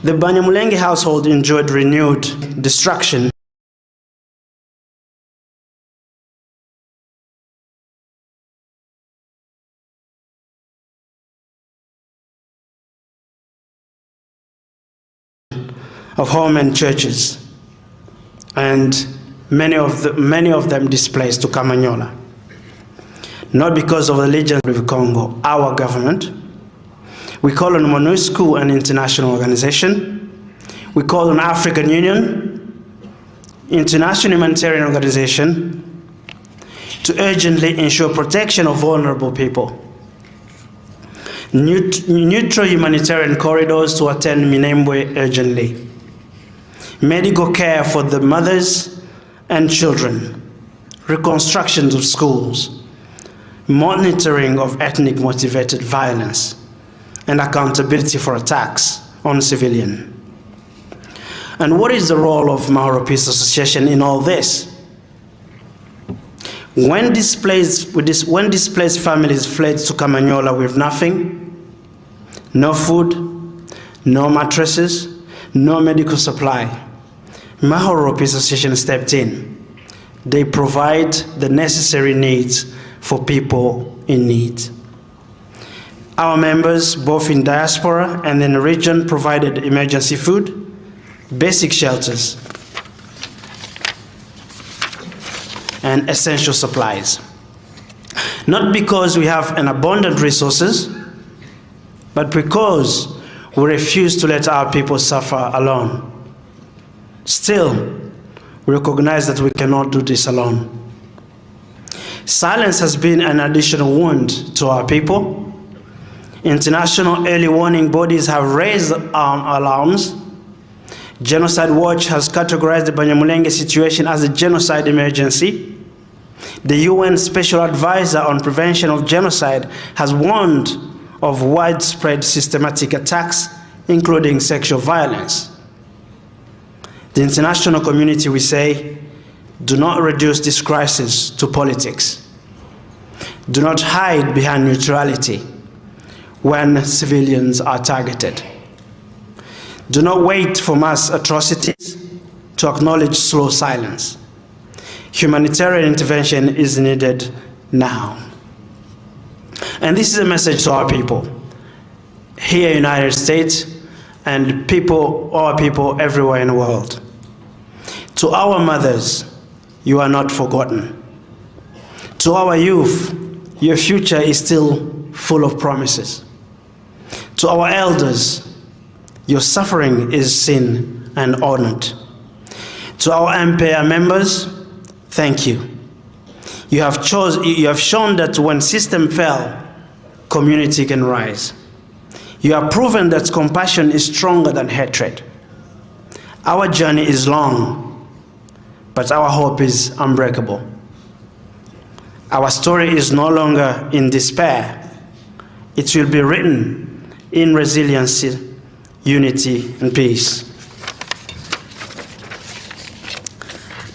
the Banyamulenge household enjoyed renewed destruction. Of home and churches, and many of them displaced to Kamanyola. Not because of the allegiance with Congo, our government. We call on MONUSCO, an international organization. We call on African Union, international humanitarian organization, to urgently ensure protection of vulnerable people. Neutral humanitarian corridors to attend Minembwe urgently. Medical care for the mothers and children. Reconstructions of schools. monitoring of ethnic motivated violence, and accountability for attacks on civilians. And what is the role of Mahoro Peace Association in all this? When displaced families fled to Kamanyola with nothing, no food, no mattresses, no medical supply, Mahoro Peace Association stepped in. They provide the necessary needs for people in need. Our members, both in diaspora and in the region, provided emergency food, basic shelters, and essential supplies. Not because we have an abundant resources, but because we refuse to let our people suffer alone. Still, we recognize that we cannot do this alone. Silence has been an additional wound to our people. International early warning bodies have raised alarms. Genocide Watch has categorized the Banyamulenge situation as a genocide emergency. The UN Special Advisor on Prevention of Genocide has warned of widespread systematic attacks, including sexual violence. The international community, we say, do not reduce this crisis to politics. Do not hide behind neutrality when civilians are targeted. Do not wait for mass atrocities to acknowledge slow silence. Humanitarian intervention is needed now. And this is a message to our people here in the United States and our people everywhere in the world. To our mothers, you are not forgotten. To our youth, your future is still full of promises. To our elders, your suffering is seen and honored. To our MPR members, thank you. You have shown that when system fell, community can rise. You have proven that compassion is stronger than hatred. Our journey is long, but our hope is unbreakable. Our story is no longer in despair. It will be written in resiliency, unity, and peace.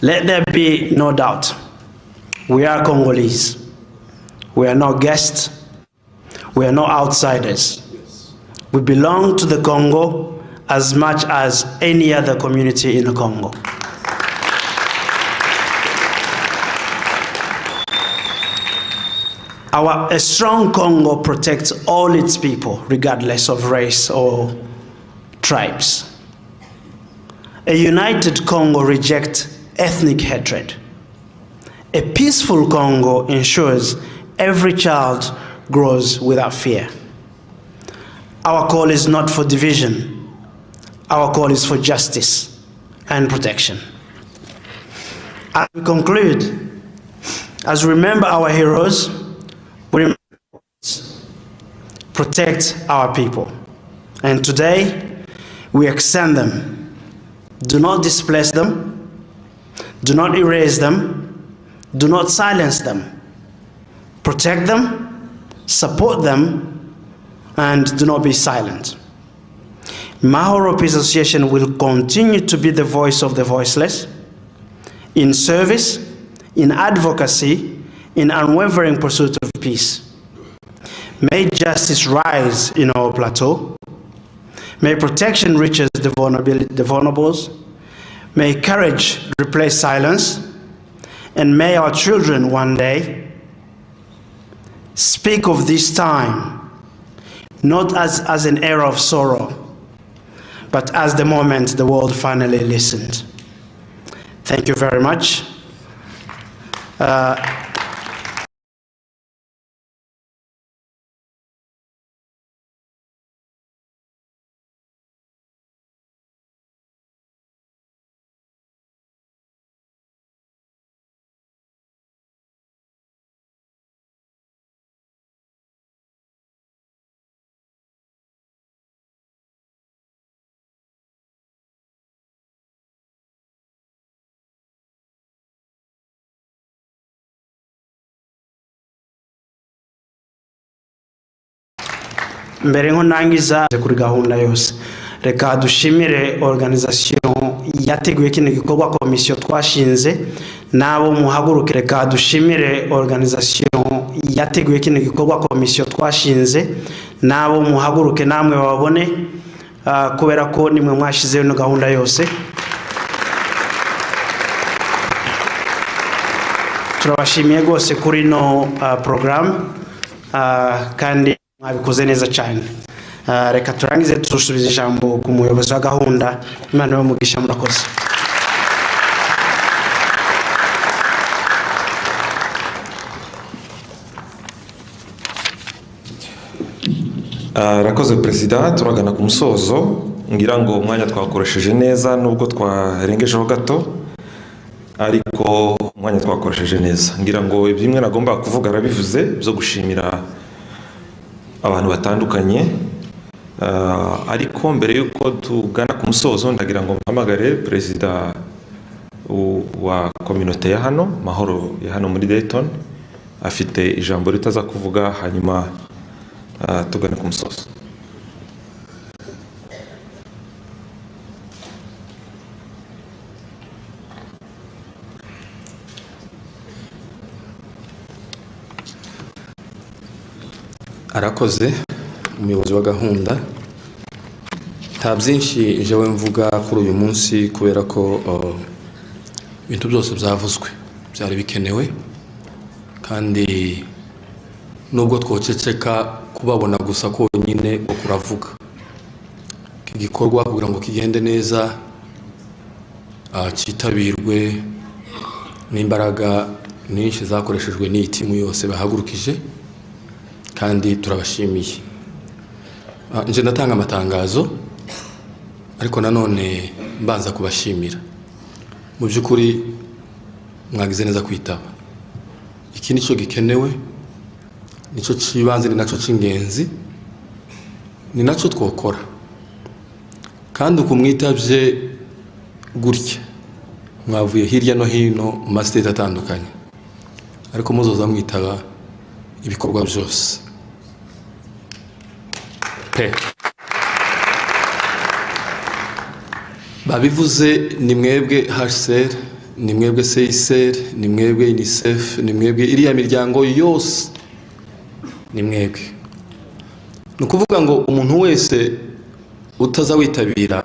Let there be no doubt. We are Congolese. We are not guests. We are not outsiders. We belong to the Congo as much as any other community in the Congo. A strong Congo protects all its people, regardless of race or tribes. A united Congo rejects ethnic hatred. A peaceful Congo ensures every child grows without fear. Our call is not for division. Our call is for justice and protection. As we conclude, as we remember our heroes, we protect our people. And today, we extend them. Do not displace them. Do not erase them. Do not silence them. Protect them, support them, and do not be silent. Mahoro Peace Association will continue to be the voice of the voiceless, in service, in advocacy, in unwavering pursuit of peace. May justice rise in our plateau. May protection reach the vulnerables. May courage replace silence. And may our children one day speak of this time, not as an era of sorrow, but as the moment the world finally listened. Thank you very much. mbere nko nangiza kuri gahunda yose reka dushimire organisation yateguye kino gikorwa komisiyo twashinze nabo muhaguruke reka dushimire organisation yateguye kino gikorwa komisiyo twashinze nabo muhaguruke namwe babone kubera ko nimwe mwashizeho no gahunda yose turabashimiye gose kuri no program kandi mwabikoze neza cyane reka turangize tusubize ijambo ku muyobozi wa gahunda Imana y'umugisha murakoze Rakoze Perezida turagana ku musozo ngira ngo umwanya twakoresheje neza nubwo twarengejeho gato ariko umwanya twakoresheje neza ngira ngo ibyimwe nagomba kuvuga arabivuze byo gushimira abantu batandukanye ariko mbere yuko tugana ku musozo ndagira ngo mpamagare Perezida wa community ya hano Mahoro ya hano muri Dayton afite ijambo ritaza kuvuga hanyuma tugana ku musozo. Arakoze umuyobozi wa gahunda nta byinshi jewe mvuga kuri uyu munsi kubera ko ibintu byose byavuzwe byari bikenewe kandi nubwo twoceceka kubabona gusa ko nyine ukuravuga iki gikorwa kugira ngo kigende neza cyitabirwe n'imbaraga nyinshi zakoreshejwe n'iyi timu yose bahagurukije kandi turabashimiye nje ndatanga amatangazo ariko nanone mbanza kubashimira mu by'ukuri mwagize neza kwitaba iki nicyo gikenewe nicyo kibanze ni nacyo cy'ingenzi ni nacyo twokora kandi uko mwitabye gutya mwavuye hirya no hino mu masiteti atandukanye ariko muzoza mwitaba ibikorwa byose babivuze ni mwebwe HCR ni mwebwe CICR ni mwebwe UNICEF ni mwebwe iriya miryango yose ni mwebwe ni ukuvuga ngo umuntu wese utaza witabira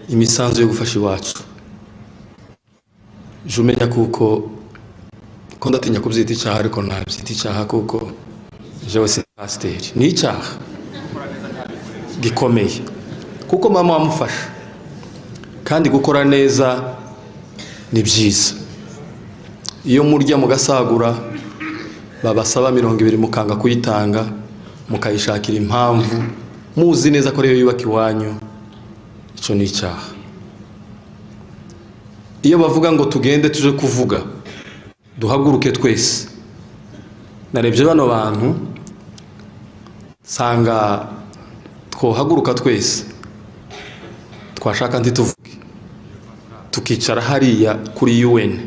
imisanzu yo gufasha iwacu jumenya kuko ko ndatinya kubyita icyaha ariko ntabyita icyaha kuko jewe si pasiteri ni icyaha gikomeye kuko mama wamufasha kandi gukora neza ni byiza iyo murya mugasagura babasaba 200 mukanga kuyitanga mukayishakira impamvu muzi neza ko ariyo yubaka iwanyu icyo ni icyaha iyo bavuga ngo tugende tuje kuvuga duhaguruke twese narebye bano bantu sanga twohaguruka twese twashaka ntituvuge tukicara hariya kuri UN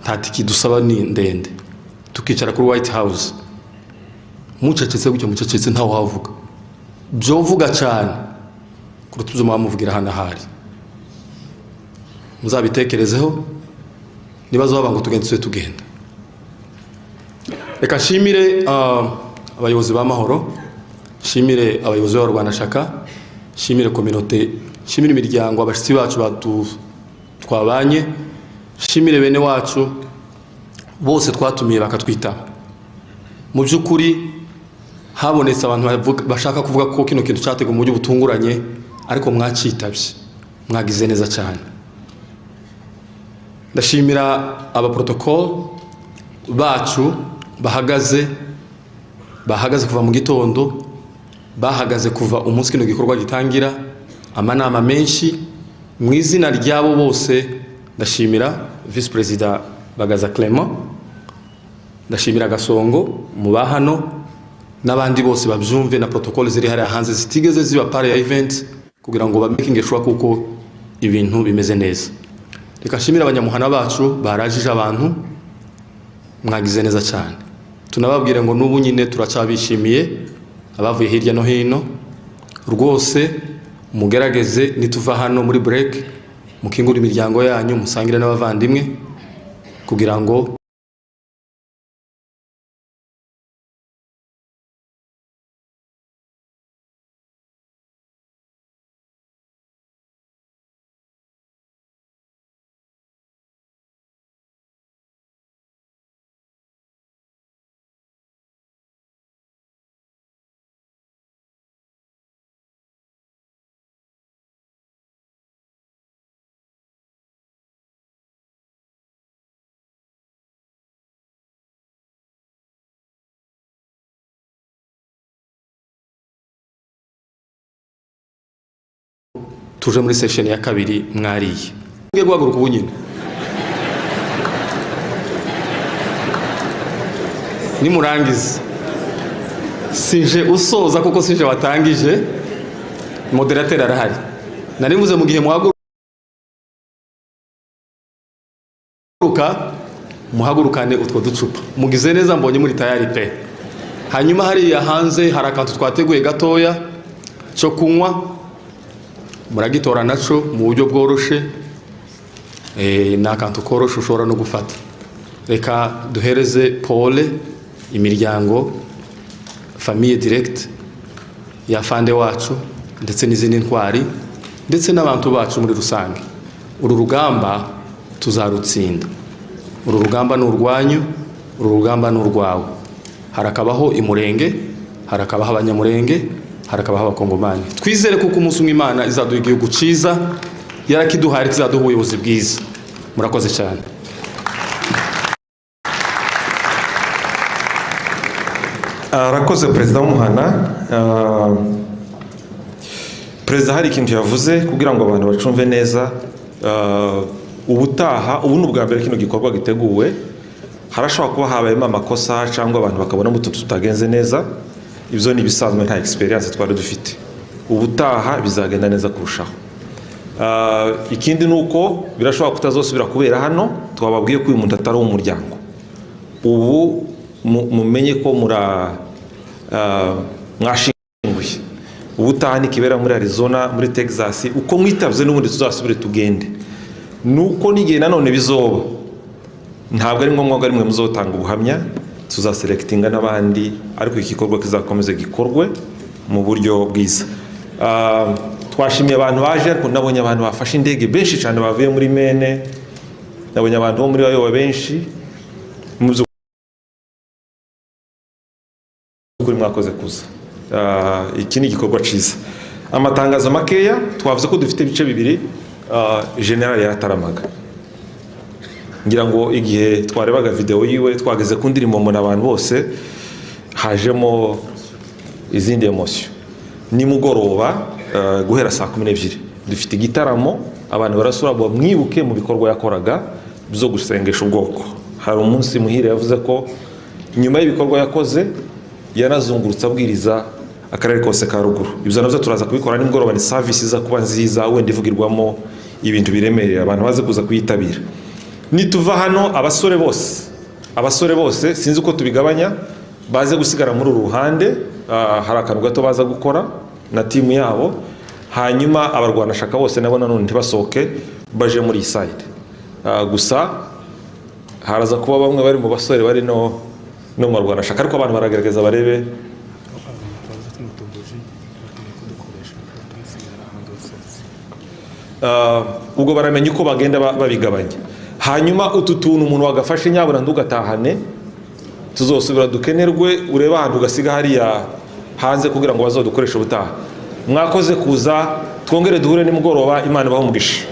ntatiki dusaba ni ndende tukicara kuri White House mucecetse gutyo mucecetse ntaho havuga byo vuga cyane kuruta ibyo mwamuvugira hano hari muzabitekerezeho nibazo babango tugende tugenda reka shimire abayobozi ba Mahoro shimire abayobozi ba Rwanda shaka shimire community shimire imiryango abashitsi bacu twabanye shimire bene wacu bose twatumiye bakatwita mu by'ukuri habonetse abantu bashaka kuvuga ko kino kintu cyatega mu buryo butunguranye ariko mwacitabye mwagize neza cyane ndashimira aba protocol bacu bahagaze kuva mu gitondo bahagaze kuva umunsi kino gikorwa gitangira amanama menshi mu izina ryabo bose ndashimira Vice President Bagaza Clement ndashimira Gasongo mu bahano n'abandi bose babyumve na protocol ziri hari hanze zitigeze ziba part ya event kugira ngo ba making sure kuko ibintu bimeze neza reka shimira abanyamuhana bacu barajije abantu mwagize neza cyane tunababwire ngo n'ubu nyine turacabishimiye abavuye hirya no hino rwose mugerageze nituva hano muri break mukingura imiryango yanyu musangire n'abavandimwe kugira ngo tuje muri session ya kabiri mwariye ngiye guhaguruka ubu nyine nimurangiza sinje usoza kuko sinje watangije moderateur arahari nari mvuze mu gihe muhaguruka muhagurukane utwo ducupa mugize neza mbonye muri tayari pe hanyuma hariya hanze hari akantu twateguye gatoya cyo kunywa muragitora naco mu buryo bworoshe ni akantu koroshe ushobora no gufata reka duhereze pole imiryango famille direct ya fande wacu ndetse n'izindi ntwari ndetse n'abantu bacu muri rusange uru rugamba tuzarutsinda uru rugamba ni urwanyu uru rugamba ni urwawe harakabaho imurenge harakabaho abanyamurenge harakabaho abakongomani twizere kuko umunsi umwe Imana izaduha igihugu ciza yarakiduhaye kizaduha ubuyobozi bwiza murakoze cyane arakoze perezida w'umuhana perezida hari ikintu yavuze kugira ngo abantu bacumve neza ubutaha ubu ni ubwa mbere kino gikorwa giteguwe harashobora kuba habayemo amakosa cyangwa abantu bakabona mutu tutagenze neza ibyo ni ibisanzwe nta experience twari dufite ubutaha bizagenda neza kurushaho ikindi nuko birashobora kutazosubira kubera hano twababwiye ko uyu muntu atari umuryango ubu mumenye ko mwashinguye ubutaha nikibera muri Arizona muri Texas uko mwitavye n'ubundi tuzasubire tugende nuko nigihe nanone bizoba ntabwo ari ngombwa ngo ari mwe muzotanga ubuhamya tuzaselectinga n'abandi ariko igikorwa kizakomeze gikorwe mu buryo bwiza twashimiye abantu baje ariko nabonye abantu bafashe indege benshi cyane bavuye muri Mene nabonye abantu bo muri bayo benshi kuri mwakoze kuza iki ni igikorwa ciza amatangazo makeya twavuze ko dufite ibice bibiri general yarataramaga ngira ngo igihe twarebaga video yiwe twageze ku ndirimbo mbona abantu bose hajemo izindi emotion ni mugoroba guhera saa 12 dufite igitaramo abantu barasura bo mwibuke mu bikorwa yakoraga byo gusengesha ubwoko hari umunsi muhire yavuze ko nyuma y'ibikorwa yakoze yanazungurutse abwiriza akarere kose ka ruguru ibyo navyo turaza kubikora nimugoroba ni service za kuba nziza wenda ivugirwamo ibintu biremereye abantu baze kuza kuyitabira nituva hano abasore bose sinzi uko tubigabanya baze gusigara muri uruhande hari akantu gato baza gukora na timu yabo hanyuma abarwanashaka bose nabo nanone ntibasohoke baje muri side gusa haraza kuba bamwe bari mu basore bari no mu barwanashaka ariko abantu baragerageza barebe ubwo baramenya uko bagenda babigabanya hanyuma utu tuntu umuntu wagafashe nyabura ndugatahane tuzosubira dukenerwe ureba ahantu ugasiga hariya hanze kugira ngo bazodukoreshe ubutaha mwakoze kuza twongere duhure nimugoroba Imana ibahe umugisha